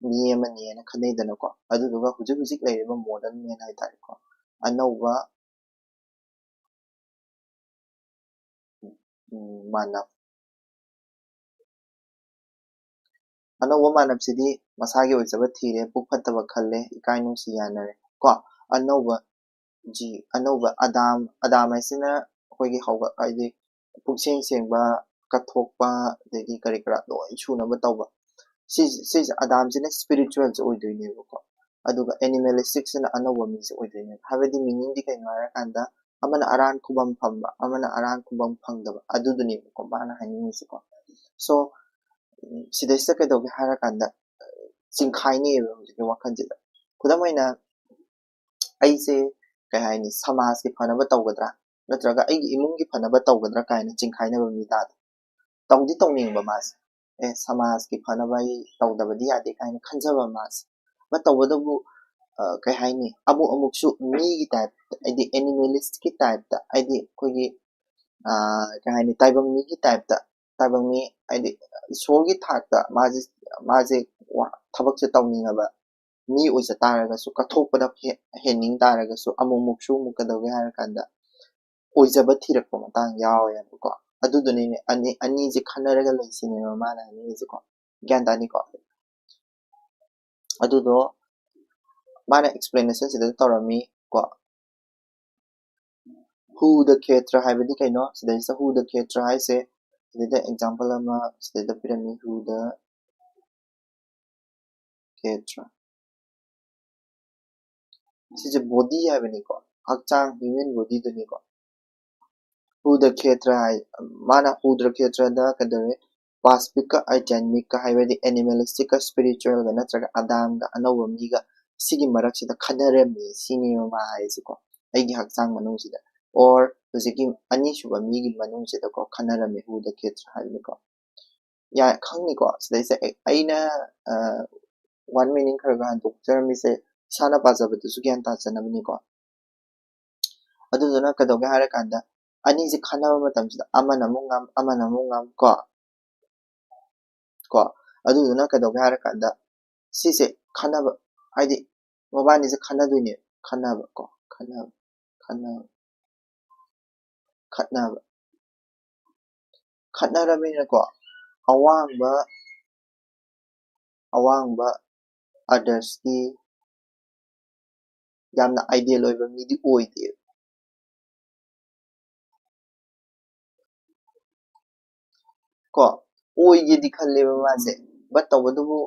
ꯃꯤ ꯑꯃꯅꯦꯅ ꯈꯟꯅꯩꯗꯅꯀꯣ ꯑꯗꯨꯗꯨꯒ ꯍꯧꯖꯤꯛ ꯂꯩꯔꯤꯕ ꯃꯣꯗꯔꯟ ꯃꯦꯟ ꯍꯥꯏꯇꯥꯔꯦꯀꯣ ꯑꯅꯧꯕ ꯃꯥꯅꯕ ꯑꯅꯧꯕ ꯃꯥꯅꯕꯁꯤꯗꯤ ꯃꯁꯥꯒꯤ ꯑꯣꯏꯖꯕ ꯊꯤꯔꯦ ꯄꯨꯛ ꯐꯠꯇꯕ ꯈꯜꯂꯦ ꯏꯀꯥꯏ ꯅꯨꯡꯁꯤ ꯌꯥꯅꯔꯦ ꯀꯣ ꯑꯅꯧꯕ ꯑꯗꯥꯝ ꯍꯥꯏꯁꯤꯅ ꯑꯩꯈꯣꯏꯒꯤ ꯍꯥꯏꯗꯤ ꯄꯨꯛꯁꯦꯡ ꯁꯦꯡꯕ ꯀꯠꯊꯣꯛꯄ ꯑꯗꯒꯤ ꯀꯔꯤ ꯀꯔꯥ ꯂꯣꯏ ꯁꯨꯅꯕ ꯇꯧꯕ ꯁꯤꯁꯦ ꯑꯗꯥꯝꯁꯤꯅ ꯁ꯭ꯄꯤꯔꯤꯆꯨꯋꯦꯜꯁꯦ ꯑꯣꯏꯗꯣꯏꯅꯦꯕꯀꯣ ꯑꯗꯨꯒ ꯑꯦꯅꯤꯃꯦꯂꯤꯁꯇꯤꯛꯁꯤꯅ ꯑꯅꯧꯕ ꯃꯤꯁꯦ ꯑꯣꯏꯗꯣꯏꯅꯦꯕ ꯍꯥꯏꯕꯗꯤ ꯃꯤꯅꯤꯡꯗꯤ ꯀꯩꯅꯣ ꯍꯥꯏꯔꯀꯥꯟꯗ ꯑꯃꯅ ꯑꯔꯥꯟ ꯈꯨꯕꯝ ꯐꯪꯕ ꯑꯃꯅ ꯑꯔꯥꯟ ꯈꯨꯕꯝ ꯐꯪꯗꯕ ꯑꯗꯨꯗꯨꯅꯦꯕꯀꯣ ꯃꯥꯅ ꯍꯥꯏꯅꯤꯡꯉꯤꯁꯦꯀꯣ ꯁꯣ ꯁꯤꯗꯩꯁꯤꯗ ꯀꯩꯗꯧꯒꯦ ꯍꯥꯏꯔꯀꯥꯟꯗ ꯆꯤꯡꯈꯥꯏꯅꯩꯑꯕ ꯍꯧꯖꯤꯛꯀꯤ ꯋꯥꯈꯜꯁꯤꯗ ꯈꯨꯗꯝ ꯑꯣꯏꯅ ꯑꯩꯁꯦ ꯀꯩ ꯍꯥꯏꯅꯤ ꯁꯃꯥꯖꯀꯤ ꯐꯅꯕ ꯇꯧꯒꯗ꯭ꯔꯥ ꯅꯠꯇ꯭ꯔꯒ ꯑꯩꯒꯤ ꯏꯃꯨꯡꯒꯤ ꯐꯅꯕ ꯇꯧꯒꯗ꯭ꯔꯥ ꯀꯥꯏꯅ ꯆꯤꯡꯈꯥꯏꯅꯕ ꯃꯤ ꯇꯥꯗꯦ ꯇꯧꯗꯤ ꯇꯧꯅꯤꯡꯕ ꯃꯥꯁꯦ ꯁꯃꯥꯖꯀꯤ ꯐꯅꯕ ꯑꯩ ꯇꯧꯗꯕꯗꯤ ꯌꯥꯗꯦ ꯀꯥꯏꯅ ꯈꯟꯖꯕ ꯃꯥꯁꯦ ꯇꯧꯕꯇꯕꯨ ꯀꯩ ꯍꯥꯏꯅꯤ ꯑꯃꯨꯛꯁꯨ ꯃꯤꯒꯤ ꯇꯥꯏꯞꯇ ꯍꯥꯏꯗꯤ ꯑꯦꯅꯤꯃꯦꯂꯤꯁꯀꯤ ꯇꯥꯏꯞꯇ ꯍꯥꯏꯗꯤ ꯑꯩꯈꯣꯏꯒꯤ ꯀꯩ ꯍꯥꯏꯅꯤ ꯇꯥꯏꯕꯪ ꯃꯤꯒꯤ ꯇꯥꯏꯞꯇ ꯇꯥꯏꯕꯪ ꯃꯤ ꯍꯥꯏꯗꯤ ꯏꯁꯣꯔꯒꯤ ꯊꯥꯛꯇ ꯃꯥꯁꯦ ꯊꯕꯛꯁꯦ ꯇꯧꯅꯤꯡꯉꯕ ꯃꯤ ꯑꯣꯏꯖ ꯇꯥꯔꯒꯁꯨ ꯀꯠꯊꯣꯛꯄꯗ ꯍꯦꯟꯅꯤꯡ ꯇꯥꯔꯒꯁꯨ ꯑꯃꯨꯛꯁꯨ ꯀꯩꯗꯧꯒꯦ ꯍꯥꯏꯔꯀꯥꯟꯗ ꯑꯣꯏꯖꯕ ꯊꯤꯔꯛꯄ ꯃꯇꯥꯡ ꯌꯥꯎꯋꯦꯕꯀꯣ ꯑꯗꯨꯗꯨꯅꯤꯅꯦ ꯑꯅꯤꯁꯦ ꯈꯟꯅꯔꯒ ꯂꯩꯁꯤꯅꯦꯕ ꯃꯥꯅ ꯍꯥꯏꯅꯤꯡꯉꯤꯁꯦꯀꯣ ꯒ꯭ꯌꯥꯟ ꯇꯥꯅꯤꯀꯣ ꯑꯗꯨꯗꯣ ꯃꯥꯅ ꯑꯦꯛꯁꯄ꯭ꯂꯦꯅꯦꯁꯟ ꯁꯤꯗ ꯇꯧꯔꯝꯃꯤ ꯀꯣ ꯍꯨ ꯗ ꯈꯦꯇ꯭ꯔ ꯍꯥꯏꯕꯗꯤ ꯀꯩꯅꯣ ꯁꯤꯗꯩꯁꯤꯗ ꯍꯨ ꯗ ꯈꯦꯇ꯭ꯔ ꯍꯥꯏꯁꯦ ꯁꯤꯗꯩꯗ ꯑꯦꯛꯖꯥꯝꯄꯜ ꯑꯃ ꯁꯤꯗꯩꯗ ꯄꯤꯔꯝꯃꯤ ꯍꯨ ꯗ ꯈꯦꯇ꯭ꯔ ꯁꯤꯁꯦ ꯕꯣꯗꯤ ꯍꯥꯏꯕꯅꯤꯀꯣ ꯍꯛꯆꯥꯡ ꯍ꯭ꯌꯨꯃꯦꯟ ꯕꯣꯗꯤꯗꯨꯅꯤꯀꯣ ꯍꯨ ꯗ ꯈꯦꯇ꯭ꯔ ꯍꯥꯏ ꯃꯥꯅ ꯍꯨ ꯗ ꯈꯦꯇ꯭ꯔꯗ ꯀꯩꯗꯧꯔꯦ ꯄꯥꯁꯐꯤꯛꯀ ꯑꯥꯏꯇꯦꯟꯃꯤꯛꯀ ꯍꯥꯏꯕꯗꯤ ꯑꯦꯅꯤꯃꯦꯂꯤꯁꯇꯤꯛꯀ ꯁ꯭ꯄꯤꯔꯤꯆꯨꯋꯦꯜꯒ ꯅꯠꯇ꯭ꯔꯒ ꯑꯗꯥꯝꯒ ꯑꯅꯧꯕ ꯃꯤꯒ ꯁꯤꯒꯤ ꯃꯔꯛꯁꯤꯗ ꯈꯟꯅꯔꯝꯃꯤ ꯁꯤꯅꯦꯕ ꯃꯥ ꯍꯥꯏꯔꯤꯁꯦꯀꯣ ꯑꯩꯒꯤ ꯍꯛꯆꯥꯡ ꯃꯅꯨꯡꯁꯤꯗ ꯑꯣꯔ ꯍꯧꯖꯤꯛꯀꯤ ꯑꯅꯤꯁꯨꯕ ꯃꯤꯒꯤ ꯃꯅꯨꯡꯁꯤꯗꯀꯣ ꯈꯟꯅꯔꯝꯃꯤ ꯍꯨ ꯗ ꯈꯦꯇ꯭ꯔ ꯍꯥꯏꯕꯅꯤꯀꯣ ꯈꯪꯅꯤꯀꯣ ꯁꯤꯗꯩꯁꯦ ꯑꯩꯅ ꯋꯥꯟ ꯃꯤꯅꯤꯡ ꯈꯔ ꯍꯟꯗꯣꯛꯆꯔꯝꯃꯤꯁꯦ ꯏꯁꯥꯅ ꯄꯥꯖꯕꯗꯨꯁꯨ ꯒ꯭ꯌꯥꯟ ꯇꯥꯖꯅꯕꯅꯤꯀꯣ ꯑꯗꯨꯗꯨꯅ ꯀꯩꯗꯧꯒꯦ ꯍꯥꯏꯔꯀꯥꯟꯗ ꯑꯅꯤꯁꯦ ꯈꯟꯅꯕ ꯃꯇꯝꯁꯤꯗ ꯑꯃꯅ ꯑꯃꯨꯛ ngam ꯀꯣ ꯑꯗꯨꯗꯨꯅ ꯀꯩꯗꯧꯒꯦ ꯍꯥꯏꯔꯀꯥꯟꯗ ꯁꯤꯁꯦ ꯈꯟꯅꯕ ꯍꯥꯏꯗꯤ ꯃꯕꯥꯅꯤꯁꯦ ꯈꯟꯅꯗꯣꯏꯅꯦ ꯈꯠꯅꯔꯕꯅꯤꯅꯀꯣ ꯑꯋꯥꯡꯕ ꯑꯗꯔꯁꯀꯤ ꯌꯥꯝꯅ ꯑꯥꯏꯗꯤꯌꯦꯜ ꯑꯣꯏꯕ ꯃꯤꯗꯤ ꯑꯣꯏꯗꯦꯕ ꯀꯣ ꯑꯣꯏꯒꯦꯗꯤ ꯈꯜꯂꯦꯕ ꯃꯥꯁꯦ ꯇꯧꯕꯗꯨꯕꯨ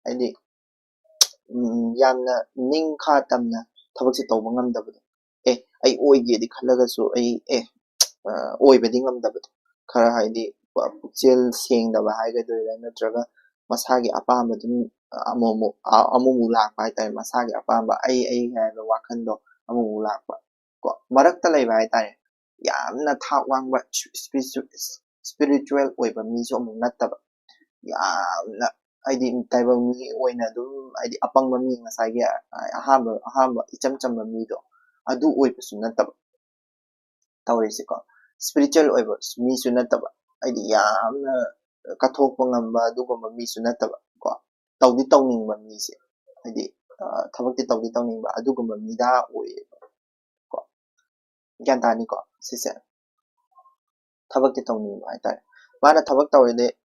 ꯍꯥꯏꯗꯤ ꯌꯥꯝꯅ ꯅꯤꯡꯈꯥ ꯇꯝꯅ ꯊꯕꯛꯁꯦ ꯇꯧꯕ ꯉꯝꯗꯕꯗꯣ ꯑꯩ ꯑꯣꯏꯒꯦꯗꯤ ꯈꯜꯂꯒꯁꯨ ꯑꯩ ꯑꯣꯏꯕꯗꯤ ꯉꯝꯗꯕꯗꯣ ꯈꯔ ꯍꯥꯏꯗꯤ ꯄꯨꯛꯆꯦꯜ ꯁꯦꯡꯗꯕ ꯍꯥꯏꯒꯗꯣꯏꯔꯥ ꯅꯠꯇ꯭ꯔꯒ ꯃꯁꯥꯒꯤ ꯑꯄꯥꯝꯕ ꯑꯗꯨꯝ ꯑꯃꯨꯛꯃꯨꯛ ꯂꯥꯛꯄ ꯍꯥꯏꯇꯥꯔꯦ ꯃꯁꯥꯒꯤ ꯑꯄꯥꯝꯕ ꯑꯩ ꯍꯥꯏꯕ ꯋꯥꯈꯟꯗꯣ ꯑꯃꯨꯛꯃꯨꯛ ꯂꯥꯛꯄ ꯀꯣ ꯃꯔꯛꯇ ꯂꯩꯕ ꯍꯥꯏꯇꯥꯔꯦ ꯌꯥꯝꯅ ꯊꯥꯛ ꯋꯥꯡꯕ ꯁ꯭ꯄꯤꯔꯤꯆꯨꯋꯦꯜ ꯑꯣꯏꯕ ꯃꯤꯁꯨ ꯑꯃꯨꯛ ꯅꯠꯇꯕ ꯌꯥꯝꯅ ꯍꯥꯏꯗꯤ ꯇꯥꯏꯕꯪ ꯃꯤ ꯑꯣꯏꯅ ꯑꯗꯨꯝ ꯍꯥꯏꯗꯤ ꯑꯄꯪꯕ ꯃꯤ ꯉꯁꯥꯏꯒꯤ ꯑꯍꯥꯟꯕ ꯏꯆꯝ ꯆꯝꯕ ꯃꯤꯗꯣ ꯑꯗꯨ ꯑꯣꯏꯕꯁꯨ ꯅꯠꯇꯕ ꯇꯧꯔꯤꯁꯦꯀꯣ ꯁ꯭ꯄꯤꯔꯤꯆꯨꯋꯦꯜ ꯑꯣꯏꯕ ꯃꯤꯁꯨ ꯅꯠꯇꯕ ꯍꯥꯏꯗꯤ ꯌꯥꯝꯅ ꯀꯠꯊꯣꯛꯄ ꯉꯝꯕ ꯑꯗꯨꯒꯨꯝꯕ ꯃꯤꯁꯨ ꯅꯠꯇꯕ ꯀꯣ ꯇꯧꯗꯤ ꯇꯧꯅꯤꯡꯕ ꯃꯤꯁꯦ ꯍꯥꯏꯗꯤ ꯊꯕꯛꯇꯤ ꯇꯧꯗꯤ ꯇꯧꯅꯤꯡꯕ ꯑꯗꯨꯒꯨꯝꯕ ꯃꯤꯗꯥ ꯑꯣꯏꯌꯦꯕ ꯀꯣ ꯒ꯭ꯌꯥꯟ ꯇꯥꯅꯤꯀꯣ ꯁꯤꯁꯦ ꯊꯕꯛꯇꯤ ꯇꯧꯅꯤꯡꯕ ꯍꯥꯏꯇꯥꯔꯦ ꯃꯥꯅ ꯊꯕꯛ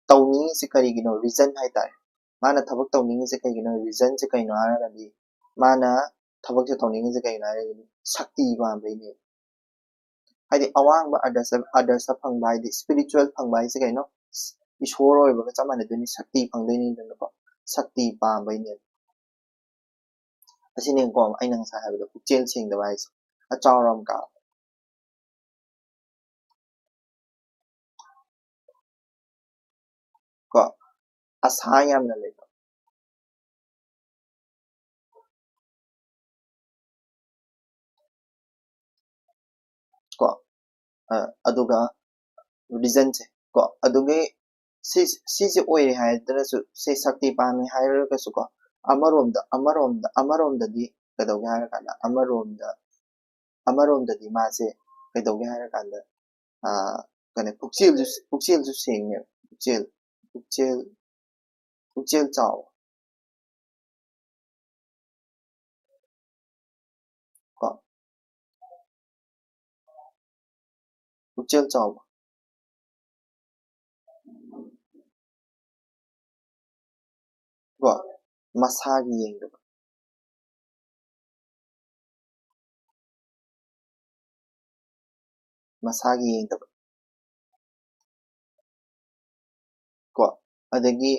ꯇꯧꯅꯤꯡꯉꯤꯁꯤ ꯀꯔꯤꯒꯤꯅꯣ ꯔꯤꯖꯟ ꯍꯥꯏꯇꯥꯔꯦ mana thabak tawningi se kaigino reason se kaino haragadi mana thabak se tawningi se kaino haragadi sakti pambaine haidi awang ba adarsa phangba haidi spiritual phangba se kaino ishor oibaga chamane duni sakti phangdoini dangko sakti pambaine asini ko aina ngasa habado pukchel singdaba haise achawram ka ko asa yamna leba ko aduga reason se ko aduge sise oire haidarasu se sakti pami hairagasu ko amaromda di kadauge harakanda amaromda di mase kadauge harakanda kane pukchel ju sengme pukchel pukchel chaw ko pukchel chaw ko masagi yengdaba masagi yengdaba ko adagi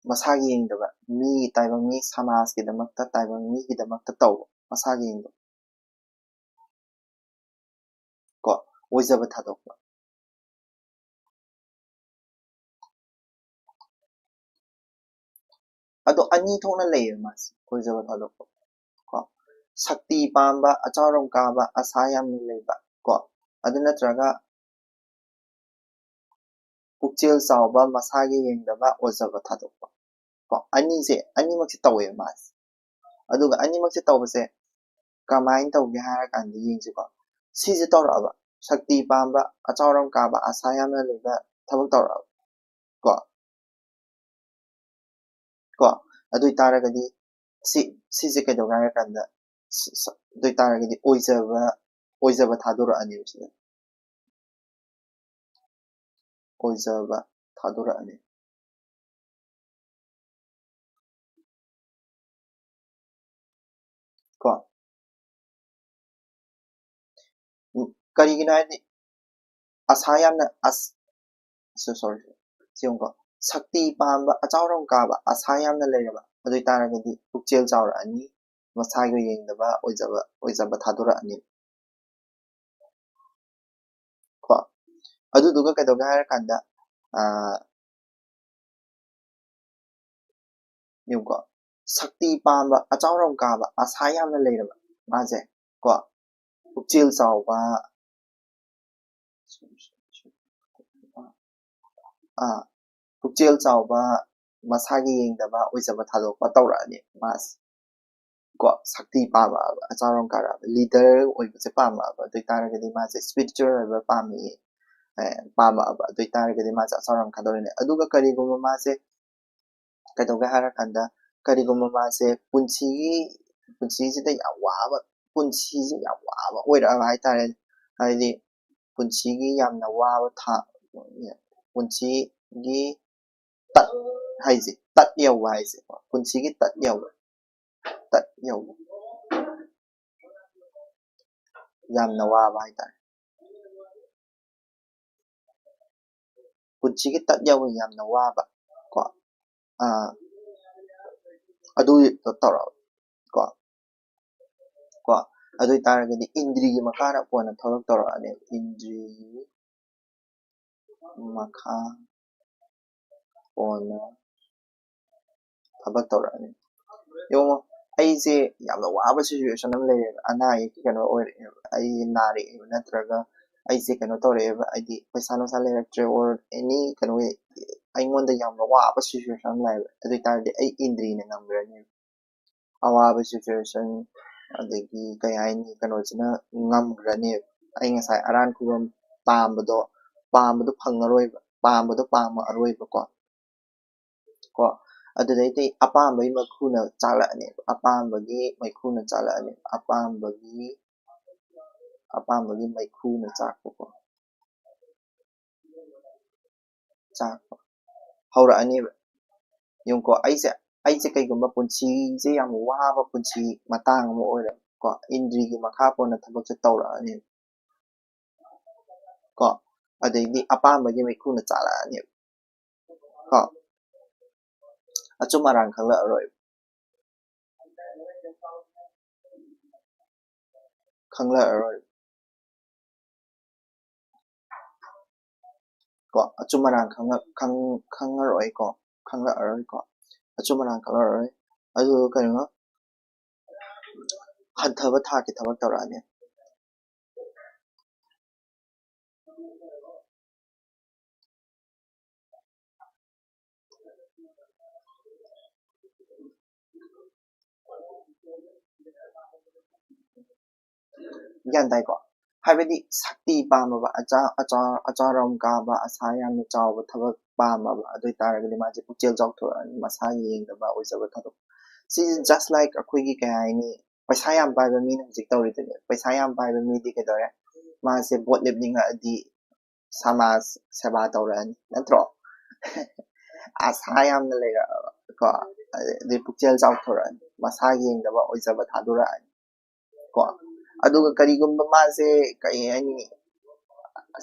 masagi yengdaba mi taibang mi samas ki damakta taibang mi ki damakta taw masagi yengdaba ko oizaba thadokba ado ani thokna leye mas oizaba thadokba ko sakti pamba achawram kaba asa yamna leba ko adu natraga pukchel chawba masagi yengdaba oizaba thadokba ko animakse tawe mas aduga animakse tawbase kamain tawge harakanda yengsi ko sise tawraba sakti pamba achawram kaba asa yamna leba thabak tawraba ko ko adui taragadi sise kaidauge harakanda adui taragadi oizaba thadorani sida oizaba thadorani ko karigina hadi asa yamna sorry siungko sakti pamba achawram kaba asa yamna leiraba adui taragadi pukchel chawrani masagi yengdaba oizaba thadorani ko aduduga kaidauge harakanda yungko sakti pamba achawram kaba asa yamna leiraba mase ko pukchel chawba pukchel chawba masagi yengdaba oizaba thadokpa tawrani mas ko sakti pama achawram kara leader oibase pama adui taragadi mase spiritual oiba pami pama adui taragadi mase achawram khadorine aduga kariguma mase kaidauge harakanda kariguma mase punsisida yam waba punsise yam waba oiraba haitare haidi punsigi yamna waba punsigi tat haise tat yauba haise punsigi tat yauba yamna waba haitare punsigi tat yauba yamna waba ko adu tawraba ko adui taragadi indri makara pona thabak tawrani indri makha pona thabak tawrani yongo aise yamna waba situation am leye ana ayeki kano oire ai nare natraga aise kano tawre aidi paisa nusa leraktre or any kano aingonda yamna waba situation am leye adui taragadi ai indri na ngamrani awaba situation adagi kay haini kanojina ngamgrani ai ngasai aran kubam pambado phangaroiba pambado pama aroiba ko adudai apambagi makhuna chalani apambagi maikhuna chalani apambagi maikhuna chakko ꯆꯥꯛꯄ ꯍꯧꯔꯛꯑꯅꯦꯕ ꯌꯦꯡꯉꯨꯀꯣ ꯑꯩꯁꯦ ꯀꯩꯒꯨꯝꯕ ꯄꯨꯟꯁꯤꯁꯦ ꯌꯥꯝ ꯋꯥꯕ ꯄꯨꯟꯁꯤ ꯃꯇꯥꯡ ꯑꯃ ꯑꯣꯏꯔꯀꯣ ꯏꯟꯗ꯭ꯔꯤꯒꯤ ꯃꯈꯥ ꯄꯣꯟꯅ ꯊꯕꯛꯁꯦ ꯇꯧꯔꯛꯑꯅꯦꯕ ꯀꯣ ꯑꯗꯩꯗꯤ ꯑꯄꯥꯝꯕꯒꯤ ꯃꯩꯈꯨꯅ ꯆꯥꯛꯂꯛꯑꯅꯦꯕ ꯀꯣ ꯑꯆꯨꯝ ꯑꯔꯥꯟ ꯈꯪꯂꯛꯑꯔꯣꯏ ꯀꯣ ꯑꯆꯨꯝ ꯑꯔꯥꯟ ꯈꯪꯉꯔꯣꯏꯀꯣ ꯈꯪꯂꯛꯑꯔꯣꯏꯀꯣ ꯑꯆꯨꯝ ꯑꯔꯥꯟ ꯈꯪꯂꯛꯑꯔꯣꯏ ꯑꯗꯨ ꯀꯩꯅꯣ ꯍꯟꯊꯕ ꯊꯥꯛꯀꯤ ꯊꯕꯛ ꯇꯧꯔꯛꯑꯅꯤ ꯒ꯭ꯌꯥꯟ ꯇꯥꯏꯀꯣ ꯍꯥꯏꯕꯗꯤ ꯁꯛꯇꯤ ꯄꯥꯝꯃꯕ ꯑꯆꯥꯎꯔꯝ ꯀꯥꯕ ꯑꯁꯥ ꯌꯥꯝꯅ ꯆꯥꯎꯕ ꯊꯕꯛ ꯄꯥꯝꯃꯕ ꯑꯗꯨ ꯑꯣꯏꯇꯥꯔꯒꯗꯤ ꯃꯥꯁꯦ ꯄꯨꯛꯆꯦꯜ ꯆꯥꯎꯊꯣꯔꯛꯑꯅꯤ ꯃꯁꯥ ꯌꯦꯡꯗꯕ ꯑꯣꯏꯖꯕ ꯊꯕꯛ ꯁꯤꯁꯦ ꯖꯁ ꯂꯥꯏꯛ ꯑꯩꯈꯣꯏꯒꯤ ꯀꯩ ꯍꯥꯏꯅꯤ ꯄꯩꯁꯥ ꯌꯥꯝ ꯄꯥꯏꯕ ꯃꯤꯅ ꯍꯧꯖꯤꯛ ꯇꯧꯔꯤꯗꯨꯅꯦ ꯄꯩꯁꯥ ꯌꯥꯝ ꯄꯥꯏꯕ ꯃꯤꯗꯤ ꯀꯩꯗꯧꯔꯦ ꯃꯥꯁꯦ ꯚꯣꯠ ꯂꯦꯞꯅꯤꯡꯉꯛꯑꯗꯤ ꯁꯃꯥꯖ ꯁꯦꯕꯥ ꯇꯧꯔꯛꯑꯅꯤ ꯅꯠꯇ꯭ꯔꯣ ꯑꯁꯥ ꯌꯥꯝꯅ ꯂꯩꯔꯛꯑꯕ ꯀꯣ ꯑꯗꯩ ꯄꯨꯛꯆꯦꯜ ꯆꯥꯎꯊꯣꯔꯛꯑꯅꯤ ꯃꯁꯥ ꯌꯦꯡꯗꯕ ꯑꯣꯏꯖꯕ ꯊꯥꯗꯣꯔꯛꯑꯅꯤ ꯀꯣ ꯑꯗꯨꯒ ꯀꯔꯤꯒꯨꯝꯕ ꯃꯥꯁꯦ ꯀꯩ ꯍꯥꯏꯅꯤ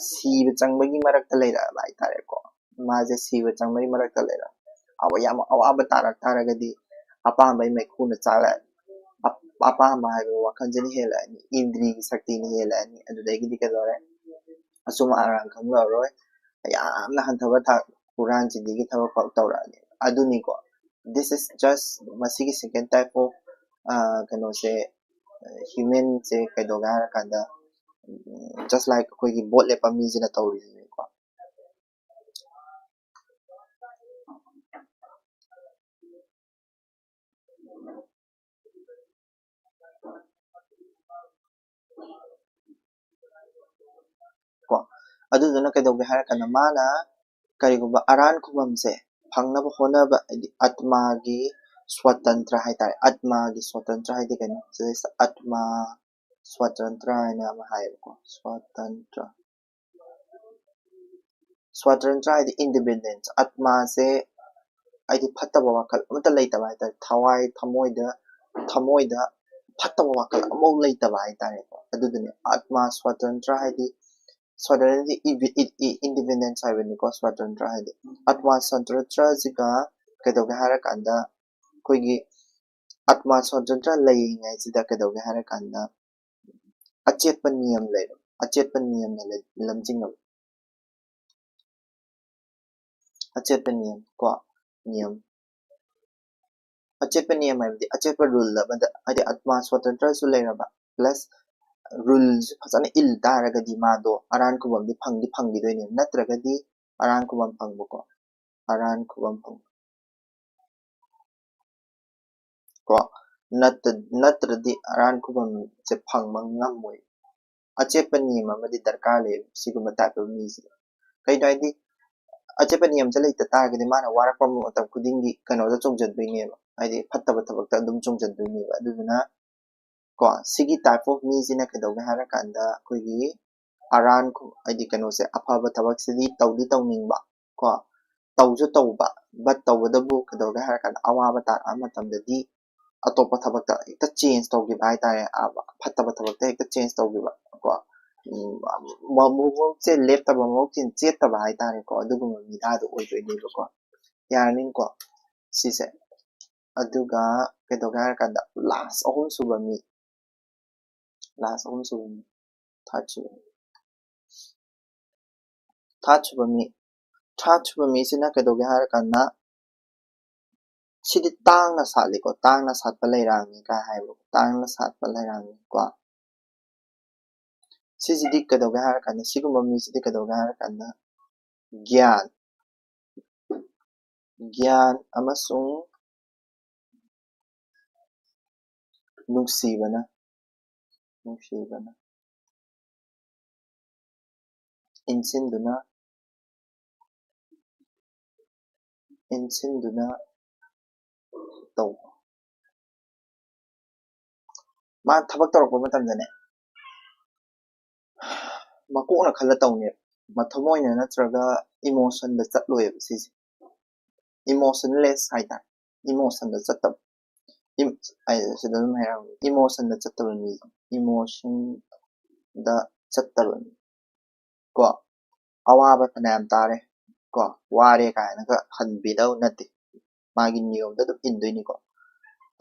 ꯁꯤꯕ ꯆꯪꯕꯒꯤ ꯃꯔꯛꯇ ꯂꯩꯔꯛꯑꯕ ꯍꯥꯏꯇꯥꯔꯦꯀꯣ ꯃꯥꯁꯦ ꯁꯤꯕ ꯆꯪꯕꯒꯤ ꯃꯔꯛꯇ ꯂꯩꯔꯛꯑꯕ ꯌꯥꯝ ꯑꯋꯥꯕ ꯇꯥꯔꯛ ꯇꯥꯔꯒꯗꯤ ꯑꯄꯥꯝꯕꯩ ꯃꯩꯈꯨꯅ ꯆꯥꯛꯂꯛꯑꯅꯤ ꯑꯄꯥꯝꯕ ꯍꯥꯏꯕ ꯋꯥꯈꯜꯁꯤꯅ ꯍꯦꯜꯂꯛꯑꯅꯤ ꯏꯟꯗ꯭ꯔꯤꯒꯤ ꯁꯛꯇꯤꯅ ꯍꯦꯜꯂꯛꯑꯅꯤ ꯑꯗꯨꯗꯒꯤꯗꯤ ꯀꯩꯗꯧꯔꯦ ꯑꯆꯨꯝ ꯑꯔꯥꯟ ꯈꯪꯂꯛꯑꯔꯣꯏ ꯌꯥꯝꯅ ꯍꯟꯊꯕ ꯊꯥꯛ ꯍꯨꯔꯥꯟ ꯆꯤꯟꯊꯤꯒꯤ ꯊꯕꯛ ꯐꯥꯎ ꯇꯧꯔꯛꯑꯅꯤ ꯑꯗꯨꯅꯤꯀꯣ ꯗꯤꯁ ꯏꯁ ꯖꯁ ꯃꯁꯤꯒꯤ ꯁꯦꯀꯦꯟ ꯇꯥꯏꯞ ꯑꯣꯐ ꯀꯩꯅꯣꯁꯦ ꯍ꯭ꯌꯨꯃꯦꯟꯁꯦ ꯀꯩꯗꯧꯒꯦ ꯍꯥꯏꯔꯀꯥꯟꯗ ꯖꯁ ꯂꯥꯏꯛ ꯑꯩꯈꯣꯏꯒꯤ ꯕꯣꯠ ꯂꯦꯞꯄ ꯃꯤꯁꯤꯅ ꯇꯧꯔꯤꯁꯤꯅꯦꯀꯣ ꯀꯣ ꯑꯗꯨꯗꯨꯅ ꯀꯩꯗꯧꯒꯦ ꯍꯥꯏꯔꯀꯥꯟꯗ ꯃꯥꯅ ꯀꯔꯤꯒꯨꯝꯕ ꯑꯔꯥꯟ ꯈꯨꯕꯝꯁꯦ ꯐꯪꯅꯕ ꯍꯣꯠꯅꯕ ꯍꯥꯏꯗꯤ ꯑꯠꯃꯥꯒꯤ ꯁ꯭ꯋꯇꯟꯇ꯭ꯔ ꯍꯥꯏꯇꯥꯔꯦ ꯑꯠꯃꯥꯒꯤ ꯁ꯭ꯋꯇꯟꯇ꯭ꯔ ꯍꯥꯏꯗꯤ ꯀꯩꯅꯣ ꯁꯤꯗꯩꯁꯤꯗ ꯑꯠꯃꯥ ꯁ꯭ꯋꯇꯟꯇ꯭ꯔ ꯍꯥꯏꯅ ꯑꯃ ꯍꯥꯏꯌꯦꯕꯀꯣ ꯁ꯭ꯋꯇꯟꯇ꯭ꯔ ꯍꯥꯏꯗꯤ ꯏꯟꯗꯤꯄꯦꯟꯗꯦꯟꯁ ꯑꯠꯃꯥꯁꯦ ꯍꯥꯏꯗꯤ ꯐꯠꯇꯕ ꯋꯥꯈꯜ ꯑꯃꯠꯇ ꯂꯩꯇꯕ ꯍꯥꯏꯇꯥꯔꯦ ꯊꯃꯣꯏꯗ ꯐꯠꯇꯕ ꯋꯥꯈꯜ ꯑꯃꯐꯥꯎ ꯂꯩꯇꯕ ꯍꯥꯏꯇꯥꯔꯦꯀꯣ ꯑꯗꯨꯗꯨꯅꯦ ꯑꯠꯃꯥ ꯁ꯭ꯋꯇꯟꯇ꯭ꯔ ꯍꯥꯏꯗꯤ ꯁ꯭ꯋꯇꯟꯇ꯭ꯔꯗꯤ ꯏꯟꯗꯤꯄꯦꯟꯗꯦꯟꯁ ꯍꯥꯏꯕꯅꯤꯀꯣ ꯁ꯭ꯋꯇꯟꯇ꯭ꯔ ꯍꯥꯏꯗꯤ ꯑꯠꯃꯥ ꯁ꯭ꯋꯇꯟꯇ꯭ꯔꯁꯤꯒ ꯀꯩꯗꯧꯒꯦ ꯍꯥꯏꯔꯀꯥꯟꯗ ꯑꯩꯈꯣꯏꯒꯤ ꯑꯠꯃꯥ ꯁ꯭ꯋꯇꯟꯇ꯭ꯔ ꯂꯩꯔꯤꯉꯩꯁꯤꯗ ꯀꯩꯗꯧꯒꯦ ꯍꯥꯏꯔꯀꯥꯟꯗ ꯑꯆꯦꯠꯄ ꯅꯤꯌꯝ ꯂꯩꯔꯕ ꯑꯆꯦꯠꯄ ꯅꯤꯌꯝꯅ ꯂꯝꯖꯤꯡꯉꯕ ꯑꯆꯦꯠꯄ ꯅꯤꯌꯝ ꯀꯣ ꯅꯤꯌꯝ ꯑꯆꯦꯠꯄ ꯅꯤꯌꯝ ꯍꯥꯏꯕꯗꯤ ꯑꯆꯦꯠꯄ ꯔꯨꯜ ꯑꯃꯗ ꯍꯥꯏꯗꯤ ꯑꯠꯃꯥ ꯁ꯭ꯋꯇꯟꯇ꯭ꯔꯁꯨ ꯂꯩꯔꯕ ꯄ꯭ꯂꯁ ꯔꯨꯜꯁꯦ ꯐꯖꯅ ꯏꯜ ꯇꯥꯔꯒꯗꯤ ꯃꯥꯗꯣ ꯑꯔꯥꯟ ꯈꯨꯕꯝꯗꯤ ꯐꯪꯈꯤꯗꯣꯏꯅꯦ ꯅꯠꯇ꯭ꯔꯒꯗꯤ ꯑꯔꯥꯟ ꯈꯨꯕꯝ ꯐꯪꯕꯀꯣ ꯑꯔꯥꯟ ꯈꯨꯕꯝ ꯐꯪꯕ ꯀꯣ ꯅꯠꯇ꯭ꯔꯗꯤ ꯑꯔꯥꯟ ꯈꯨꯕꯝꯁꯦ ꯐꯪꯕ ꯉꯝꯃꯣꯏ ꯑꯆꯦꯠꯄ ꯅꯤꯌꯝ ꯑꯃꯗꯤ ꯗꯔꯀꯥꯔ ꯂꯩ ꯁꯤꯒꯨꯝꯕ ꯇꯥꯏꯞ ꯑꯣꯐ ꯃꯤꯁꯤꯗ ꯀꯩꯅꯣ ꯍꯥꯏꯗꯤ ꯑꯆꯦꯠꯄ ꯅꯤꯌꯝꯁꯦ ꯂꯩꯇ ꯇꯥꯔꯒꯗꯤ ꯃꯥꯅ ꯋꯥꯔꯛꯄ ꯃꯇꯝ ꯈꯨꯗꯤꯡꯒꯤ ꯀꯩꯅꯣꯗ ꯆꯣꯡꯖꯟꯗꯣꯏꯅꯦꯕ ꯍꯥꯏꯗꯤ ꯐꯠꯇꯕ ꯊꯕꯛꯇ ꯑꯗꯨꯝ ꯆꯣꯡꯖꯟꯗꯣꯏꯅꯦꯕ ꯑꯗꯨꯗꯨꯅ ꯀꯣ ꯁꯤꯒꯤ ꯇꯥꯏꯞ ꯑꯣꯐ ꯃꯤꯁꯤꯅ ꯀꯩꯗꯧꯒꯦ ꯍꯥꯏꯔꯀꯥꯟꯗ ꯑꯩꯈꯣꯏꯒꯤ ꯑꯔꯥꯟ ꯍꯥꯏꯗꯤ ꯀꯩꯅꯣꯁꯦ ꯑꯐꯕ ꯊꯕꯛꯁꯤꯗꯤ ꯇꯧꯗꯤ ꯇꯧꯅꯤꯡꯕ ꯀꯣ ꯇꯧꯁꯨ ꯇꯧꯕ ꯕꯠ ꯇꯧꯕꯗꯕꯨ ꯀꯩꯗꯧꯒꯦ ꯍꯥꯏꯔꯀꯥꯟꯗ ꯑꯋꯥꯕ ꯇꯥꯔꯛꯑ ꯃꯇꯝꯗꯗꯤ ꯑꯇꯣꯞꯄ ꯊꯕꯛꯇ ꯍꯦꯛꯇ ꯆꯦꯟꯖ ꯇꯧꯈꯤꯕ ꯍꯥꯏꯇꯥꯔꯦ ꯐꯠꯇꯕ ꯊꯕꯛꯇ ꯍꯦꯛꯇ ꯆꯦꯟꯖ ꯇꯧꯈꯤꯕ ꯀꯣ ꯃꯕꯨꯛꯁꯦ ꯂꯦꯞꯇꯕ ꯃꯕꯨꯛꯁꯦ ꯆꯦꯠꯇꯕ ꯍꯥꯏꯇꯥꯔꯦꯀꯣ ꯑꯗꯨꯒꯨꯝꯕ ꯃꯤꯗꯥꯗꯣ ꯑꯣꯏꯗꯣꯏꯅꯦꯕꯀꯣ ꯌꯥꯔꯅꯤꯀꯣ ꯁꯤꯁꯦ ꯑꯗꯨꯒ ꯀꯩꯗꯧꯒꯦ ꯍꯥꯏꯔꯀꯥꯟꯗ ꯂꯥꯁ ꯑꯍꯨꯝ ꯁꯨꯕ ꯃꯤ ꯊꯥꯔꯠ ꯁꯨꯕ ꯃꯤꯁꯤꯅ ꯀꯩꯗꯧꯒꯦ ꯍꯥꯏꯔꯀꯥꯟꯗ ꯁꯤꯗꯤ ꯇꯥꯡꯅ ꯁꯥꯠꯂꯤꯀꯣ ꯇꯥꯡꯅ ꯁꯥꯠꯄ ꯂꯩꯔꯥꯡꯅꯤ ꯀꯥꯏ ꯍꯥꯏꯕ ꯇꯥꯡꯅ ꯁꯥꯠꯄ ꯂꯩꯔꯥꯡꯅꯤ ꯀꯣ ꯁꯤꯁꯤꯗꯤ ꯀꯩꯗꯧꯒꯦ ꯍꯥꯏꯔꯀꯥꯟꯗ ꯁꯤꯒꯨꯝꯕ ꯃꯤꯁꯤꯗꯤ ꯀꯩꯗꯧꯒꯦ ꯍꯥꯏꯔꯀꯥꯟꯗ ꯒ꯭ꯌꯥꯟ ꯑꯃꯁꯨꯡ ꯅꯨꯡꯁꯤꯕꯅ ꯏꯟꯁꯤꯟꯗꯨꯅ ꯇꯧꯕ ꯃꯥ ꯊꯕꯛ ꯇꯧꯔꯛꯄ ꯃꯇꯝꯗꯅꯦ ꯃꯀꯣꯛꯅ ꯈꯜꯂ ꯇꯧꯅꯦꯕ ꯃꯊꯃꯣꯏꯅ ꯅꯠꯇ꯭ꯔꯒ ꯏꯃꯣꯁꯟꯗ ꯆꯠꯂꯣꯏꯕ ꯁꯤꯁꯦ ꯏꯃꯣꯁꯟꯂꯦꯁ ꯍꯥꯏꯇꯥꯔꯦ ꯏꯃꯣꯁꯟꯗ ꯆꯠꯇꯕ ꯁꯤꯗ ꯑꯗꯨꯝ ꯍꯥꯏꯔꯛꯑꯃꯤ ꯏꯃꯣꯁꯟꯗ ꯆꯠꯇꯕ ꯃꯤ ꯏꯃꯣꯁꯟꯗ ꯆꯠꯇꯕ ꯃꯤ ꯀꯣ ꯑꯋꯥꯕ ꯐꯅꯌꯥꯝ ꯇꯥꯔꯦ ꯀꯣ ꯋꯥꯔꯦ ꯀꯥꯏꯅꯒ ꯍꯟꯕꯤꯗꯧ ꯅꯠꯇꯦ ꯃꯥꯒꯤ ꯅꯤꯌꯣꯝꯗ ꯑꯗꯨꯝ ꯏꯟꯗꯣꯏꯅꯤꯀꯣ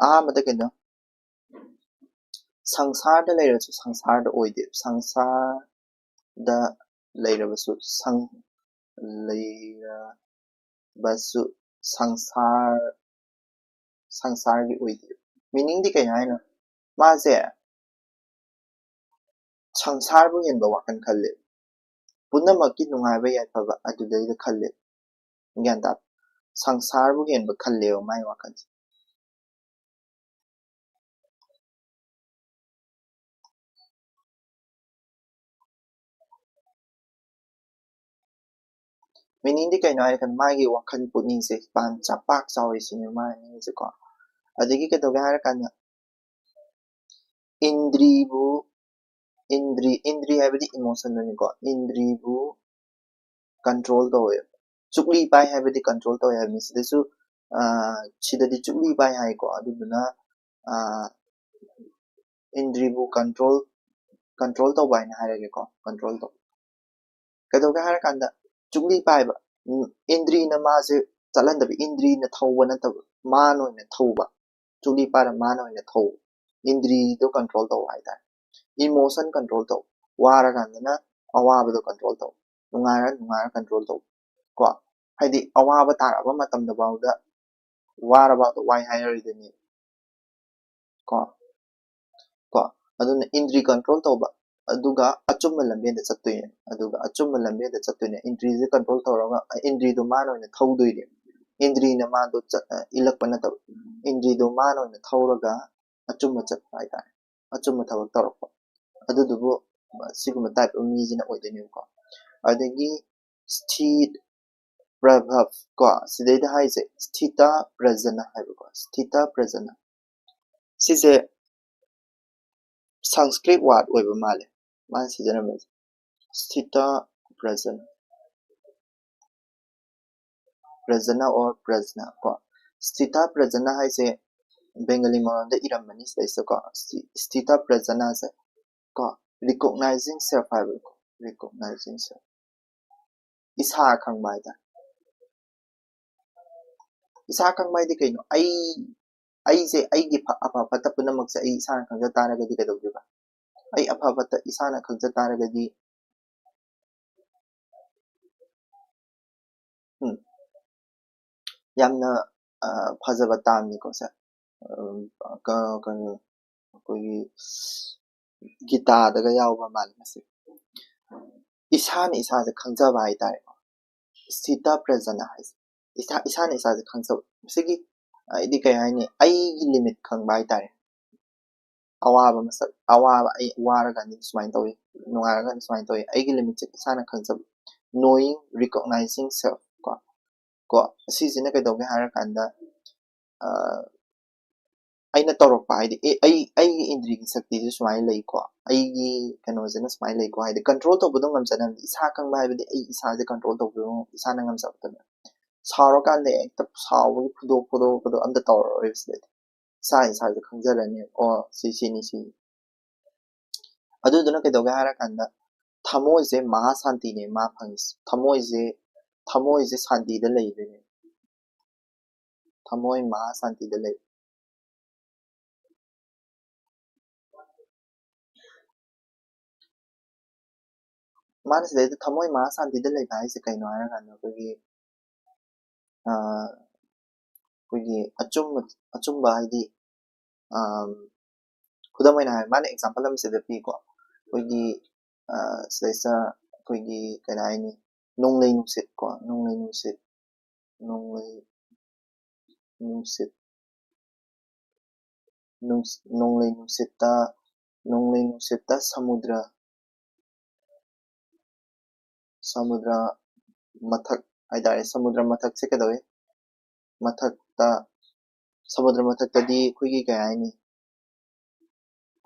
ꯑꯍꯥꯟꯕꯗ ꯀꯩꯅꯣ ꯁꯪꯁꯥꯔꯗ ꯂꯩꯔꯁꯨ ꯁꯪꯁꯥꯔꯗ ꯑꯣꯏꯗꯦ ꯁꯪꯁꯥꯔꯗ ꯂꯩꯔꯕꯁꯨ ꯂꯩꯔꯕꯁꯨ ꯁꯪꯁꯥꯔꯒꯤ ꯑꯣꯏꯗꯦ ꯃꯤꯅꯤꯡꯗꯤ ꯀꯩꯅꯣ ꯍꯥꯏꯅꯣ ꯃꯥꯁꯦ ꯁꯪꯁꯥꯔꯕꯨ ꯍꯦꯟꯕ ꯋꯥꯈꯜ ꯈꯜꯂꯦ ꯄꯨꯝꯅꯃꯛꯀꯤ ꯅꯨꯡꯉꯥꯏꯕ ꯌꯥꯏꯐꯕ ꯑꯗꯨꯗꯩꯗ ꯈꯜꯂꯦ ꯒ꯭ꯌꯥꯟ ꯇꯥ ꯁꯪꯁꯥꯔꯕꯨ ꯍꯦꯟꯕ ꯈꯜꯂꯦꯕ ꯃꯥꯏ ꯋꯥꯈꯜꯁꯦ ꯃꯤꯅꯤꯡꯗꯤ ꯀꯩꯅꯣ ꯍꯥꯏꯔꯀꯥꯟꯗ ꯃꯥꯒꯤ ꯋꯥꯈꯜ ꯄꯨꯛꯅꯤꯡꯁꯦ ꯄꯥꯛ ꯆꯥꯎꯔꯦ ꯁꯤꯅꯦ ꯃꯥꯒꯤ ꯃꯤꯅꯤꯡꯁꯦꯀꯣ ꯑꯗꯒꯤ ꯀꯩꯗꯧꯒꯦ ꯍꯥꯏꯔꯀꯥꯟꯗ ꯏꯟꯗ꯭ꯔꯤ ꯍꯥꯏꯕꯗꯤ ꯏꯃꯣꯁꯟꯗꯅꯤꯀꯣ ꯏꯟꯗ꯭ꯔꯤꯕꯨ ꯀꯟꯇ꯭ꯔꯣꯜ ꯇꯧꯋꯦ ꯆꯨꯛꯂꯤ ꯄꯥꯏ ꯍꯥꯏꯕꯗꯤ ꯀꯟꯇ꯭ꯔꯣꯜ ꯇꯧꯋꯦ ꯍꯥꯏꯕꯅꯤ ꯁꯤꯗꯁꯨ ꯁꯤꯗꯗꯤ ꯆꯨꯛꯂꯤ ꯄꯥꯏ ꯍꯥꯏꯀꯣ ꯑꯗꯨꯗꯨꯅ ꯏꯟꯗ꯭ꯔꯤꯕꯨ ꯀꯟꯇ꯭ꯔꯣꯜ ꯇꯧꯕ ꯍꯥꯏꯅ ꯍꯥꯏꯔꯒꯦꯀꯣ ꯀꯟꯇ꯭ꯔꯣꯜ ꯇꯧꯕ ꯀꯩꯗꯧꯒꯦ ꯍꯥꯏꯔꯀꯥꯟꯗ ꯆꯨꯛꯂꯤ ꯄꯥꯏꯕ ꯏꯟꯗ꯭ꯔꯤꯅ ꯃꯥꯁꯦ ꯆꯠꯍꯟꯗꯕ ꯏꯟꯗ꯭ꯔꯤꯅ ꯊꯧꯕ ꯅꯠꯇꯕ ꯃꯥꯅ ꯑꯣꯏꯅ ꯊꯧꯕ ꯆꯨꯛꯂꯤ ꯄꯥꯏꯔ ꯃꯥꯅ ꯑꯣꯏꯅ ꯊꯧꯕ ꯏꯟꯗ꯭ꯔꯤꯗꯣ ꯀꯟꯇ꯭ꯔꯣꯜ ꯇꯧꯕ ꯍꯥꯏꯇꯥꯔꯦ ꯏꯃꯣꯁꯟ ꯀꯟꯇ꯭ꯔꯣꯜ ꯇꯧ ꯋꯥꯔꯀꯥꯟꯗꯅ ꯑꯋꯥꯕꯗꯣ ꯀꯟꯇ꯭ꯔꯣꯜ ꯇꯧ ꯅꯨꯡꯉꯥꯏꯔ ꯀꯟꯇ꯭ꯔꯣꯜ ꯇꯧ ꯀꯣ ꯍꯥꯏꯗꯤ ꯑꯋꯥꯕ ꯇꯥꯔꯛꯄ ꯃꯇꯝꯗ ꯐꯥꯎꯗ ꯋꯥꯔꯕꯥꯎꯗ ꯋꯥꯏ ꯍꯥꯏꯔꯣꯏꯗꯣꯏꯅꯤ ꯀꯣ ꯑꯗꯨꯅ ꯏꯟꯗ꯭ꯔꯤ ꯀꯟꯇ꯭ꯔꯣल ꯇꯧꯕ ꯑꯗꯨꯒ ꯑꯆꯨꯝꯕ ꯂꯝꯕꯦꯟꯗ ꯆꯠꯇꯣꯏꯅꯦ ꯑꯗꯨꯒ ꯑꯆꯨꯝꯕ ꯂꯝꯕꯦꯟꯗ ꯆꯠꯇꯣꯏꯅꯦ ꯏꯟꯗ꯭ꯔꯤꯁꯦ ꯀꯟꯇ꯭ꯔꯣꯜ ꯇꯧꯔꯒ ꯏꯟꯗ꯭ꯔꯤꯗꯣ ꯃꯥꯅ ꯑꯣꯏꯅ ꯊꯧꯗꯣꯏꯅꯦ ꯏꯟꯗ꯭ꯔꯤꯅ ꯃꯥꯗꯣ ꯏꯜꯂꯛꯄ ꯅꯠꯇꯕ ꯏꯟꯗ꯭ꯔꯤꯗꯣ ꯃꯥꯅ ꯑꯣꯏꯅ ꯊꯧꯔꯒ ꯑꯆꯨꯝꯕ ꯆꯠꯄ ꯍꯥꯏꯇꯥꯔꯦ ꯑꯆꯨꯝꯕ ꯊꯕꯛ ꯇꯧꯔꯛꯄ ꯑꯗꯨꯗꯨꯕꯨ ꯁꯤꯒꯨꯝꯕ ꯇꯥꯏꯞ ꯑꯃ ꯃꯤꯁꯤꯅ ꯑꯣꯏꯗꯣꯏꯅꯦꯕꯀꯣ ꯑꯗꯒꯤ ꯁ꯭ꯊꯤꯠ ꯄ꯭ꯔꯚꯕ ꯀꯣ ꯁꯤꯗꯩꯗ ꯍꯥꯏꯁꯦ ꯁ꯭ꯊꯤꯇ ꯄ꯭ꯔꯖꯅ ꯍꯥꯏꯕꯀꯣ ꯁ꯭ꯊꯤꯇ ꯄ꯭ꯔꯖꯅ ꯁꯤꯁꯦ ꯁꯪꯁꯀ꯭ꯔꯤꯠ ꯋꯥꯔꯗ ꯑꯣꯏꯕ ꯃꯥꯜꯂꯦ ꯃꯥꯅ ꯁꯤꯖꯤꯟꯅꯕꯁꯦ ꯁ꯭ꯊꯤꯇ ꯄ꯭ꯔꯖꯅ ꯑꯣꯔ ꯄ꯭ꯔꯖꯅ ꯀꯣ ꯁ꯭ꯊꯤꯇ ꯄ꯭ꯔꯖꯅ ꯍꯥꯏꯁꯦ ꯕꯦꯡꯒꯂꯤ ꯃꯔꯣꯟꯗ ꯏꯔꯝꯕꯅꯤ ꯁꯤꯗꯩꯁꯤꯗꯀꯣ ꯁ꯭ꯊꯤꯇ ꯄ꯭ꯔꯖꯅꯁꯦ ꯀꯣ ꯔꯤꯀꯣꯛꯅꯥꯏꯖꯤꯡ ꯁꯦꯜꯐ ꯍꯥꯏꯕꯀꯣ ꯔꯤꯀꯣꯛꯅꯥꯏꯖꯤꯡ ꯁꯦꯜꯐ ꯏꯁꯥ ꯈꯪꯕ ꯍꯥꯏꯇꯥꯔꯦ ꯏꯁꯥ ꯈꯪꯕ ꯍꯥꯏꯗꯤ ꯀꯩꯅꯣ ꯑꯩꯁꯦ ꯑꯩꯒꯤ ꯑꯐ ꯐꯠꯇ ꯄꯨꯝꯅꯃꯛꯁꯦ ꯑꯩ ꯏꯁꯥꯅ ꯈꯪꯖ ꯇꯥꯔꯒꯗꯤ ꯀꯩꯗꯧꯗꯣꯏꯕ ꯑꯩ ꯑꯐ ꯐꯠꯇ ꯏꯁꯥꯅ ꯈꯪꯖ ꯇꯥꯔꯒꯗꯤ ꯌꯥꯝꯅ ꯐꯖꯕ ꯇꯥꯡꯅꯤꯀꯣ ꯁꯦ ꯀꯩꯅꯣ ꯑꯩꯈꯣꯏꯒꯤ ꯒꯤꯇꯥꯗꯒ ꯌꯥꯎꯕ ꯃꯥꯜꯂꯦ ꯃꯁꯤ ꯏꯁꯥꯅ ꯏꯁꯥꯁꯦ ꯈꯪꯖꯕ ꯍꯥꯏꯇꯥꯔꯦꯀꯣ ꯁ꯭ꯊꯤꯇ ꯄ꯭ꯔꯖꯅ ꯍꯥꯏꯁꯦ ꯏꯁꯥꯅ ꯏꯁꯥꯁꯦ ꯈꯪꯖꯕ ꯁꯤꯒꯤ ꯍꯥꯏꯗꯤ ꯀꯩ ꯍꯥꯏꯅꯤ ꯑꯩꯒꯤ ꯂꯤꯃꯤꯠ ꯈꯪꯕ ꯍꯥꯏꯇꯥꯔꯦ ꯑꯋꯥꯕ ꯑꯩ ꯋꯥꯔꯀꯥꯟꯗ ꯁꯨꯃꯥꯏꯅ ꯇꯧꯋꯤ ꯅꯨꯡꯉꯥꯏꯔꯀꯥꯟꯗ ꯁꯨꯃꯥꯏꯅ ꯇꯧꯋꯤ ꯑꯩꯒꯤ ꯂꯤꯃꯤꯠꯁꯦ ꯏꯁꯥꯅ ꯈꯪꯖꯕ ꯅꯣꯌꯤꯡ ꯔꯤꯀꯣꯛꯅꯥꯏꯖꯤꯡ ꯁꯦꯜꯐ ꯀꯣ ꯁꯤꯁꯤꯅ ꯀꯩꯗꯧꯒꯦ ꯍꯥꯏꯔꯀꯥꯟꯗ ꯑꯩꯅ ꯇꯧꯔꯛꯄ ꯍꯥꯏꯗꯤ ꯑꯩꯒꯤ ꯏꯟꯗ꯭ꯔꯤꯒꯤ ꯁꯛꯇꯤꯁꯦ ꯁꯨꯃꯥꯏꯅ ꯂꯩꯀꯣ ꯑꯩꯒꯤ ꯀꯩꯅꯣꯁꯤꯅ ꯁꯨꯃꯥꯏꯅ ꯂꯩꯀꯣ ꯍꯥꯏꯗꯤ ꯀꯟꯇ꯭ꯔꯣꯜ ꯇꯧꯕꯗꯣ ꯉꯝꯖꯅꯕ ꯏꯁꯥ ꯈꯪꯕ ꯍꯥꯏꯕꯗꯤ ꯑꯩ ꯏꯁꯥꯁꯦ ꯀꯟꯇ꯭ꯔꯣꯜ ꯇꯧꯕꯗꯣ ꯏꯁꯥꯅ ꯉꯝꯖꯕꯗꯅ ꯁꯥꯎꯔꯀꯥꯟꯗ ꯍꯦꯛꯇ ꯁꯥꯎꯕꯒꯤ ꯐꯨꯗꯣꯛꯄꯗꯣ ꯑꯝꯇ ꯇꯧꯔꯔꯣꯏꯕ ꯁꯤꯗꯩꯗꯤ ꯏꯁꯥꯁꯦ ꯈꯪꯖꯔꯅꯤ ꯑꯣ ꯁꯤꯅꯤ ꯑꯗꯨꯗꯨꯅ ꯀꯩꯗꯧꯒꯦ ꯍꯥꯏꯔꯀꯥꯟꯗ ꯊꯃꯣꯏꯁꯦ ꯃꯍꯥ ꯁꯥꯟꯇꯤꯅꯦ ꯃꯥ ꯐꯪꯉꯤꯁꯦ ꯊꯃꯣꯏꯁꯦ ꯁꯥꯟꯇꯤꯗ ꯂꯩꯗꯣꯏꯅꯦ ꯊꯃꯣꯏ ꯃꯍꯥ ꯁꯥꯟꯇꯤꯗ ꯂꯩ ꯃꯥꯅ ꯁꯤꯗꯩꯗ ꯊꯃꯣꯏ ꯃꯍꯥ ꯁꯥꯟꯇꯤꯗ ꯂꯩꯕ ꯍꯥꯏꯁꯦ ꯀꯩꯅꯣ ꯍꯥꯏꯔꯀꯥꯟꯗ ꯑꯩꯈꯣꯏꯒꯤ ꯑꯆꯨꯝꯕ ꯍꯥꯏꯗꯤ ꯈꯨꯗꯝ ꯑꯣꯏꯅ ꯍꯥꯏ ꯃꯥꯅ ꯑꯦꯛꯖꯥꯝꯄꯜ ꯑꯃ ꯁꯤꯗ ꯄꯤꯀꯣ ꯑꯩꯈꯣꯏꯒꯤ ꯁꯤꯗꯩꯁꯤꯗ ꯑꯩꯈꯣꯏꯒꯤ ꯀꯩ ꯍꯥꯏꯅꯤ ꯅꯣꯡꯂꯩ ꯅꯨꯡꯁꯤꯠ ꯀꯣ ꯅꯣꯡꯂꯩ ꯅꯨꯡꯁꯤꯠꯇ ꯁꯃꯨꯗ꯭ꯔ ꯃꯊꯛ ꯍꯥꯏꯇꯥꯔꯦ ꯁꯃꯨꯗ꯭ꯔ ꯃꯊꯛꯁꯦ ꯀꯩꯗꯧꯋꯤ ꯁꯃꯨꯗ꯭ꯔ ꯃꯊꯛꯇꯗꯤ ꯑꯩꯈꯣꯏꯒꯤ ꯀꯩ ꯍꯥꯏꯅꯤ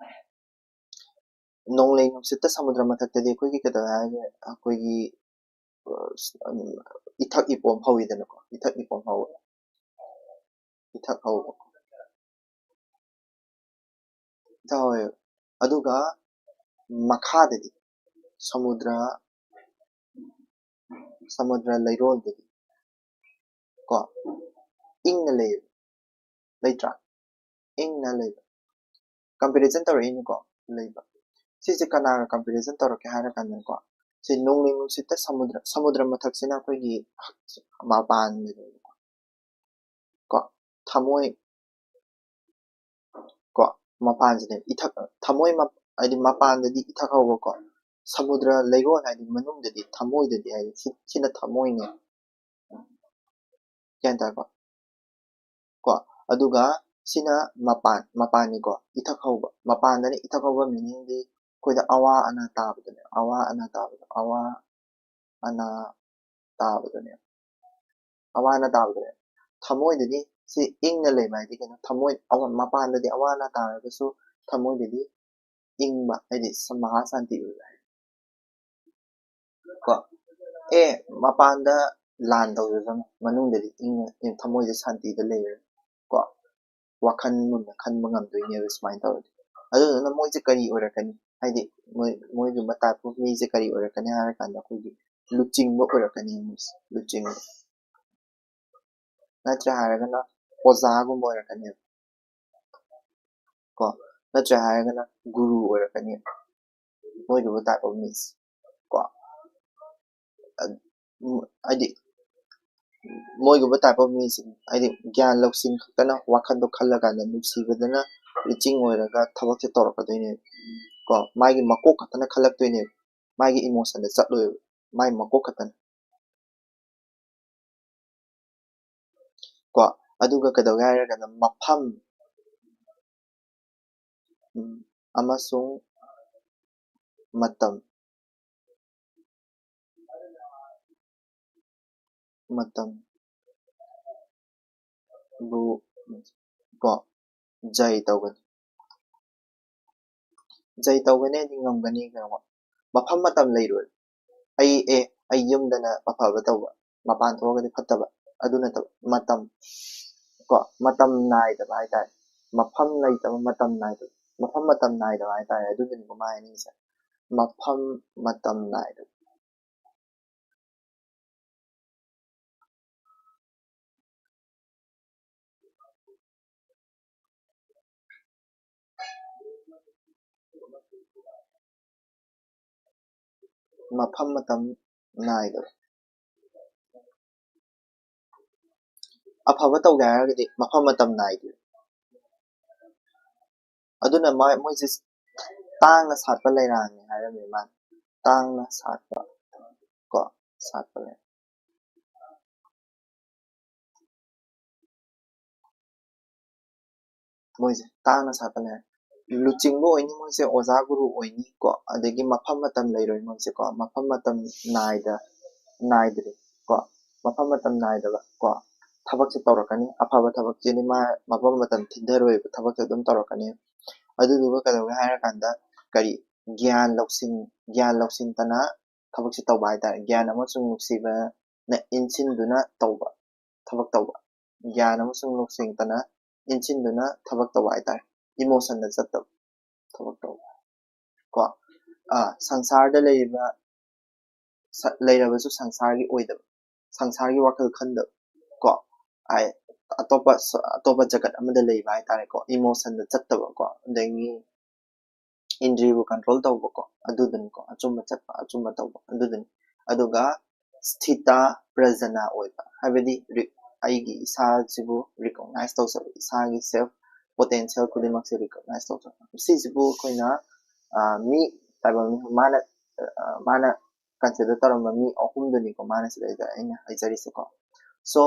ꯅꯣꯡꯂꯩ ꯅꯨꯡꯁꯤꯠꯇ ꯁꯃꯨꯗ꯭ꯔ ꯃꯊꯛꯇꯗꯤ ꯑꯩꯈꯣꯏꯒꯤ ꯀꯩꯗꯧꯋꯦ ꯍꯥꯏꯔꯒ ꯑꯩꯈꯣꯏꯒꯤ ꯏꯊꯛ ꯏꯄꯣꯝ ꯍꯧꯋꯤꯗꯅꯀꯣ ꯏꯊꯛ ꯏꯄꯣꯝ ꯍꯧꯋꯦ ꯏꯊꯛ ꯍꯧꯕ ꯏꯊꯛ ꯍꯧꯋꯦ ꯑꯗꯨꯒ ꯃꯈꯥꯗꯗꯤ ꯁꯃꯨꯗ꯭ꯔ ꯂꯩꯔꯣꯜꯗꯗꯤ ꯀꯣ ꯏꯪꯅ ꯂꯩꯌꯦꯕ ꯂꯩꯇ꯭ꯔꯥ ꯏꯪꯅ ꯂꯩꯕ ꯀꯝꯄꯦꯔꯤꯖꯟ ꯇꯧꯔꯛꯏꯅꯤꯀꯣ ꯂꯩꯕ ꯁꯤꯁꯦ ꯀꯅꯥꯒ ꯀꯝꯄꯦꯔꯤꯖꯟ ꯇꯧꯔꯛꯀꯦ ꯍꯥꯏꯔ ꯀꯥꯟꯗꯀꯣ ꯁꯤ ꯅꯣꯡꯂꯩ ꯅꯨꯡꯁꯤꯠꯇ ꯁꯃꯨꯗ꯭ꯔ ꯃꯊꯛꯁꯤꯅ ꯑꯩꯈꯣꯏꯒꯤ ꯃꯄꯥꯟꯗꯅꯦꯕꯀꯣ ꯀꯣ ꯊꯃꯣꯏ ꯀꯣ ꯃꯄꯥꯟꯁꯤꯅꯦ ꯏꯊꯛ ꯊꯃꯣꯏ ꯍꯥꯏꯗꯤ ꯃꯄꯥꯟꯗꯗꯤ ꯏꯊꯛ ꯍꯧꯕꯀꯣ ꯁꯃꯨꯗ꯭ꯔ ꯂꯩꯔꯣꯜ ꯍꯥꯏꯗꯤ ꯃꯅꯨꯡꯗꯗꯤ ꯊꯃꯣꯏꯗꯗꯤ ꯍꯥꯏꯗꯤ ꯁꯤꯅ ꯊꯃꯣꯏꯅꯦ ꯒ꯭ꯌꯥꯟ ꯇꯥꯔꯕ ꯀꯣ ꯑꯗꯨꯒ ꯁꯤꯅ ꯃꯄꯥꯟꯅꯤꯀꯣ ꯏꯊꯛ ꯍꯧꯕ ꯃꯄꯥꯟꯗꯅ ꯏꯊꯛ ꯍꯧꯕ ꯃꯤꯅꯤꯡꯗꯤ ꯑꯩꯈꯣꯏꯗ ꯑꯋꯥ ꯑꯅꯥ ꯇꯥꯕꯗꯨꯅꯦ ꯑꯋꯥ ꯑꯅꯥ ꯇꯥꯕꯗꯣ ꯑꯋꯥ ꯑꯅꯥ ꯇꯥꯕꯗꯨꯅꯦ ꯑꯋꯥ ꯑꯅꯥ ꯇꯥꯕꯗꯨꯅꯦ ꯊꯃꯣꯏꯗꯗꯤ ꯁꯤ ꯏꯪꯅ ꯂꯩꯕ ꯍꯥꯏꯗꯤ ꯀꯩꯅꯣ ꯊꯃꯣꯏ ꯃꯄꯥꯟꯗꯗꯤ ꯑꯋꯥ ꯑꯅꯥ ꯇꯥꯔꯒꯁꯨ ꯊꯃꯣꯏꯗꯗꯤ ꯏꯪꯕ ꯍꯥꯏꯗꯤ ꯃꯍꯥ ꯁꯥꯟꯇꯤ ꯑꯣꯏꯕ ꯀꯣ ꯃꯄꯥꯟꯗ ꯂꯥꯟ ꯇꯧꯖꯁꯅꯨ ꯃꯅꯨꯡꯗꯗꯤ ꯏꯪꯅ ꯊꯃꯣꯏꯗ ꯁꯥꯟꯇꯤꯗ ꯂꯩꯔꯦ ꯀꯣ ꯋꯥꯈꯜ ꯃꯨꯟꯅ ꯈꯟꯕ ꯉꯝꯗꯣꯏꯅꯦꯕ ꯁꯨꯃꯥꯏꯅ ꯇꯧꯔꯗꯤ ꯑꯗꯨꯗꯨꯅ ꯃꯣꯏꯁꯦ ꯀꯔꯤ ꯑꯣꯏꯔꯛꯀꯅꯤ ꯍꯥꯏꯗꯤ ꯃꯣꯏꯒꯨꯝꯕ ꯇꯥꯏꯞ ꯑꯣꯐ ꯃꯤꯁꯦ ꯀꯔꯤ ꯑꯣꯏꯔꯛꯀꯅꯤ ꯍꯥꯏꯔ ꯀꯥꯟꯗ ꯑꯩꯈꯣꯏꯒꯤ ꯂꯨꯆꯤꯡꯕ ꯑꯣꯏꯔꯛꯀꯅꯤ ꯃꯣꯏꯁꯦ ꯂꯨꯆꯤꯡꯕ ꯅꯠꯇ꯭ꯔꯦ ꯍꯥꯏꯔꯒꯅ ꯑꯣꯖꯥꯒꯨꯝꯕ ꯑꯣꯏꯔꯛꯀꯅꯦꯕ ꯀꯣ ꯅꯠꯇ꯭ꯔꯦ ꯍꯥꯏꯔꯒꯅ ꯒꯨꯔꯨ ꯑꯣꯏꯔꯛꯀꯅꯤ ꯃꯣꯏꯒꯨꯝꯕ ꯇꯥꯏꯞ ꯑꯣꯐ ꯃꯤꯁꯦ ꯀꯣ ꯍꯥꯏꯗꯤ ꯃꯣꯏꯒꯨꯝꯕ ꯇꯥꯏꯞ ꯑꯣꯐ ꯃꯤꯁꯦ ꯍꯥꯏꯗꯤ ꯒ꯭ꯌꯥꯟ ꯂꯧꯁꯤꯡ ꯈꯛꯇꯅ ꯋꯥꯈꯟꯗꯣ ꯈꯜꯂꯀꯥꯟꯗ ꯅꯨꯡꯁꯤꯕꯗꯅ ꯂꯤꯆꯤꯡ ꯑꯣꯏꯔꯒ ꯊꯕꯛꯁꯦ ꯇꯧꯔꯛꯀꯗꯣꯏꯅꯦꯕ ꯀꯣ ꯃꯥꯒꯤ ꯃꯀꯣꯛ ꯈꯛꯇꯅ ꯈꯜꯂꯛꯇꯣꯏꯅꯦꯕ ꯃꯥꯒꯤ ꯏꯃꯣꯁꯟꯗ ꯆꯠꯂꯣꯏꯕ ꯃꯥꯒꯤ ꯃꯀꯣꯛ ꯈꯛꯇꯅ ꯀꯣ ꯑꯗꯨꯒ ꯀꯩꯗꯧꯒꯦ ꯍꯥꯏꯔꯒꯅ ꯃꯐꯝ ꯑꯃꯁꯨꯡ ꯃꯇꯝ ꯕꯨ ꯀꯣ ꯖꯩ ꯇꯧꯒꯅꯤ ꯍꯥꯏꯗꯤ ꯉꯝꯒꯅꯤ ꯀꯩꯅꯣ ꯃꯐꯝ ꯃꯇꯝ ꯂꯩꯔꯣꯏ ꯑꯩ ꯌꯨꯝꯗꯅ ꯑꯐꯕ ꯇꯧꯕ ꯃꯄꯥꯟ ꯊꯣꯛꯑꯒꯗꯤ ꯐꯠꯇꯕ ꯑꯗꯨ ꯅꯠꯇꯕ ꯃꯇꯝ ꯀꯣ ꯃꯇꯝ ꯅꯥꯏꯗꯕ ꯍꯥꯏꯇꯥꯔꯦ ꯃꯐꯝ ꯂꯩꯇꯕ ꯃꯇꯝ ꯅꯥꯏꯗꯕ ꯃꯐꯝ ꯃꯇꯝ ꯅꯥꯏꯗꯕ ꯍꯥꯏꯇꯥꯔꯦ ꯑꯗꯨꯗꯨꯅꯤꯀꯣ ꯃꯥ ꯍꯥꯏꯅꯤꯡꯉꯤꯁꯦ ꯃꯐꯝ ꯃꯇꯝ ꯅꯥꯏꯗꯕ मफम मतम नायदब अफब तौगे हारगदि मफम मतम नायदि अदुना मोइसे तांगना साटपा लेरानी हारमे मान तांगना साटपा को साटपा ले मोइसे तांगना साटपा ले लुचिंगबो ओइनी मोइसे ओजा गुरु ओइनी को अदगी मफम मतम लेरोय मोइसे को मफम मतम नायदरे को मफम मतम नायदबा को थबक से तौरकनी अफब थबक जेनि मा मफम मतम थिंदरोय थबक से दम तौरकनी अदुदुगा कदौगे हायरा कांदा करी ज्ञान लौसिंग तना थबक से तौबा हायतारे ज्ञान अमसुंग नुक्सिबा न इनसिनदुना तौबा थबक तौबा ज्ञान अमसुंग नुक्सिंग तना इनसिनदुना थबक तौबा हायतारे इमोशन द चतब थबक तौबा को संसार द लेरबसु संसार की ओइदब संसार की वखल खंदब को आय अतोपा जगत अमदा लेबा हायतारे को इमोशन द चतब को अदगी इंद्रियबु कंट्रोल तौबा को अदुदन को अचुम चतबा अचुम तौबा अदुदन अदुगा स्थिता प्रजना ओइबा हाबेदि आइगी इसाजिबु रिकॉग्नाइज तौसब इसागी सेल्फ पोटेंशियल खुदिमक से रिकॉग्नाइज तौसब सिजिबु खोइना मी ताइबा माना माना कंसिडर तरम मी अहुमदनी को माना सिदा अइना हाइजरिसे को सो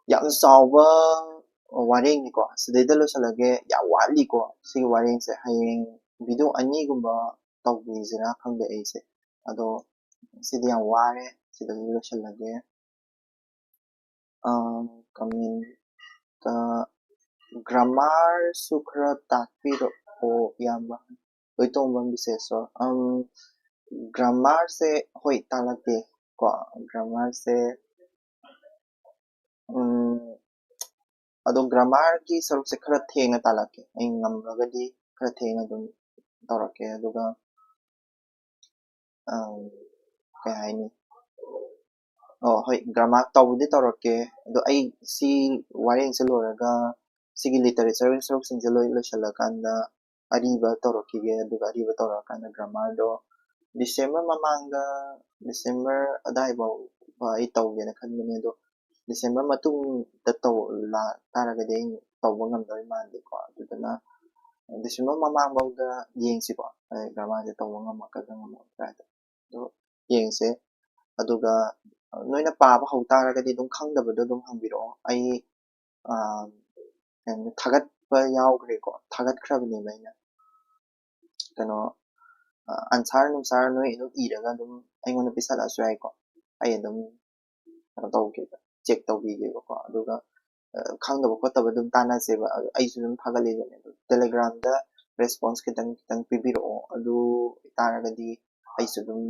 याम चावबा वारेंग को सिदैदा लोसलगे या वाली को सी वारेंग से हयेंग वीडियो अनी गुंबा तौबीजरा खंगे ऐसे अदो सिदी या वारे सिदा लोसलगे कमिंग ता ग्रामर सुखरा ताकपीरो ओ यामा ओइतोंबम विशेषो ग्रामर से होई तालके ko grammar se ado grammar ki saruk se khara thengna talake ai ngamragadi khara thengna dum torake aduga kai haini hoi grammar tawdi torake ado ai si wareng se loraga sigi literature saruk sing loi losalakanda ariba torakige aduga ariba torakanda grammar do December mamanga December adai bau ai tawgena khanbane do December matungda taw la taragadi ai tawba ngamdoi mande ko adudana December mamang bauda yengsi ko grammar se tawba ngamakaga ngamaka do yengse aduga noina paaba hau taragadi dum khangdabado dum hangbiro ai thagatpa yaugre ko thagatkrabane baina kano answer numsar noi ino iraga dum aingona pisala aswai ko ai dum kano tawge check tawbige ko aduga khangdaba khotaba dum tana seba ai su dum thagale ne telegram da response kitang kitang pibiro adu taragadi ai su dum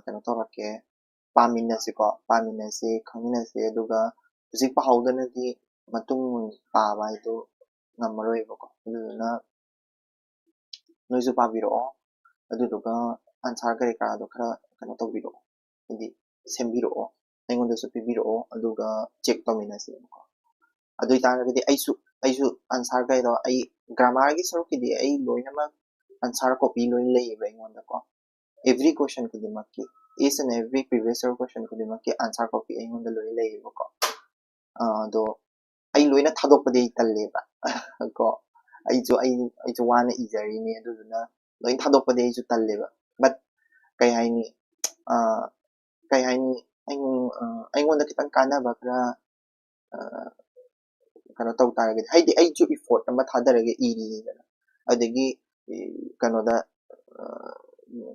kano torake paminase ko paminase khanginase aduga hujik pahawdana di matung paaba itu ngamaroi ko aduna noisu pabiro aduduga answer kare ka do khara kano tawbiro edi sembiro aingonda su pibiro aduga check paminase ko adu taragadi aisu answer kai do ai grammar gi sarukidi ai loinama answer copy loin leiba aingonda ko every question kudimaki each and every previous year question kudimaki answer copy aingonda loi leiba ko do ai loina thadokpadi ai talleba ko aisu wana ijarini aduduna loin thadokpadi aisu talleba but kai haini kai haini aingonda kitang kanaba kra kano taw taragadi haidi aisu effort ama thadaraga iri adagi kanoda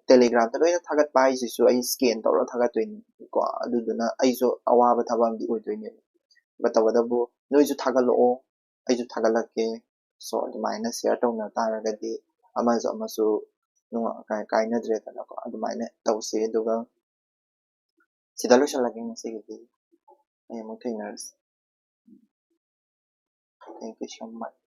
telegram da loina thagat pa aisu ai scan tawra thagat toin ko aduduna aisu awaba thabam di oidoine batawadabu noisu thagalo aisu thagalake so adumaina share tawna taragadi amasu nunga kaina dre tana ko adumaina tawse aduga sida losalage ngasigi ai mo trainers thank you so much